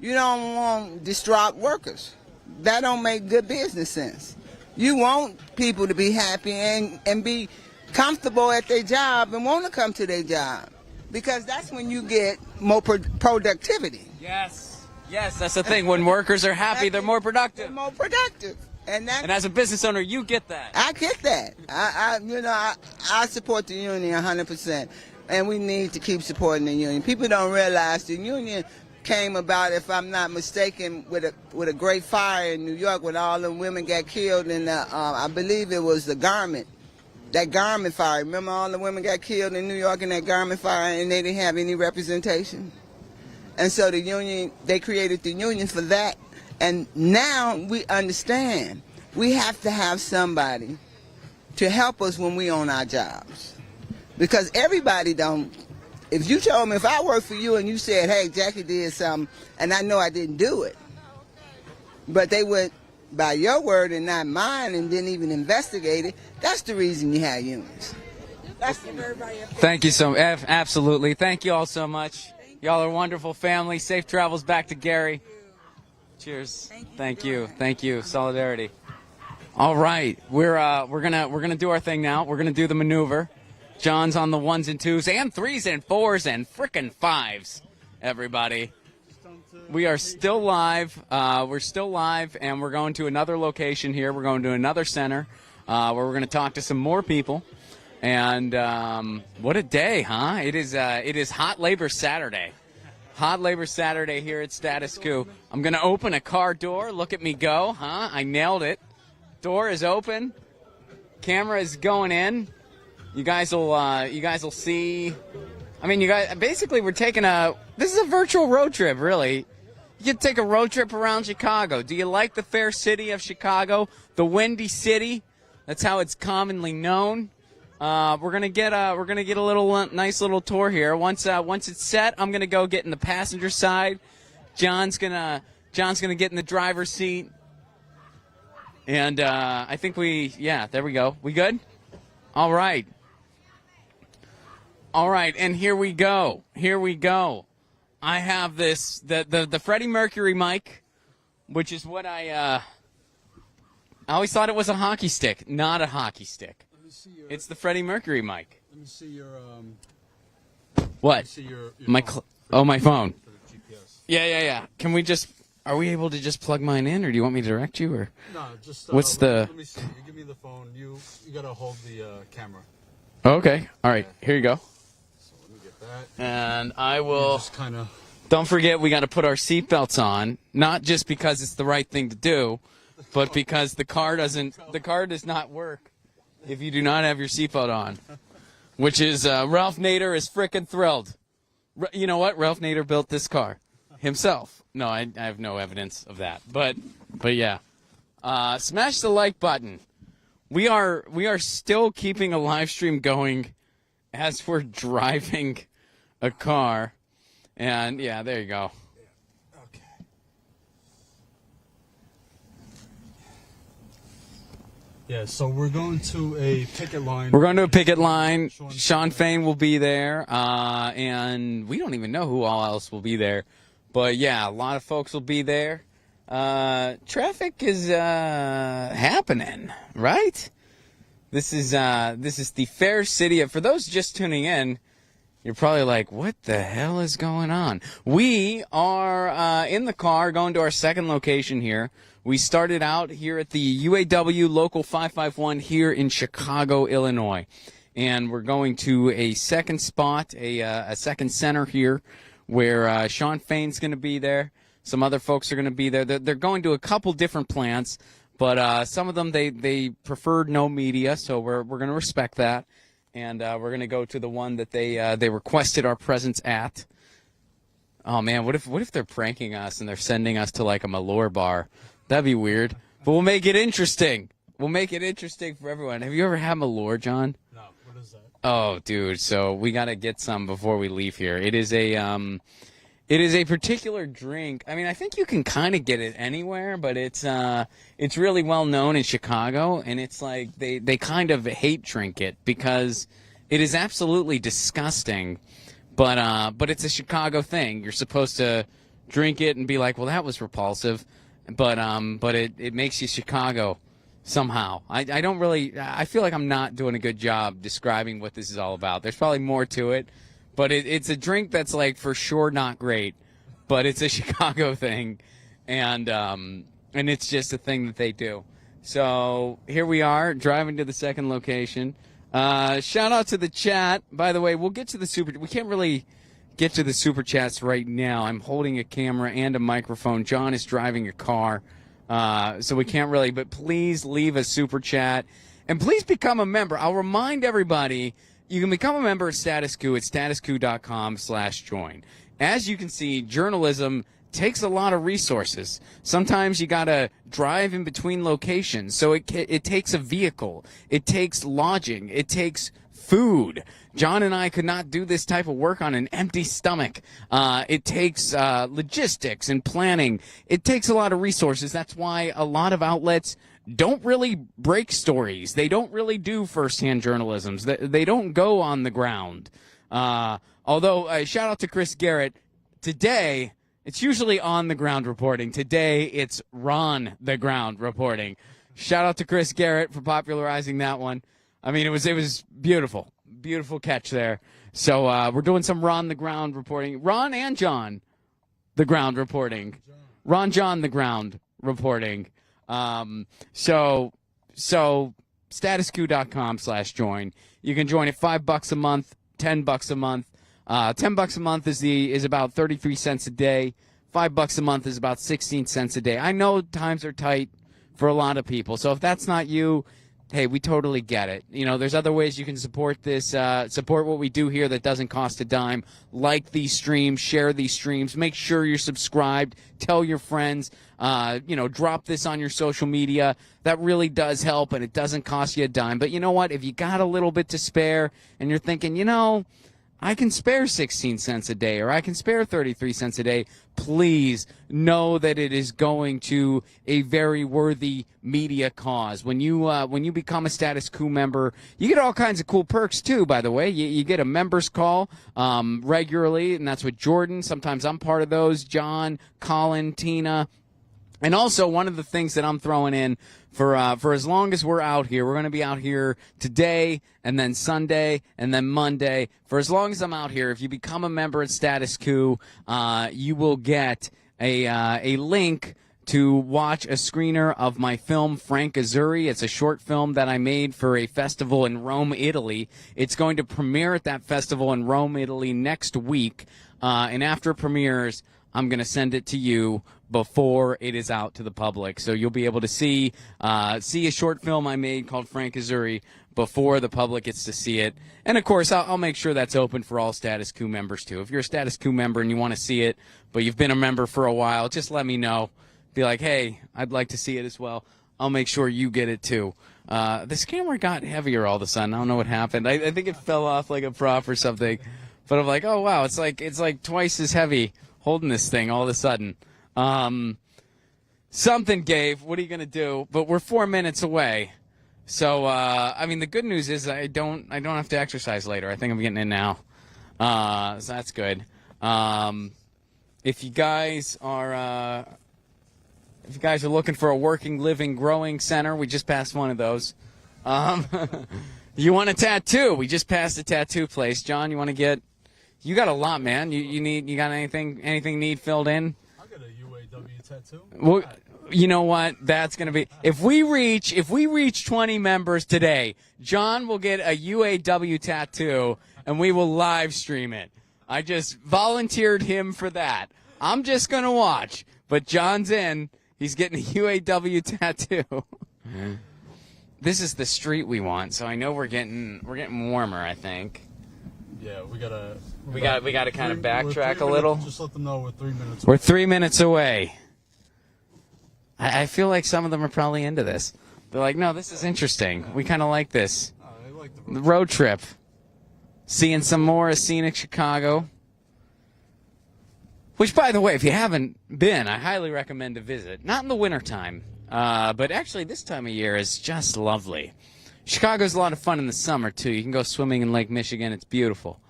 You don't want distraught workers. That don't make good business sense. You want people to be happy and be comfortable at their job and want to come to their job because that's when you get more productivity. Yes, that's the thing. When workers are happy, they're more productive. They're more productive. And as a business owner, you get that. I get that. I support the union 100%, and we need to keep supporting the union. People don't realize the union came about, if I'm not mistaken, with a great fire in New York when all the women got killed in I believe it was the garment. That garment fire. Remember all the women got killed in New York in that garment fire and they didn't have any representation? And so the union, they created the union for that. And now we understand we have to have somebody to help us when we on our jobs. Because everybody don't if you told me, if I worked for you and you said, hey, Jackie did something, and I know I didn't do it, but they went by your word and not mine and didn't even investigate it, that's the reason you have unions. Thank you so much. Absolutely. Thank you all so much. Y'all are wonderful family. Safe travels back to Gary. Cheers. Thank you. Thank you. Solidarity. All right. We're gonna do our thing now. We're gonna do the maneuver. John's on the 1s and 2s and 3s and 4s and frickin' 5s. Everybody. We are still live. We're still live, and we're going to another location here. We're going to another center where we're going to talk to some more people. And what a day, huh? It is Hot Labor Saturday. Hot Labor Saturday here at Status Coup. I'm going to open a car door. Look at me go, huh? I nailed it. Door is open. Camera is going in. You guys will see. I mean, you guys, basically we're taking this is a virtual road trip, really. You can take a road trip around Chicago. Do you like the fair city of Chicago? The Windy City? That's how it's commonly known. We're gonna get a little nice little tour here. Once it's set, I'm gonna go get in the passenger side. John's gonna get in the driver's seat. And I think there we go. We good? All right. All right, and here we go. Here we go. I have the Freddie Mercury mic, which is what I always thought it was a hockey stick. Not a hockey stick. It's the Freddie Mercury mic. Let me see your what? Let me see your my phone. Yeah. Can we are we able to just plug mine in, or do you want me to direct you, or no? Just let me see. You give me the phone. You gotta hold the camera. Okay. All right. Here you go. So let me get that. And I will. Just kind of. Don't forget, we got to put our seatbelts on, not just because it's the right thing to do, but because the car does not work if you do not have your seatbelt on. Which is Ralph Nader is frickin' thrilled. You know what? Ralph Nader built this car himself. No, I have no evidence of that. But yeah. Smash the like button. We are still keeping a live stream going as we're driving a car. And yeah, there you go. Okay. Yeah, so we're going to a picket line. We're going to a picket line. Shawn Fain will be there. And we don't even know who all else will be there. But yeah, a lot of folks will be there. Traffic is happening, right? This is the fair city of, for those just tuning in, you're probably like, what the hell is going on? We are in the car going to our second location here. We started out here at the UAW Local 551 here in Chicago, Illinois. And we're going to a second spot, a second center here where Shawn Fain's going to be there. Some other folks are going to be there. They're going to a couple different plants, but some of them they preferred no media, so we're going to respect that. And we're going to go to the one that they requested our presence at. Oh man, what if they're pranking us and they're sending us to like a Malore bar? That'd be weird. But we'll make it interesting. We'll make it interesting for everyone. Have you ever had Malore, John? No. What is that? Oh, dude. So we got to get some before we leave here. It is a particular drink. I mean, I think you can kind of get it anywhere, but it's really well known in Chicago, and it's like they kind of hate drink it because it is absolutely disgusting. But it's a Chicago thing. You're supposed to drink it and be like, well, that was repulsive, but it makes you Chicago somehow. I feel like I'm not doing a good job describing what this is all about. There's probably more to it. But it's a drink that's, like, for sure not great, but it's a Chicago thing, and it's just a thing that they do. So here we are, driving to the second location. Shout out to the chat. By the way, we'll get to the super. We can't really get to the super chats right now. I'm holding a camera and a microphone. John is driving a car, so we can't really. But please leave a super chat, and please become a member. I'll remind everybody. You can become a member of Status Coup at statuscoup.com/join. As you can see, journalism takes a lot of resources. Sometimes you got to drive in between locations. So it takes a vehicle. It takes lodging. It takes food. John and I could not do this type of work on an empty stomach. It takes logistics and planning. It takes a lot of resources. That's why a lot of outlets don't really break stories. They don't really do firsthand journalism. They don't go on the ground. Although, shout out to Chris Garrett. Today, it's usually on the ground reporting. Today, it's Ron the ground reporting. Shout out to Chris Garrett for popularizing that one. I mean, it was beautiful. Beautiful catch there. So we're doing some Ron the ground reporting. Ron and John the ground reporting. Ron John the ground reporting. So statuscoup.com/join. You can join at $5 a month, $10 a month. $10 a month is about 33 cents a day. $5 a month is about 16 cents a day. I know times are tight for a lot of people. So if that's not you, hey, we totally get it. You know, there's other ways you can support this, support what we do here that doesn't cost a dime. Like these streams, share these streams, make sure you're subscribed, tell your friends, drop this on your social media. That really does help, and it doesn't cost you a dime. But you know what? If you got a little bit to spare and you're thinking, I can spare 16 cents a day or I can spare 33 cents a day, please know that it is going to a very worthy media cause. When you become a Status Coup member, you get all kinds of cool perks too, by the way. You get a members call regularly, and that's with Jordan. Sometimes I'm part of those. John, Colin, Tina. And also, one of the things that I'm throwing in for as long as we're out here, we're going to be out here today and then Sunday and then Monday. For as long as I'm out here, if you become a member at Status Coup, you will get a link to watch a screener of my film Frank Azzurri. It's a short film that I made for a festival in Rome, Italy. It's going to premiere at that festival in Rome, Italy next week. And after it premieres, I'm going to send it to you before it is out to the public. So you'll be able to see a short film I made called Frank Azzurri before the public gets to see it. And, of course, I'll make sure that's open for all Status Coup members, too. If you're a Status Coup member and you want to see it, but you've been a member for a while, just let me know. Be like, hey, I'd like to see it as well. I'll make sure you get it, too. This camera got heavier all of a sudden. I don't know what happened. I think it fell off like a prop or something. But I'm like, oh, wow, it's like twice as heavy holding this thing all of a sudden. Something gave. What are you going to do? But we're 4 minutes away. So, the good news is I don't have to exercise later. I think I'm getting in now. So that's good. If you guys are looking for a working, living, growing center, we just passed one of those. You want a tattoo? We just passed a tattoo place. John, you want to get? You got a lot, man. You got anything need filled in? I got a UAW tattoo. Well, you know what? That's going to be if we reach 20 members today, John will get a UAW tattoo and we will live stream it. I just volunteered him for that. I'm just going to watch, but John's in. He's getting a UAW tattoo. This is the street we want, so I know we're getting warmer, I think. Yeah, we gotta kind of backtrack a little. Just let them know we're 3 minutes. We're 3 minutes away. I feel like some of them are probably into this. They're like, no, this is interesting. We kind of like this. They like the road trip. Seeing some more of scenic Chicago. Which, by the way, if you haven't been, I highly recommend to visit. Not in the wintertime, but actually this time of year is just lovely. Chicago's a lot of fun in the summer, too. You can go swimming in Lake Michigan. It's beautiful.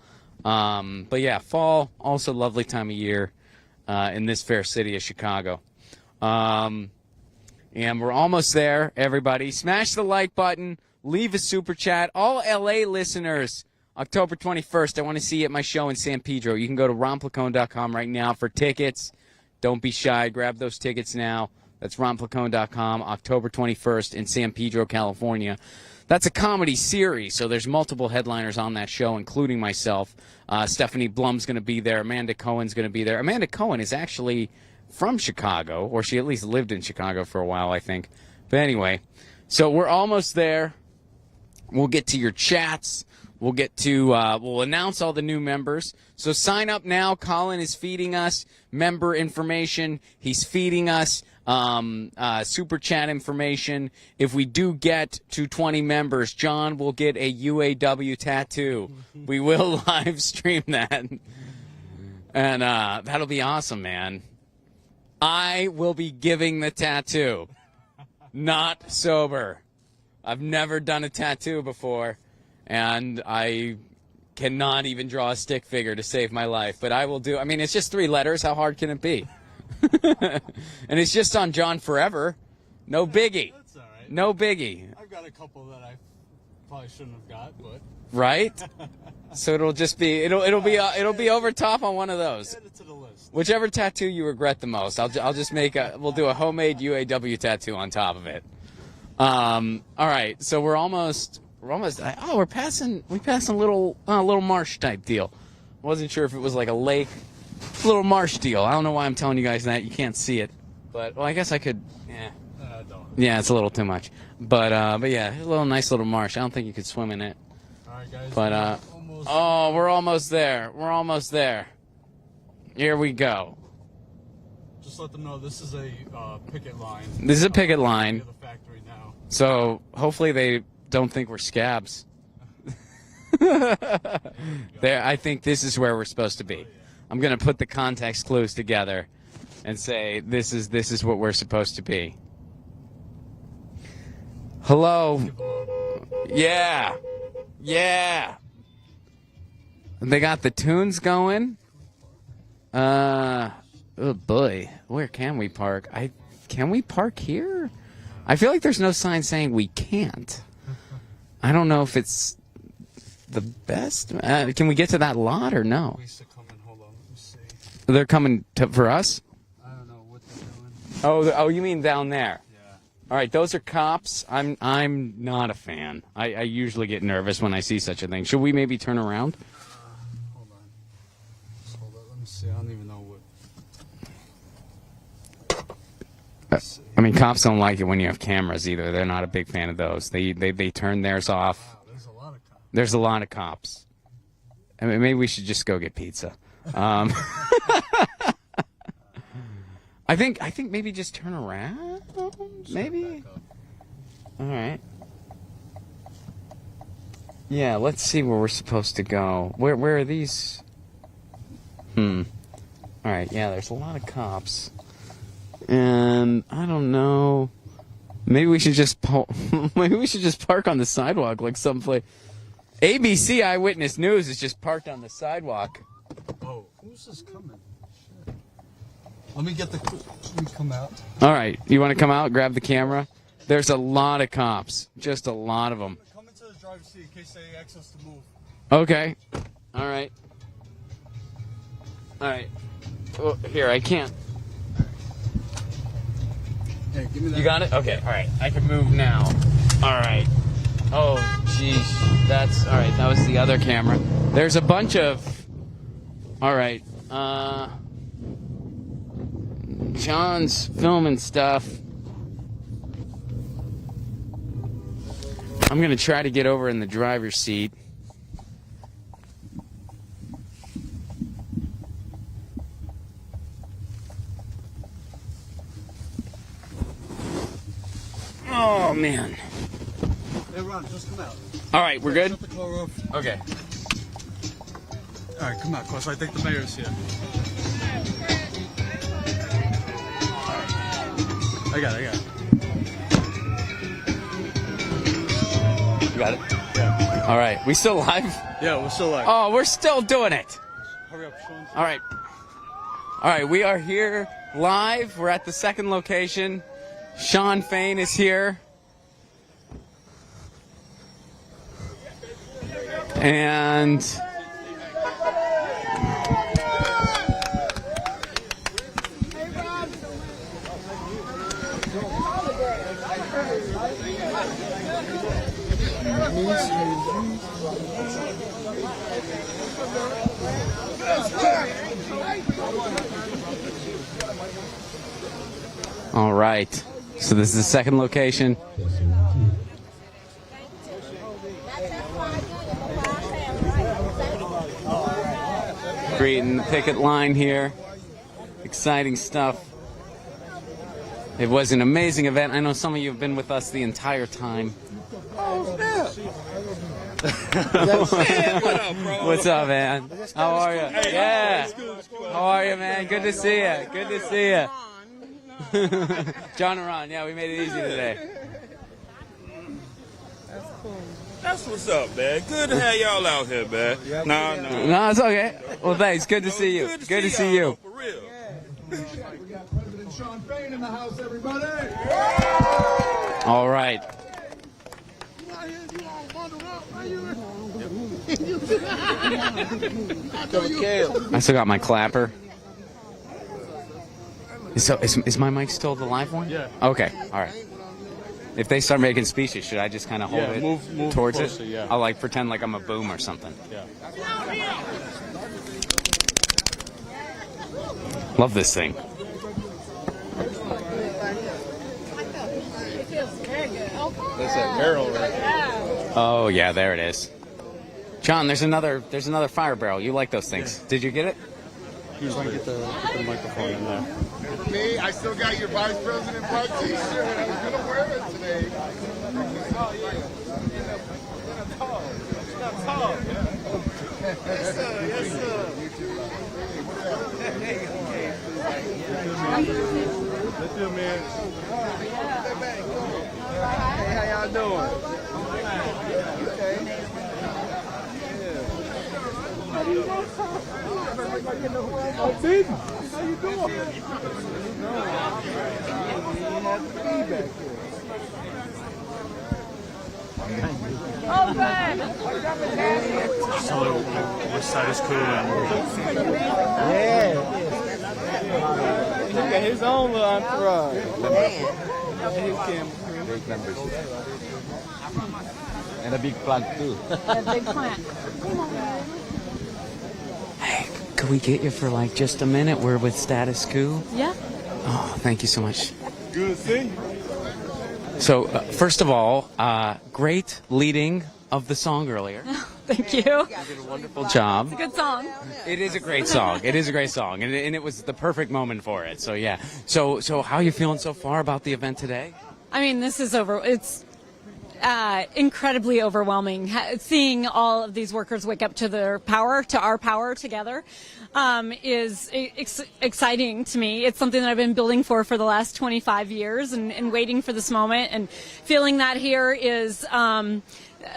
But, yeah, fall, also lovely time of year in this fair city of Chicago. And we're almost there, everybody. Smash the like button. Leave a super chat. All L.A. listeners, October 21st, I want to see you at my show in San Pedro. You can go to ronplacone.com right now for tickets. Don't be shy. Grab those tickets now. That's ronplacone.com, October 21st in San Pedro, California. That's a comedy series, so there's multiple headliners on that show, including myself. Stephanie Blum's going to be there. Amanda Cohen's going to be there. Amanda Cohen is actually from Chicago, or she at least lived in Chicago for a while, I think. But anyway, so we're almost there. We'll get to your chats. We'll get to, we'll announce all the new members. So sign up now. Colin is feeding us member information. He's feeding us super chat information. If we do get to 20 members, John will get a UAW tattoo. We will live stream that. And that'll be awesome, man. I will be giving the tattoo. Not sober. I've never done a tattoo before. And I cannot even draw a stick figure to save my life. But I will do. I mean, it's just 3 letters. How hard can it be? And it's just on John Forever. No biggie. That's all right. No biggie. I've got a couple that I probably shouldn't have got, but. Right? So it'll just be it'll be over top on one of those. Add it to the list. Whichever tattoo you regret the most, I'll just we'll do a homemade UAW tattoo on top of it. All right. So we're passing a little marsh type deal. Wasn't sure if it was like a lake, a little marsh deal. I don't know why I'm telling you guys that. You can't see it, but I guess I could. Yeah. Don't. Yeah, it's a little too much. But yeah, a nice little marsh. I don't think you could swim in it. All right, guys. But we're almost there. We're almost there. Here we go. Just let them know this is a picket line. This is a picket line. The factory now. So hopefully they don't think we're scabs. I think this is where we're supposed to be. I'm going to put the context clues together and say this is what we're supposed to be. Hello. Yeah. Yeah. They got the tunes going. Oh boy, where can we park? Can we park here? I feel like there's no sign saying we can't. I don't know if it's the best. Can we get to that lot or no? They're coming for us? I don't know what they're doing. Oh, you mean down there? Yeah. All right, those are cops. I'm not a fan. I usually get nervous when I see such a thing. Should we maybe turn around? Hold on. Let me see. I don't even know what. I mean, cops don't like it when you have cameras either. They're not a big fan of those. They turn theirs off. Wow, there's a lot of cops. There's a lot of cops. I mean, maybe we should just go get pizza. I think maybe just turn around. Maybe. All right. Yeah, let's see where we're supposed to go. Where are these? All right. Yeah, there's a lot of cops. And I don't know. Maybe we should just park on the sidewalk like someplace. ABC Eyewitness News is just parked on the sidewalk. Oh, who's this coming? Shit. Let me come out. All right, you want to come out, grab the camera? There's a lot of cops, just a lot of them. Come into the driver's seat in case they ask us to move. Okay. All right. All right. Oh, here, I can't. Hey, give me that. You got it? Okay, all right. I can move now. All right. Oh, jeez. That's all right. That was the other camera. There's a bunch of. All right. John's filming stuff. I'm going to try to get over in the driver's seat. Oh, man. Hey, Ron, just come out. All right, we're good? Shut the car off. Okay. All right, come out, cause I think the mayor's here. I got it. You got it? Yeah. All right. We still live? Yeah, we're still live. Oh, we're still doing it. Hurry up, Shawn. All right. All right, we are here live. We're at the second location. Shawn Fain is here. And all right. So this is the second location. greeting the picket line here. Exciting stuff. It was an amazing event. I know some of you have been with us the entire time. Oh, snap. What's up, man? How are you? Yeah. How are you, man? Good to see you. Good to see you. John and Ron, yeah, we made it easy today. That's what's up, man. Good to have y'all out here, man. No, it's okay. Well, thanks. Good to see you. Good to see you. For real. We got President Shawn Fain in the house, everybody. All right. I still got my clapper. So is my mic still the live one? Yeah. Okay. All right. If they start making speeches, should I just kind of hold it move towards closer, it? Yeah. I'll like pretend like I'm a boom or something. Yeah. Love this thing. That's that barrel right there. Oh yeah, there it is. John, there's another fire barrel. You like those things? Yeah. Did you get it? He's gonna get the microphone in there. Me, I still got your Vice President Park t-shirt. I was gonna wear it today. Yes, sir. Yes, sir. Let's do it, man. Hey, how y'all doing? Okay. Oh, baby. How you doing? So with Status Coup and He got his own little entourage. Big membership. And a big plant too. A big plant. Hey, could we get you for like just a minute? We're with Status Coup. Yeah. Oh, thank you so much. Good to see you. So, first of all, great leading of the song earlier. Thank you. You did a wonderful job. It's a good song. It is a great song. It is a great song, and it was the perfect moment for it. So yeah. So how are you feeling so far about the event today? I mean, this is it's incredibly overwhelming. Seeing all of these workers wake up to their power, to our power together, is exciting to me. It's something that I've been building for the last 25 years and waiting for this moment, and feeling that here is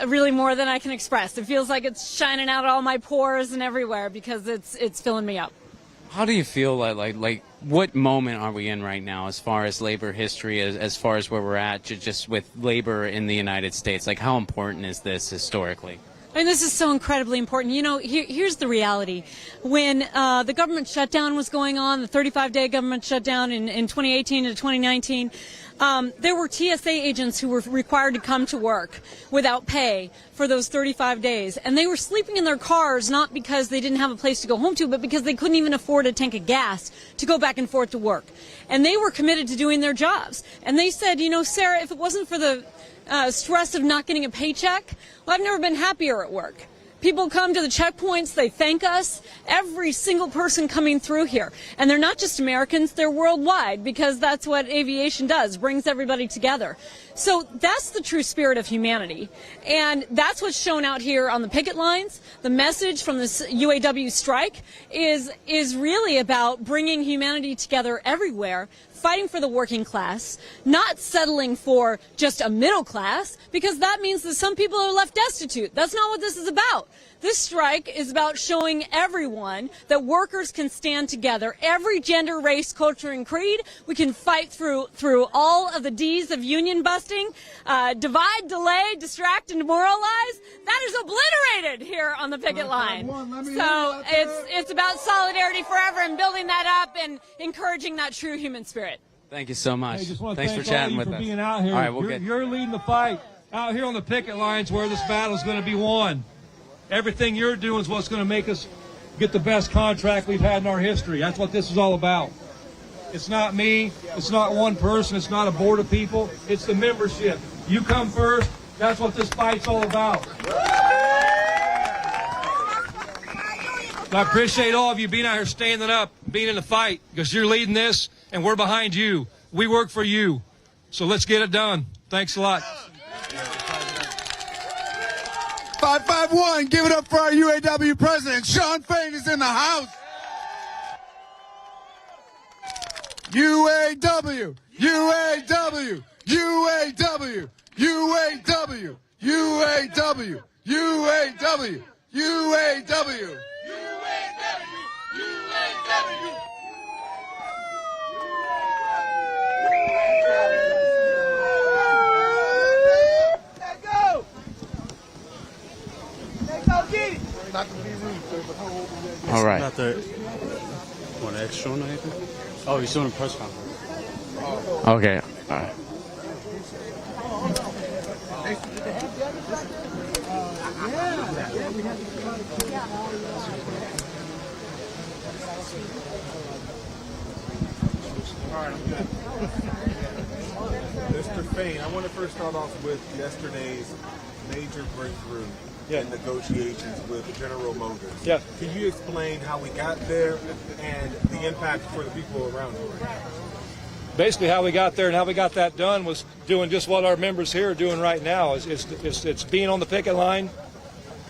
really more than I can express. It feels like it's shining out all my pores and everywhere because it's filling me up. How do you feel like what moment are we in right now as far as labor history, as far as where we're at just with labor in the United States? Like, how important is this historically? I mean, this is so incredibly important. You know, here's the reality. When the government shutdown was going on, the 35-day government shutdown in 2018 to 2019, there were TSA agents who were required to come to work without pay for those 35 days. And they were sleeping in their cars not because they didn't have a place to go home to, but because they couldn't even afford a tank of gas to go back and forth to work. And they were committed to doing their jobs. And they said, you know, Sarah, if it wasn't for the stress of not getting a paycheck, well, I've never been happier at work. People come to the checkpoints, they thank us, every single person coming through here. And they're not just Americans, they're worldwide, because that's what aviation does, brings everybody together. So that's the true spirit of humanity. And that's what's shown out here on the picket lines. The message from this UAW strike is really about bringing humanity together everywhere, fighting for the working class, not settling for just a middle class, because that means that some people are left destitute. That's not what this is about. This strike is about showing everyone that workers can stand together, every gender, race, culture, and creed. We can fight through all of the D's of union busting, divide, delay, distract, and demoralize. That is obliterated here on the picket line. So it's about solidarity forever and building that up and encouraging that true human spirit. Thank you so much. Hey, just want to Thanks thank for chatting all of you with for us. being out here. All right, You're leading the fight out here on the picket lines where this battle is going to be won. Everything you're doing is what's going to make us get the best contract we've had in our history. That's what this is all about. It's not me. It's not one person. It's not a board of people. It's the membership. You come first. That's what this fight's all about. So I appreciate all of you being out here standing up, being in the fight, because you're leading this, and we're behind you. We work for you. So let's get it done. Thanks a lot. 551, give it up for our UAW president. Shawn Fain is in the house. UAW, UAW, UAW, UAW, UAW, UAW, UAW. All right. Not the one extra or anything? Oh, he's doing a press conference. Okay. All right. Mr. Fain, I want to first start off with yesterday's major breakthrough in negotiations with General Motors. Yeah. Can you explain how we got there and the impact for the people around you? Basically, how we got there and how we got that done was doing just what our members here are doing right now. It's being on the picket line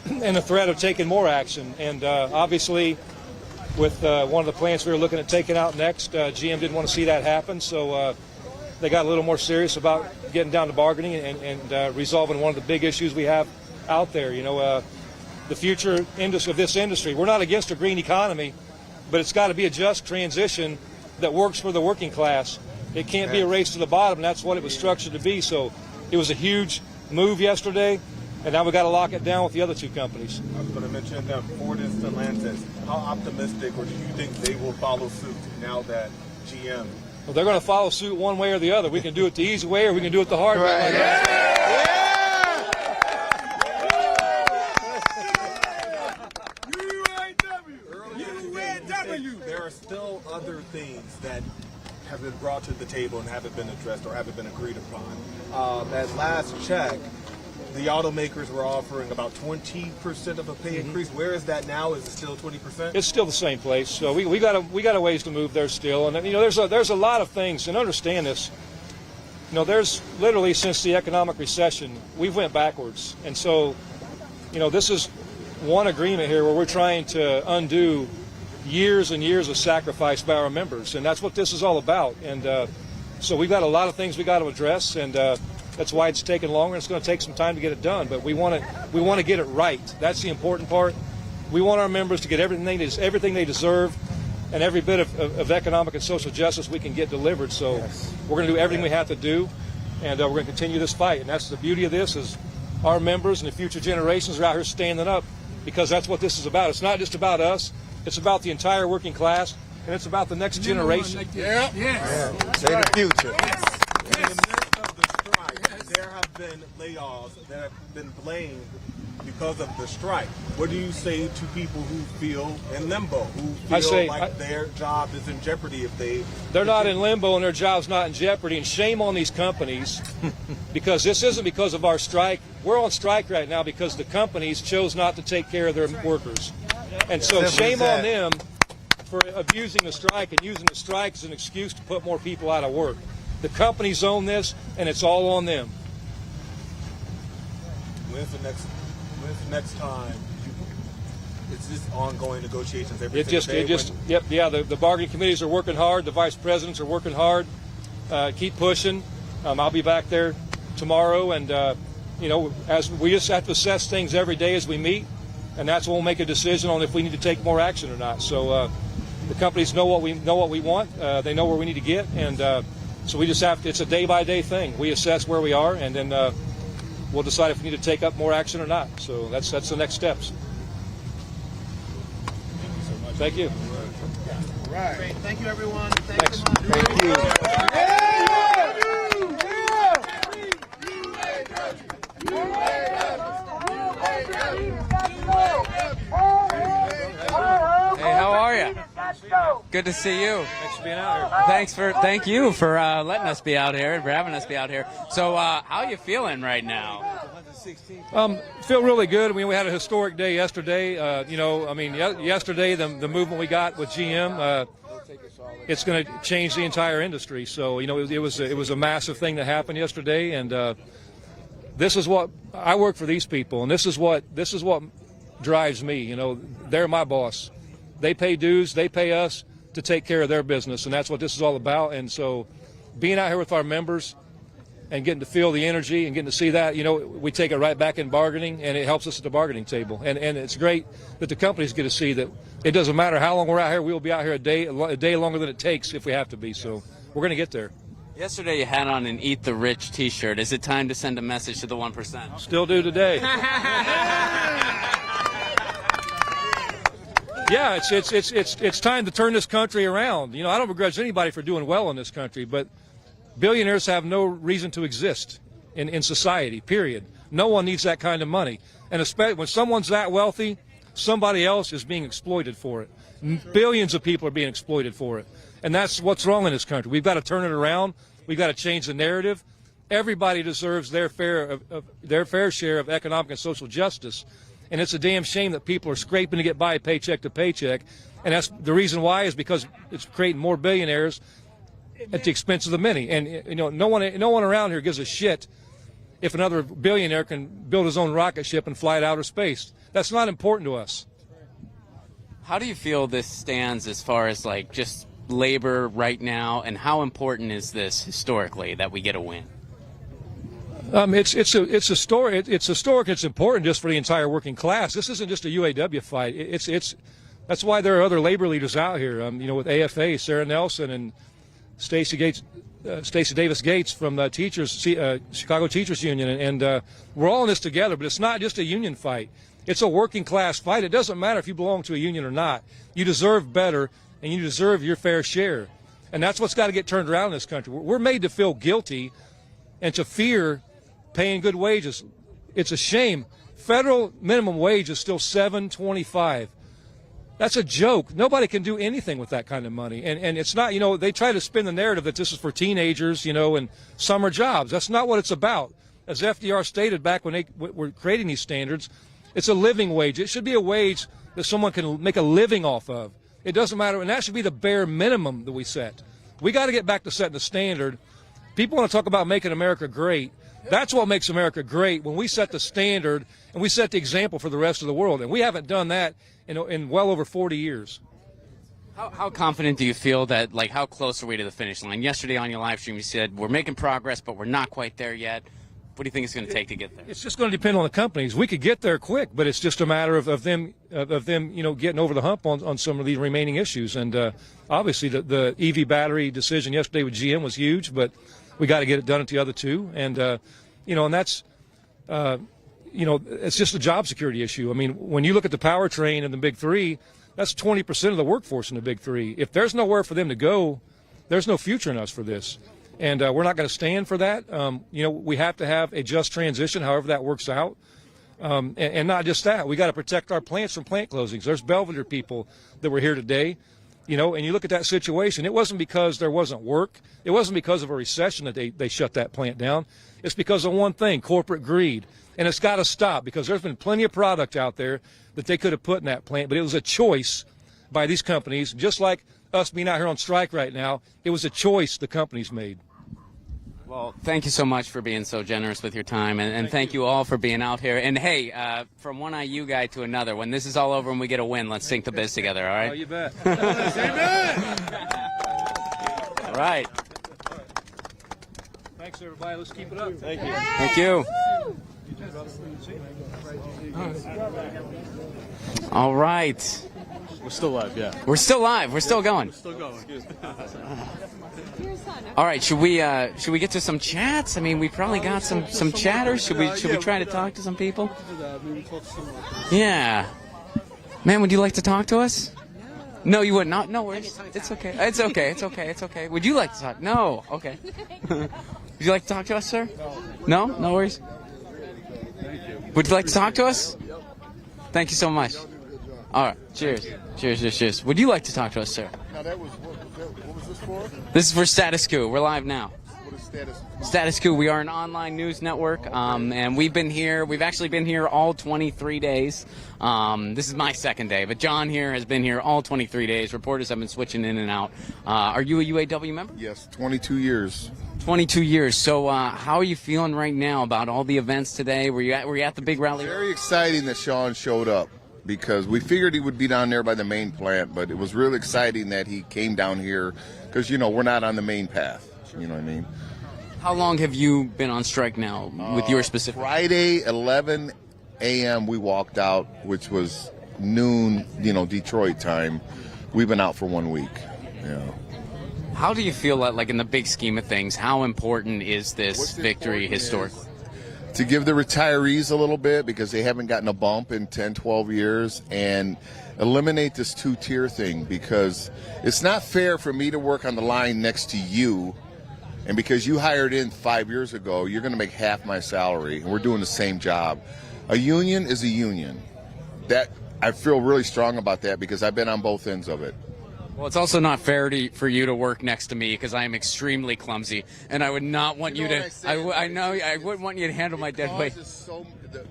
and the threat of taking more action. And obviously, with one of the plants we were looking at taking out next, GM didn't want to see that happen, so they got a little more serious about getting down to bargaining and resolving one of the big issues we have out there. You know, the future of this industry. We're not against a green economy, but it's got to be a just transition that works for the working class. It can't be a race to the bottom, and that's what it was structured to be. So it was a huge move yesterday, and now we've got to lock it down with the other two companies. I was going to mention that Ford and Stellantis. How optimistic, or do you think they will follow suit now that GM? Well, they're going to follow suit one way or the other. We can do it the easy way, or we can do it the hard way. There are still other things that have been brought to the table and haven't been addressed or haven't been agreed upon. At last check, the automakers were offering about 20% of a pay increase. Where is that now? Is it still 20%? It's still the same place. So we got a ways to move there still. And you know, there's a lot of things, and understand this. You know, there's literally since the economic recession, we've went backwards. And so, you know, this is one agreement here where we're trying to undo years and years of sacrifice by our members, and that's what this is all about. And so we've got a lot of things we got to address, and that's why it's taken longer. It's going to take some time to get it done, but we want to get it right. That's the important part. We want our members to get everything they deserve, and every bit of economic and social justice we can get delivered. So we're going to do everything we have to do, and we're going to continue this fight. And that's the beauty of this, is our members and the future generations are out here standing up, because that's what this is about. It's not just about us. It's about the entire working class, and it's about the next generation. Yeah. Say the future. In the midst of the strike, there have been layoffs that have been blamed because of the strike. What do you say to people who feel in limbo, who feel like their job is in jeopardy if they're not in limbo and their job's not in jeopardy? And shame on these companies, because this isn't because of our strike. We're on strike right now because the companies chose not to take care of their workers. And so shame on them for abusing the strike and using the strike as an excuse to put more people out of work. The companies own this, and it's all on them. When's the next time? It's just ongoing negotiations every single day. The bargaining committees are working hard. The vice presidents are working hard. Keep pushing. I'll be back there tomorrow, and you know, as we just have to assess things every day as we meet. And that's when we'll make a decision on if we need to take more action or not. So the companies know what we want. They know where we need to get, and so we just have to. It's a day-by-day thing. We assess where we are, and then we'll decide if we need to take up more action or not. So that's the next steps. Thank you. All right. Great. Thank you, everyone. Thanks. Thank you. Hey, how are you? Good to see you. Thanks for being out here. Thank you for letting us be out here and for having us be out here. So, how are you feeling right now? Feel really good. I mean, we had a historic day yesterday. Yesterday the movement we got with GM, it's going to change the entire industry. So, it was a massive thing that happened yesterday, and this is what I work for these people, and this is what drives me. They're my boss. They pay dues. They pay us to take care of their business, and that's what this is all about. And so, being out here with our members and getting to feel the energy and getting to see that, we take it right back in bargaining, and it helps us at the bargaining table. And it's great that the companies get to see that it doesn't matter how long we're out here, we'll be out here a day longer than it takes if we have to be. So we're going to get there. Yesterday you had on an Eat the Rich t-shirt. Is it time to send a message to the 1%? Still do today. Yeah, it's time to turn this country around. I don't begrudge anybody for doing well in this country, but billionaires have no reason to exist in society, period. No one needs that kind of money. And especially when someone's that wealthy, somebody else is being exploited for it. Billions of people are being exploited for it. And that's what's wrong in this country. We've got to turn it around. We've got to change the narrative. Everybody deserves their fair share of economic and social justice. And it's a damn shame that people are scraping to get by paycheck to paycheck. And that's the reason why is because it's creating more billionaires at the expense of the many. And no one around here gives a shit if another billionaire can build his own rocket ship and fly to outer space. That's not important to us. How do you feel this stands as far as just labor right now, and how important is this historically that we get a win? It's historic. It's important just for the entire working class. This isn't just a UAW fight. That's why there are other labor leaders out here. With AFA, Sara Nelson and Stacey Davis Gates from the Chicago Teachers Union, and we're all in this together. But it's not just a union fight. It's a working class fight. It doesn't matter if you belong to a union or not. You deserve better, and you deserve your fair share. And that's what's got to get turned around in this country. We're made to feel guilty and to fear paying good wages. It's a shame. Federal minimum wage is still $7.25. That's a joke. Nobody can do anything with that kind of money. And it's not, they try to spin the narrative that this is for teenagers, and summer jobs. That's not what it's about. As FDR stated back when they were creating these standards, it's a living wage. It should be a wage that someone can make a living off of. It doesn't matter, and that should be the bare minimum that we set. We got to get back to setting the standard. People want to talk about making America great. That's what makes America great, when we set the standard and we set the example for the rest of the world. And we haven't done that in well over 40 years. How confident do you feel that, how close are we to the finish line? Yesterday on your live stream, you said, we're making progress, but we're not quite there yet. What do you think it's going to take to get there? It's just going to depend on the companies. We could get there quick, but it's just a matter of them getting over the hump on some of these remaining issues. And obviously the EV battery decision yesterday with GM was huge, but we got to get it done at the other two. And and that's it's just a job security issue. I mean, when you look at the powertrain and the big three, that's 20% of the workforce in the big three. If there's nowhere for them to go, there's no future in us for this. And we're not going to stand for that. We have to have a just transition, however that works out. And not just that. We got to protect our plants from plant closings. There's Belvedere people that were here today, and you look at that situation. It wasn't because there wasn't work. It wasn't because of a recession that they shut that plant down. It's because of one thing, corporate greed. And it's got to stop, because there's been plenty of product out there that they could have put in that plant, but it was a choice by these companies, just like us being out here on strike right now. It was a choice the companies made. Well, thank you so much for being so generous with your time, and thank you all for being out here. And hey, from one IU guy to another, when this is all over and we get a win, let's sink the biz together, all right? Oh, you bet. Amen. All right. Thanks, everybody. Let's keep it up. Thank you. Thank you. All right. We're still live, yeah. We're still live. We're still going. We're still going. All right. Should we get to some chats? I mean, we probably got some chatters. Should we try to talk to some people? Yeah. Man, would you like to talk to us? No, you would not. No worries. It's okay. It's okay. It's okay. It's okay. Would you like to talk? No. Okay. Would you like to talk to us, sir? No? No worries. Would you like to talk to us? Thank you so much. All right. Cheers. Cheers, cheers, cheers. Would you like to talk to us, sir? Now, what was this for? This is for Status Coup. We're live now. What is Status Coup. We are an online news network, and we've actually been here all 23 days. This is my second day, but John here has been here all 23 days. Reporters have been switching in and out. Are you a UAW member? Yes, 22 years. 22 years. So how are you feeling right now about all the events today? Were you at the big rally? Very exciting that Shawn showed up, because we figured he would be down there by the main plant, but it was really exciting that he came down here because, you know, we're not on the main path. You know what I mean? How long have you been on strike now with your specific? Friday, 11 a.m. we walked out, which was noon, you know, Detroit time. We've been out for 1 week. Yeah. How do you feel like in the big scheme of things, how important is this victory historically? To give the retirees a little bit, because they haven't gotten a bump in 10, 12 years, and eliminate this two-tier thing, because it's not fair for me to work on the line next to you, and because you hired in 5 years ago, you're going to make half my salary, and we're doing the same job. A union is a union. That I feel really strong about that, because I've been on both ends of it. Well, it's also not fair for you to work next to me, because I am extremely clumsy, and I would not want you to. I know I wouldn't want you to handle my dead weight. So the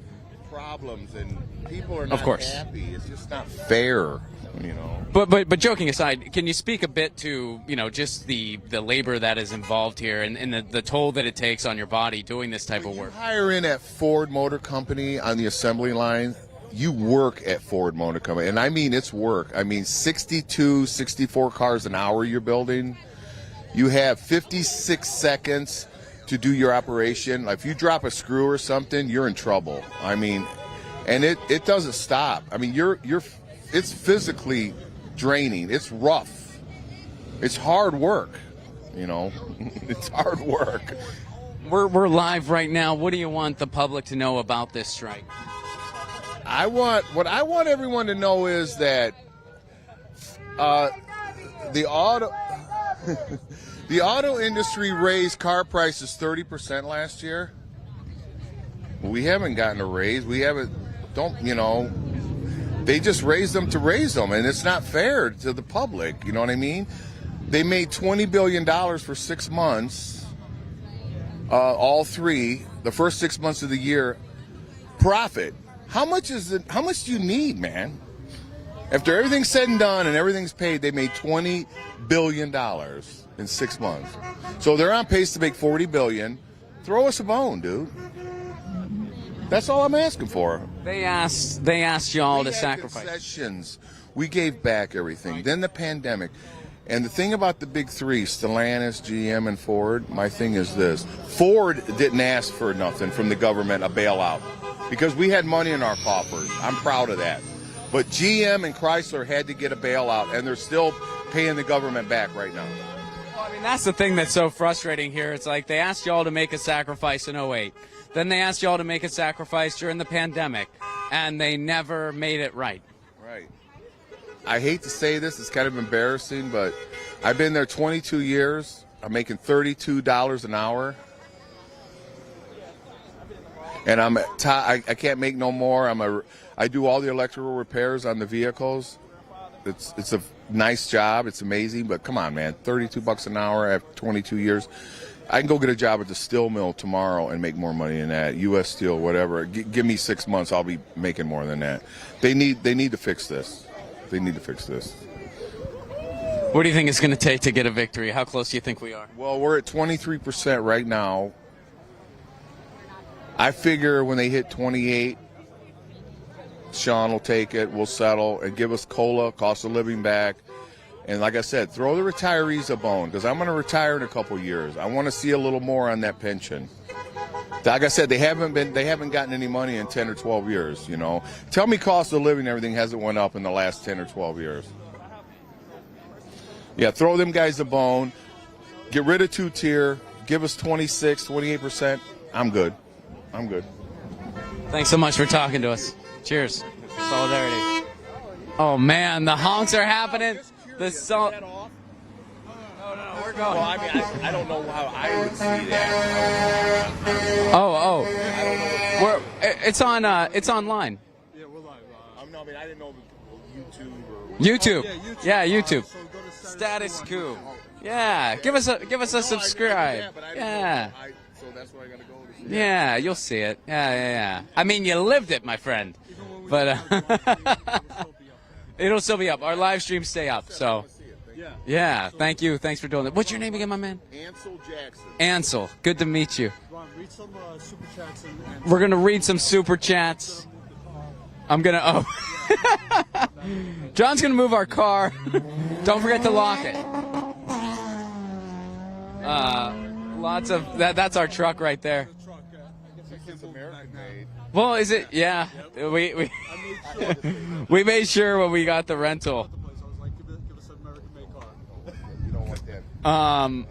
problems, and people are not Of course. happy. It's just not fair, you know. But joking aside, can you speak a bit to, you know, just the labor that is involved here and the toll that it takes on your body doing this type of work? Hire in at Ford Motor Company on the assembly line. You work at Ford Motor Company, and I mean it's work. I mean 62, 64 cars an hour you're building. You have 56 seconds to do your operation. Like if you drop a screw or something, you're in trouble. I mean, and it doesn't stop. I mean, it's physically draining. It's rough. It's hard work, you know. It's hard work. We're live right now. What do you want the public to know about this strike? What I want everyone to know is that the auto industry raised car prices 30% last year. We haven't gotten a raise. We haven't. They just raised them to raise them, and it's not fair to the public. You know what I mean? They made $20 billion for 6 months. All three, the first 6 months of the year, profit. How much is it? How much do you need, man? After everything's said and done and everything's paid, they made $20 billion in 6 months. So they're on pace to make $40 billion. Throw us a bone, dude. That's all I'm asking for. They asked y'all to sacrifice. Concessions. We gave back everything. Then the pandemic. And the thing about the big three, Stellantis, GM, and Ford, my thing is this. Ford didn't ask for nothing from the government, a bailout, because we had money in our coffers. I'm proud of that. But GM and Chrysler had to get a bailout, and they're still paying the government back right now. Well, I mean, that's the thing that's so frustrating here. It's like they asked y'all to make a sacrifice in 2008. Then they asked y'all to make a sacrifice during the pandemic, and they never made it right. Right. I hate to say this, it's kind of embarrassing, but I've been there 22 years. I'm making $32 an hour. And I can't make no more. I do all the electrical repairs on the vehicles. It's a nice job. It's amazing, but come on, man, $32 an hour after 22 years. I can go get a job at the steel mill tomorrow and make more money than that. U.S. Steel, whatever. Give me 6 months, I'll be making more than that. They need to fix this. They need to fix this. What do you think it's going to take to get a victory? How close do you think we are? Well, we're at 23% right now. I figure when they hit 28, Shawn will take it, we'll settle, and give us COLA, cost of living back. And like I said, throw the retirees a bone, because I'm going to retire in a couple years. I want to see a little more on that pension. Like I said, they haven't gotten any money in 10 or 12 years, you know. Tell me cost of living and everything hasn't went up in the last 10 or 12 years. Yeah, throw them guys a bone. Get rid of two-tier. Give us 26, 28%. I'm good. I'm good. Thanks so much for talking to us. Cheers. Solidarity. Oh, man, the honks are happening. No, we're going. Well, I mean, I don't know how I would see that. Oh. It's online. Yeah, we're live. I mean, I didn't know if it was YouTube or... YouTube. Oh, yeah, YouTube. So go to Status Coup. Yeah, give us a subscribe. Yeah. So that's where I gotta go. Yeah, you'll see it. Yeah. I mean, you lived it, my friend. But it'll still be up. Our live streams stay up. So, yeah. Thank you. Thanks for doing that. What's your name again, my man? Ansel Jackson. Ansel. Good to meet you. Ron, read some super chats. We're gonna read some super chats. I'm gonna. Oh, John's gonna move our car. Don't forget to lock it. Lots of that. That's our truck right there. It's American made. Well, is it? Yeah. We we made sure when we got the rental. You don't want that.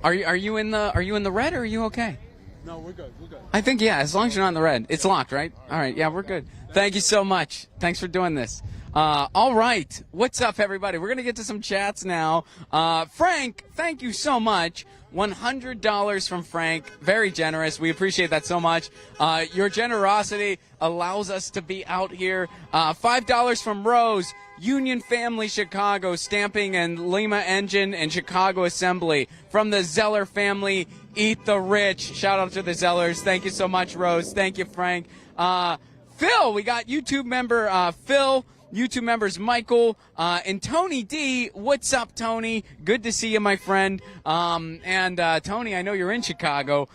Are you in the red or are you okay? No, we're good. We're good. I think as long as you're not in the red, it's locked, right? All right, yeah, we're good. Thank you so much. Thanks for doing this. All right, what's up, everybody? We're gonna get to some chats now. Frank, thank you so much. $100 from Frank. Very generous. We appreciate that so much. Your generosity allows us to be out here. $5 from Rose. Union Family Chicago, Stamping and Lima Engine and Chicago Assembly. From the Zeller family, Eat the Rich. Shout out to the Zellers. Thank you so much, Rose. Thank you, Frank. Phil, we got YouTube member Phil. YouTube members Michael and Tony D. What's up, Tony? Good to see you, my friend. And Tony, I know you're in Chicago.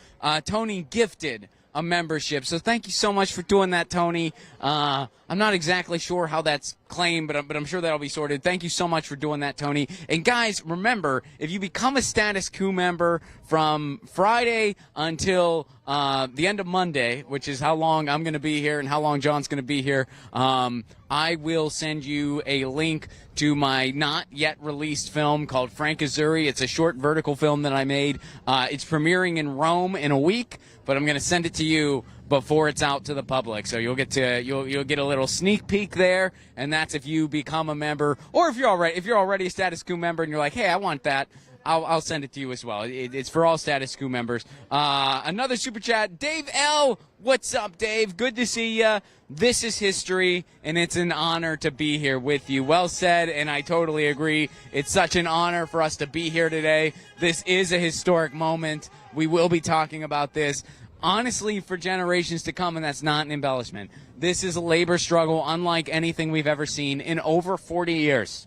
Tony gifted a membership, so thank you so much for doing that, Tony. I'm not exactly sure how that's claimed, but I'm sure that'll be sorted. Thank you so much for doing that, Tony. And guys, remember, if you become a Status Coup member from Friday until the end of Monday, which is how long I'm going to be here and how long John's going to be here, I will send you a link to my not yet released film called Frank Azzurri. It's a short vertical film that I made. It's premiering in Rome in a week, but I'm going to send it to you before it's out to the public. So you'll get a little sneak peek there, and that's if you become a member, or if you're already a Status Coup member and you're like, hey, I want that. I'll send it to you as well. It's for all Status Coup members. Another super chat, Dave L. What's up, Dave? Good to see you. This is history, and it's an honor to be here with you. Well said, and I totally agree. It's such an honor for us to be here today. This is a historic moment. We will be talking about this, honestly, for generations to come, and that's not an embellishment. This is a labor struggle unlike anything we've ever seen in over 40 years.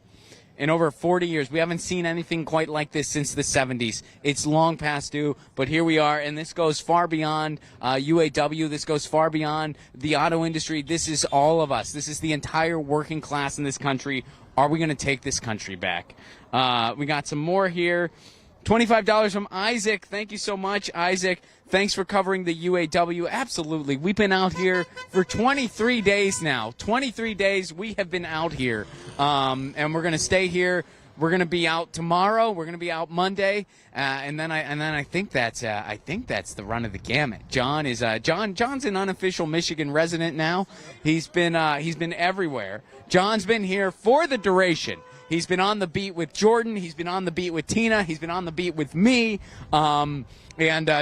In over 40 years. We haven't seen anything quite like this since the 70s. It's long past due, but here we are, and this goes far beyond UAW. This goes far beyond the auto industry. This is all of us. This is the entire working class in this country. Are we going to take this country back? We got some more here. $25 from Isaac. Thank you so much, Isaac. Thanks for covering the UAW. Absolutely. We've been out here for 23 days now. 23 days we have been out here. And we're going to stay here. We're going to be out tomorrow. We're going to be out Monday. And then I think that's the run of the gamut. John's an unofficial Michigan resident now. He's been everywhere. John's been here for the duration. He's been on the beat with Jordan. He's been on the beat with Tina. He's been on the beat with me. And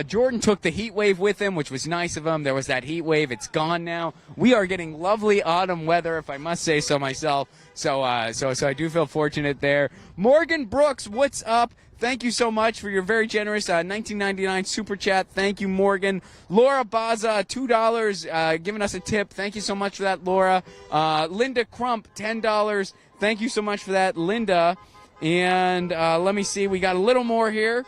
Jordan took the heat wave with him, which was nice of him. There was that heat wave. It's gone now. We are getting lovely autumn weather, if I must say so myself. So I do feel fortunate there. Morgan Brooks, what's up? Thank you so much for your very generous $19.99 super chat. Thank you, Morgan. Laura Baza, $2, giving us a tip. Thank you so much for that, Laura. Linda Crump, $10. Thank you so much for that, Linda. And let me see. We got a little more here.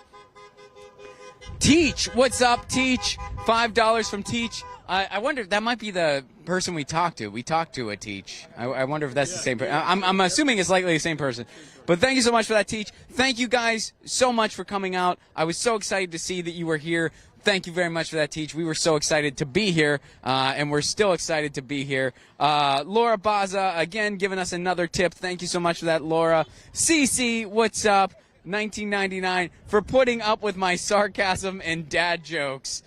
Teach. What's up, Teach? $5 from Teach. I wonder if that might be the person we talked to. We talked to a Teach. I wonder if that's the same person. I'm assuming it's likely the same person. But thank you so much for that, Teach. Thank you guys so much for coming out. I was so excited to see that you were here. Thank you very much for that, Teach. We were so excited to be here, and we're still excited to be here. Laura Baza, again, giving us another tip. Thank you so much for that, Laura. Cece, what's up? $19.99 for putting up with my sarcasm and dad jokes.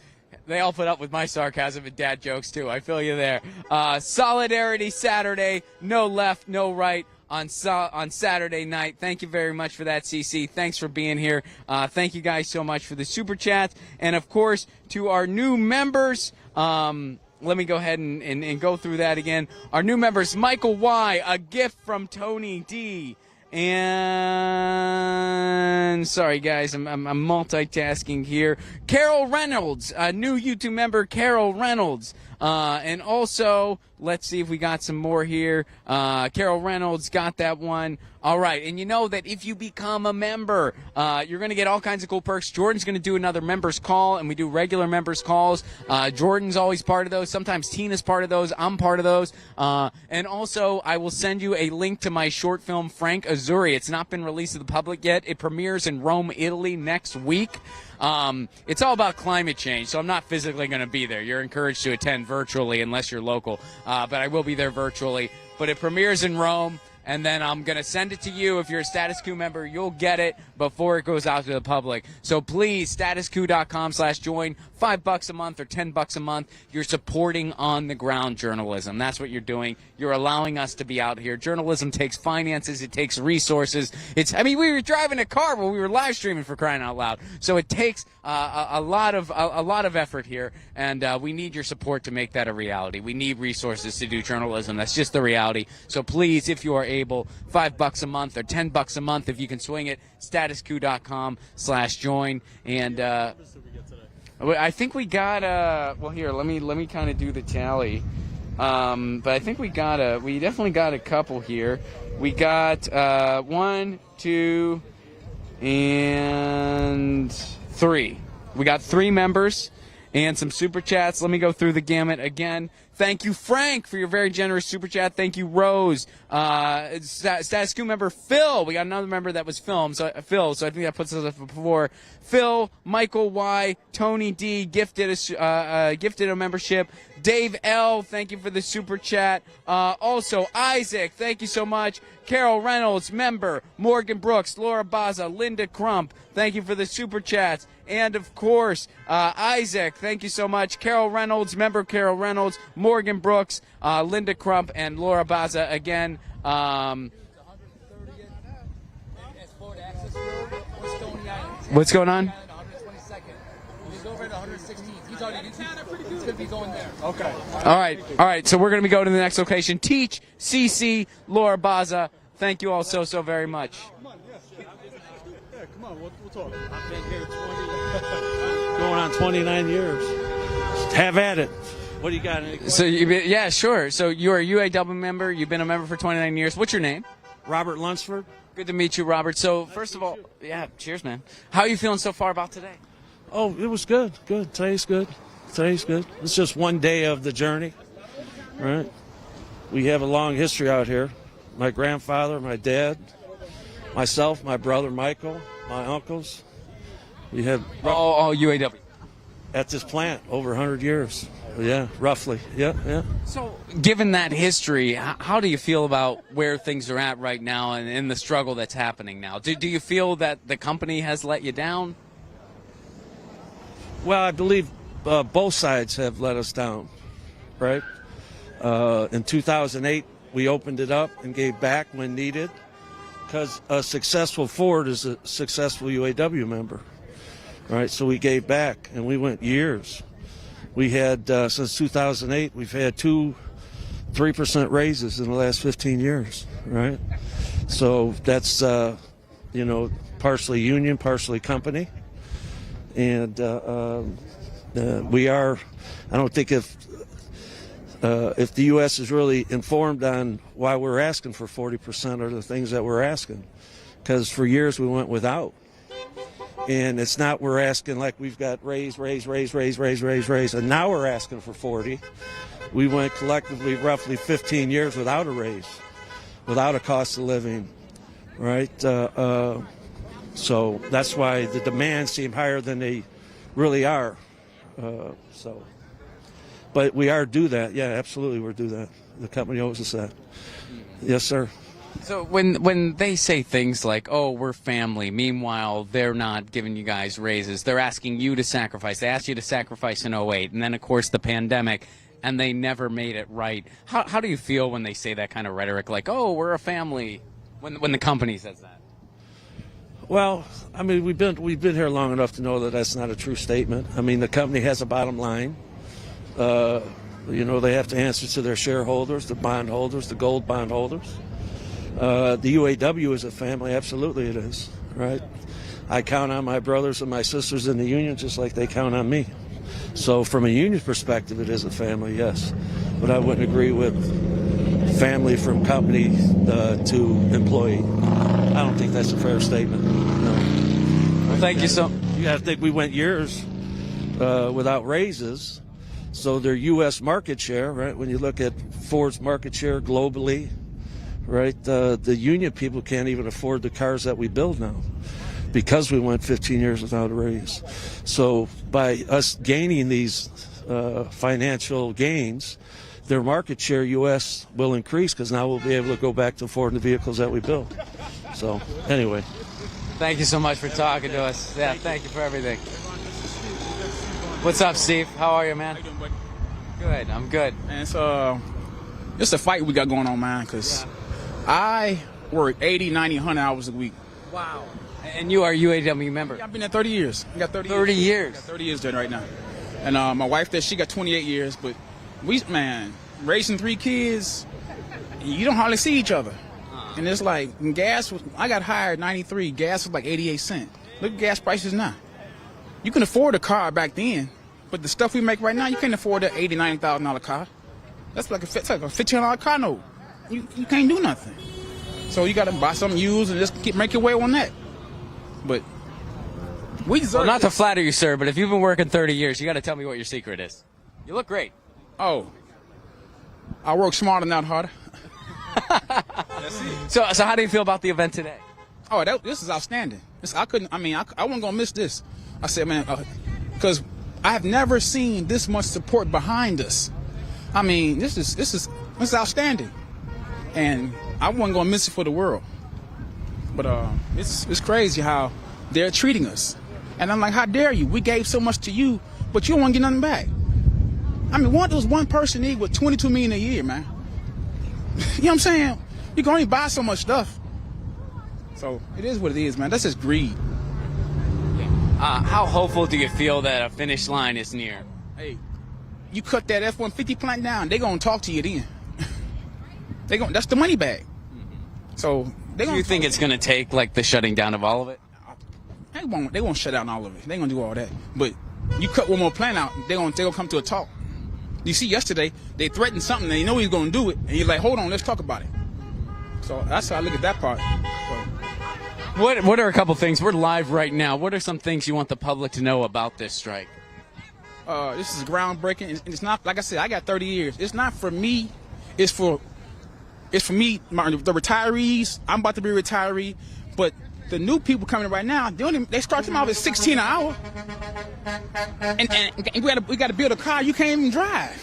They all put up with my sarcasm and dad jokes, too. I feel you there. Solidarity Saturday, no left, no right. On Saturday night. Thank you very much for that, CC. Thanks for being here. Thank you guys so much for the super chats. And, of course, to our new members, let me go ahead and go through that again. Our new members, Michael Y., a gift from Tony D., And sorry, guys, I'm multitasking here. Carol Reynolds, a new YouTube member, Carol Reynolds. And also, let's see if we got some more here. Carol Reynolds got that one. All right, and you know that if you become a member, you're going to get all kinds of cool perks. Jordan's going to do another members call, and we do regular members calls. Jordan's always part of those. Sometimes Tina's part of those. I'm part of those. And also, I will send you a link to my short film, Frank Azzurri. It's not been released to the public yet. It premieres in Rome, Italy next week. It's all about climate change, so I'm not physically going to be there. You're encouraged to attend virtually unless you're local, but I will be there virtually. But it premieres in Rome, and then I'm going to send it to you. If you're a Status Coup member, you'll get it before it goes out to the public. So please, statuscoup.com/join, $5 a month or $10 a month. You're supporting on-the-ground journalism. That's what you're doing. You're allowing us to be out here. Journalism takes finances. It takes resources. We were driving a car while we were live streaming, for crying out loud. So it takes a lot of effort here, and we need your support to make that a reality. We need resources to do journalism. That's just the reality. So please, if you are able, $5 a month or $10 a month if you can swing it, statuscoup.com/join. And I think we got well, here, let me kind of do the tally. But I think we definitely got a couple here. We got 1, 2, and 3. We got 3 members and some super chats. Let me go through the gamut again. Thank you, Frank, for your very generous super chat. Thank you, Rose. Status Coup member Phil. We got another member that was Phil, so I think that puts us up before. Phil, Michael Y, Tony D gifted a membership. Dave L, thank you for the super chat. Also, Isaac, thank you so much. Carol Reynolds, member. Morgan Brooks, Laura Baza, Linda Crump, thank you for the super chats. And, of course, Isaac, thank you so much. Carol Reynolds, member Carol Reynolds, Morgan Brooks, Linda Crump, and Laura Baza again. What's going on? Okay. All right. So we're going to be going to the next location. Teach, CC, Laura Baza. Thank you all so very much. Come on, we'll talk. I've been here going on 29 years. Have at it. What do you got? So yeah, sure. So you're a UAW member. You've been a member for 29 years. What's your name? Robert Lunsford. Good to meet you, Robert. So first of all, yeah, cheers, man. How are you feeling so far about today? Oh, it was good. Good. Today's good. It's just one day of the journey, right? We have a long history out here. My grandfather, my dad, myself, my brother Michael, my uncles. We have all UAW at this plant over 100 years. Yeah, roughly. Yeah. So, given that history, how do you feel about where things are at right now and the struggle that's happening now? Do you feel that the company has let you down? Well, I believe both sides have let us down, right? In 2008, we opened it up and gave back when needed, because a successful Ford is a successful UAW member, right? So we gave back, and we went years. We had, since 2008, we've had 3% raises in the last 15 years, right? So that's, partially union, partially company. And we are, I don't think if the U.S. is really informed on why we're asking for 40% or the things that we're asking, because for years we went without. And it's not we're asking like we've got raise, and now we're asking for 40. We went collectively roughly 15 years without a raise, without a cost of living, right? So that's why the demands seem higher than they really are. But we are due that. Yeah, absolutely, we're due that. The company owes us that. Yes, sir. So when they say things like, oh, we're family, meanwhile, they're not giving you guys raises. They're asking you to sacrifice. They asked you to sacrifice in 08, and then, of course, the pandemic, and they never made it right. How do you feel when they say that kind of rhetoric, like, oh, we're a family, when the company says that? Well, I mean, we've been here long enough to know that that's not a true statement. I mean, the company has a bottom line. They have to answer to their shareholders, the bondholders, the gold bondholders, The UAW is a family. Absolutely it is, right? I count on my brothers and my sisters in the union just like they count on me. So from a union perspective, it is a family, yes. But I wouldn't agree with family from company to employee. I don't think that's a fair statement. No. Well, thank you so. Yeah, I think we went years without raises. So their U.S. market share, right? When you look at Ford's market share globally, right? The union people can't even afford the cars that we build now because we went 15 years without a raise. So by us gaining these financial gains, their market share U.S. will increase because now we'll be able to go back to affording the vehicles that we build. So anyway. Thank you so much for talking to us. Yeah, thank you for everything. What's up, Steve? How are you, man? How you doing, buddy? Good, I'm good. And it's a fight we got going on, man, because I work 80, 90, 100 hours a week. Wow. And you are a UAW member? Yeah, I've been there 30 years. I got 30 years. 30 years? I got 30 years there right now. And my wife there, she got 28 years, but raising 3 kids, you don't hardly see each other. And it's like, gas, I got hired 93, gas was like 88 cents. Look at gas prices now. You can afford a car back then, but the stuff we make right now, you can't afford that $80,000, $90,000 car. That's like a $1,500 car note. You can't do nothing. So you got to buy something used and just make your way on that. But we deserve Well, not to flatter you, sir, but if you've been working 30 years, you got to tell me what your secret is. You look great. Oh, I work smarter, not harder. So how do you feel about the event today? Oh, this is outstanding. I wasn't gonna miss this. I said, man, because I have never seen this much support behind us. I mean, this is outstanding, and I wasn't gonna miss it for the world. But it's crazy how they're treating us, and I'm like, how dare you? We gave so much to you, but you don't want to get nothing back. I mean, what does one person need with $22 million a year, man? You know what I'm saying? You can only buy so much stuff. So it is what it is, man. That's just greed. How hopeful do you feel that a finish line is near? Hey, you cut that F-150 plant down, they're going to talk to you then. That's the money bag. So do you think it's going to take like the shutting down of all of it? They won't shut down all of it. They're going to do all that. But you cut one more plant out, they're going to come to a talk. You see, yesterday, they threatened something, and they know he's going to do it, and he's like, hold on, let's talk about it. So that's how I look at that part. So. What are a couple things? We're live right now. What are some things you want the public to know about this strike? This is groundbreaking. And it's not, like I said, I got 30 years. It's not for me. It's for me, the retirees. I'm about to be a retiree. But the new people coming right now, they start them out at $16 an hour. And we got to build a car you can't even drive.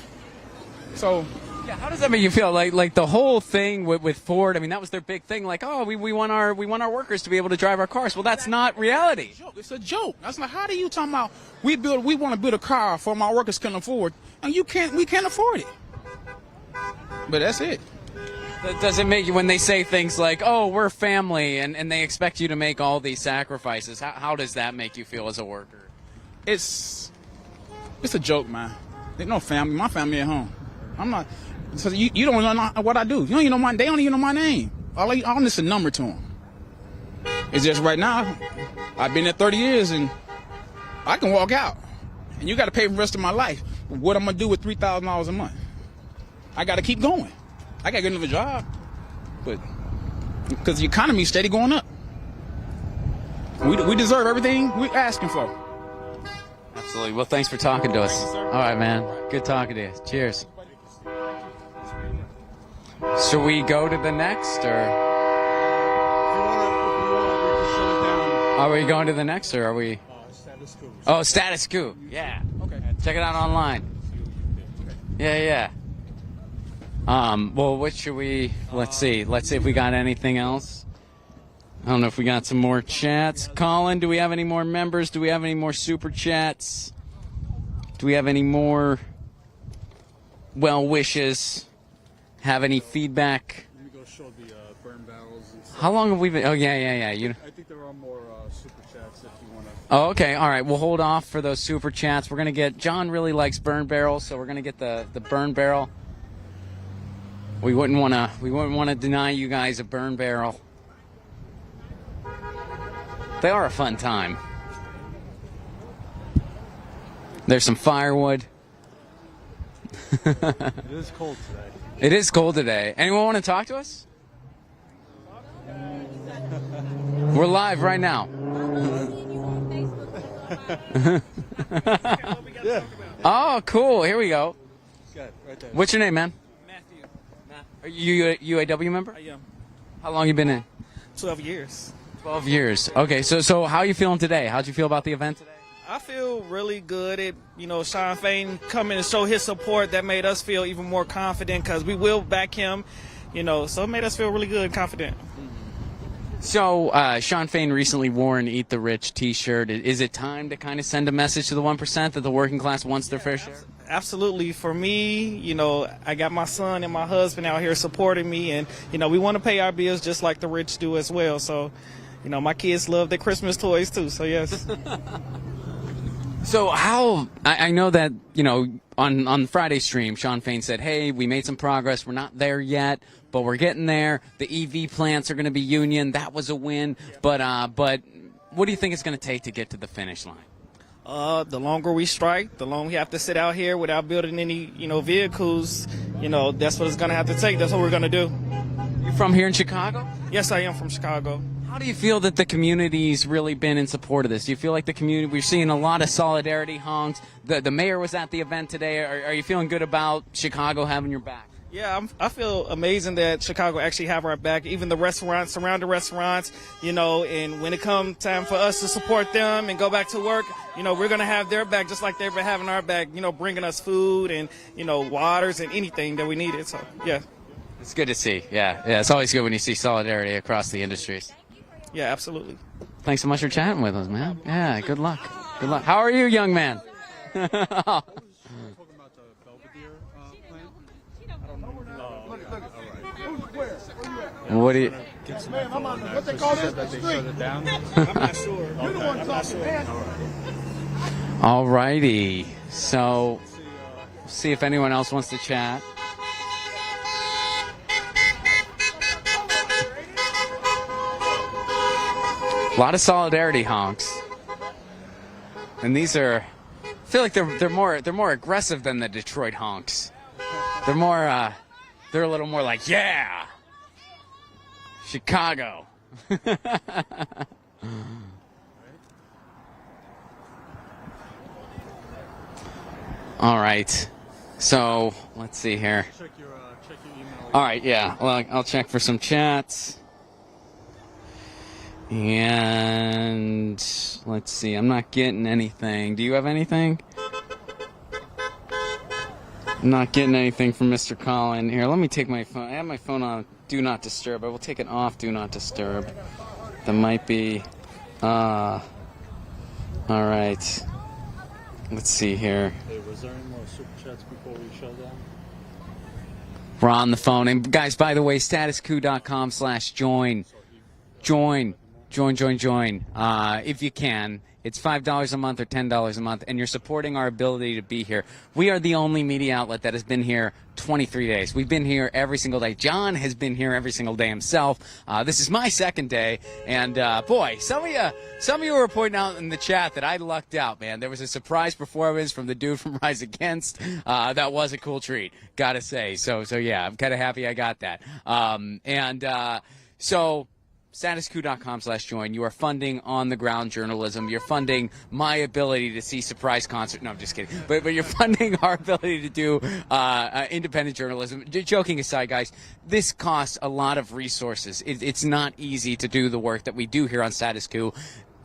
So yeah, how does that make you feel? Like the whole thing with Ford, I mean, that was their big thing. Like, oh, we want our workers to be able to drive our cars. Well, that's not reality. It's a joke. That's like, how do you talking about we want to build a car for my workers can afford, and we can't afford it. But that's it. Does it make you, when they say things like, oh, we're family, and they expect you to make all these sacrifices, how does that make you feel as a worker? It's a joke, man. There's no family. My family at home. I'm not. So you don't know what I do. They don't even know my name. I'm just a number to them. It's just right now, I've been there 30 years and I can walk out. And you got to pay for the rest of my life. What I'm going to do with $3,000 a month? I got to keep going. I got to get another job. But because the economy is steady going up. We deserve everything we're asking for. Absolutely. Well, thanks for talking to us. All right, man. Good talking to you. Cheers. Should we go to the next, or are we going to the next, or are we? Status Coup. Oh, Status Coup. Yeah. Okay. Check it out online. Yeah. Well, what should we? Let's see. Let's see if we got anything else. I don't know if we got some more chats. Colin, do we have any more members? Do we have any more super chats? Do we have any more well wishes? Have any feedback? Let me go show the burn barrels and stuff. How long have we been? Oh, yeah. I think there are more super chats if you want to. Oh, okay. All right. We'll hold off for those super chats. We're going to get, John really likes burn barrels, so we're going to get the burn barrel. We wouldn't want to deny you guys a burn barrel. They are a fun time. There's some firewood. It is cold today. It is cold today. Anyone want to talk to us? We're live right now. Yeah. Oh, cool. Here we go. Good. Right there. What's your name, man? Matthew. Are you a UAW member? I am. How long you been in? 12 years. 12 years. Okay, so how are you feeling today? How'd you feel about the event today? I feel really good. Shawn Fain coming and show his support. That made us feel even more confident because we will back him, so it made us feel really good and confident. So, Shawn Fain recently wore an Eat the Rich t-shirt. Is it time to kind of send a message to the 1% that the working class wants their fair share? Absolutely. For me, I got my son and my husband out here supporting me, and, we want to pay our bills just like the rich do as well. So, my kids love their Christmas toys too, so yes. So I know that, on the Friday stream, Shawn Fain said, hey, we made some progress. We're not there yet, but we're getting there. The EV plants are going to be union. That was a win. But what do you think it's going to take to get to the finish line? The longer we strike, the longer we have to sit out here without building any, vehicles, that's what it's going to have to take. That's what we're going to do. You from here in Chicago? Yes, I am from Chicago. How do you feel that the community's really been in support of this? Do you feel like the community, we're seeing a lot of solidarity honks. The mayor was at the event today. Are you feeling good about Chicago having your back? Yeah, I feel amazing that Chicago actually have our back. Even the restaurants, surrounding restaurants, and when it comes time for us to support them and go back to work, we're going to have their back just like they've been having our back, bringing us food and, waters and anything that we needed. So, yeah. It's good to see. Yeah, it's always good when you see solidarity across the industries. Yeah, absolutely. Thanks so much for chatting with us, man. Yeah, good luck. Good luck. How are you, young man? What do you... What they call this? The street. I'm not sure. You're the one talking. All righty. So, see if anyone else wants to chat. A lot of solidarity honks, and these are. I feel like they're more aggressive than the Detroit honks. They're more. They're a little more like, yeah, Chicago. All right. So let's see here. Check your email. All right. Yeah. Well, I'll check for some chats. And let's see, I'm not getting anything. Do you have anything? I'm not getting anything from Mr. Collin. Here, let me take my phone. I have my phone on Do Not Disturb. I will take it off Do Not Disturb. That might be... all right. Let's see here. Hey, was there any more super chats before we shut down? We're on the phone. And guys, by the way, statuscoup.com/join. Join. If you can. It's $5 a month or $10 a month, and you're supporting our ability to be here. We are the only media outlet that has been here 23 days. We've been here every single day. John has been here every single day himself. This is my second day, and boy, some of you were pointing out in the chat that I lucked out, man. There was a surprise performance from the dude from Rise Against. That was a cool treat, gotta say. So yeah, I'm kind of happy I got that. So. StatusCoup.com/join. You are funding on-the-ground journalism. You're funding my ability to see surprise concert. No, I'm just kidding. But you're funding our ability to do independent journalism. Joking aside, guys, this costs a lot of resources. It's not easy to do the work that we do here on Status Coup.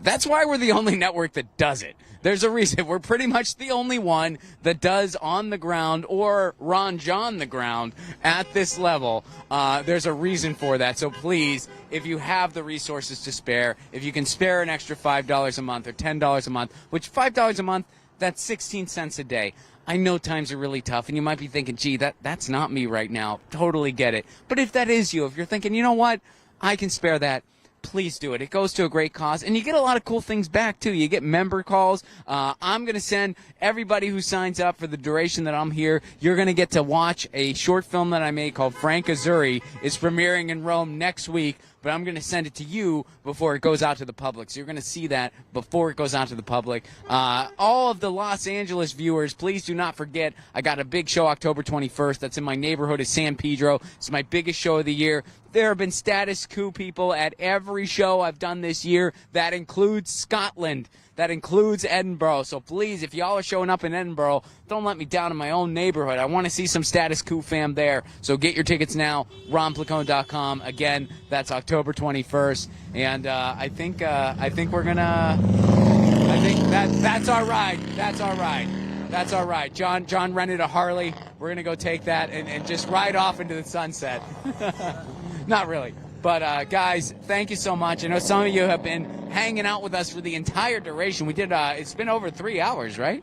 That's why we're the only network that does it. There's a reason. We're pretty much the only one that does on the ground or Ron John the ground at this level. There's a reason for that. So please, if you have the resources to spare, if you can spare an extra $5 a month or $10 a month, which $5 a month, that's 16 cents a day. I know times are really tough, and you might be thinking, gee, that's not me right now. Totally get it. But if that is you, if you're thinking, you know what, I can spare that, please do it. It goes to a great cause, and you get a lot of cool things back, too. You get member calls. I'm going to send everybody who signs up for the duration that I'm here, you're going to get to watch a short film that I made called Frank Azzurri. It's premiering in Rome next week, but I'm going to send it to you before it goes out to the public. So you're going to see that before it goes out to the public. All of the Los Angeles viewers, please do not forget, I got a big show October 21st. That's in my neighborhood of San Pedro. It's my biggest show of the year. There have been Status Coup people at every show I've done this year. That includes Scotland. That includes Edinburgh. So please, if y'all are showing up in Edinburgh, don't let me down in my own neighborhood. I want to see some Status Coup fam there. So get your tickets now, ronplacone.com. Again, that's October 21st. And I think we're gonna. I think that's our ride. That's our ride. That's all right. John rented a Harley. We're going to go take that and just ride off into the sunset. Not really. But, guys, thank you so much. I know some of you have been hanging out with us for the entire duration. We did, it's been over 3 hours, right?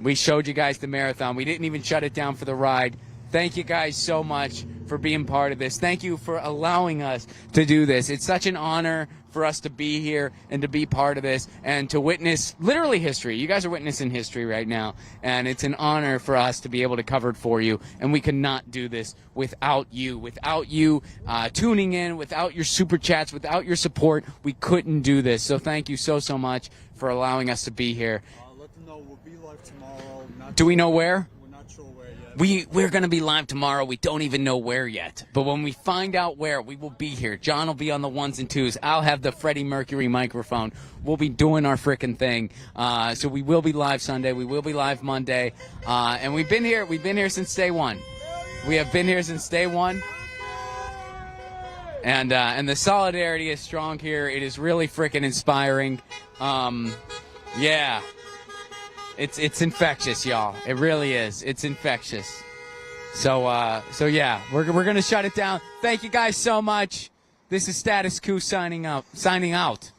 We showed you guys the marathon. We didn't even shut it down for the ride. Thank you guys so much for being part of this. Thank you for allowing us to do this. It's such an honor for us to be here and to be part of this and to witness literally history. You guys are witnessing history right now, and it's an honor for us to be able to cover it for you, and we cannot do this without you tuning in, without your super chats, without your support. We couldn't do this. So thank you so much for allowing us to be here. Let them know we'll be live tomorrow. Do we know where? We're not sure where yet. We're going to be live tomorrow. We don't even know where yet. But when we find out where, we will be here. John will be on the ones and twos. I'll have the Freddie Mercury microphone. We'll be doing our frickin' thing. So we will be live Sunday. We will be live Monday. And we've been here since day one. We have been here since day one. And the solidarity is strong here. It is really frickin' inspiring. Yeah. It's infectious, y'all. It really is. It's infectious. So yeah, we're gonna shut it down. Thank you guys so much. This is Status Coup signing out, and signing.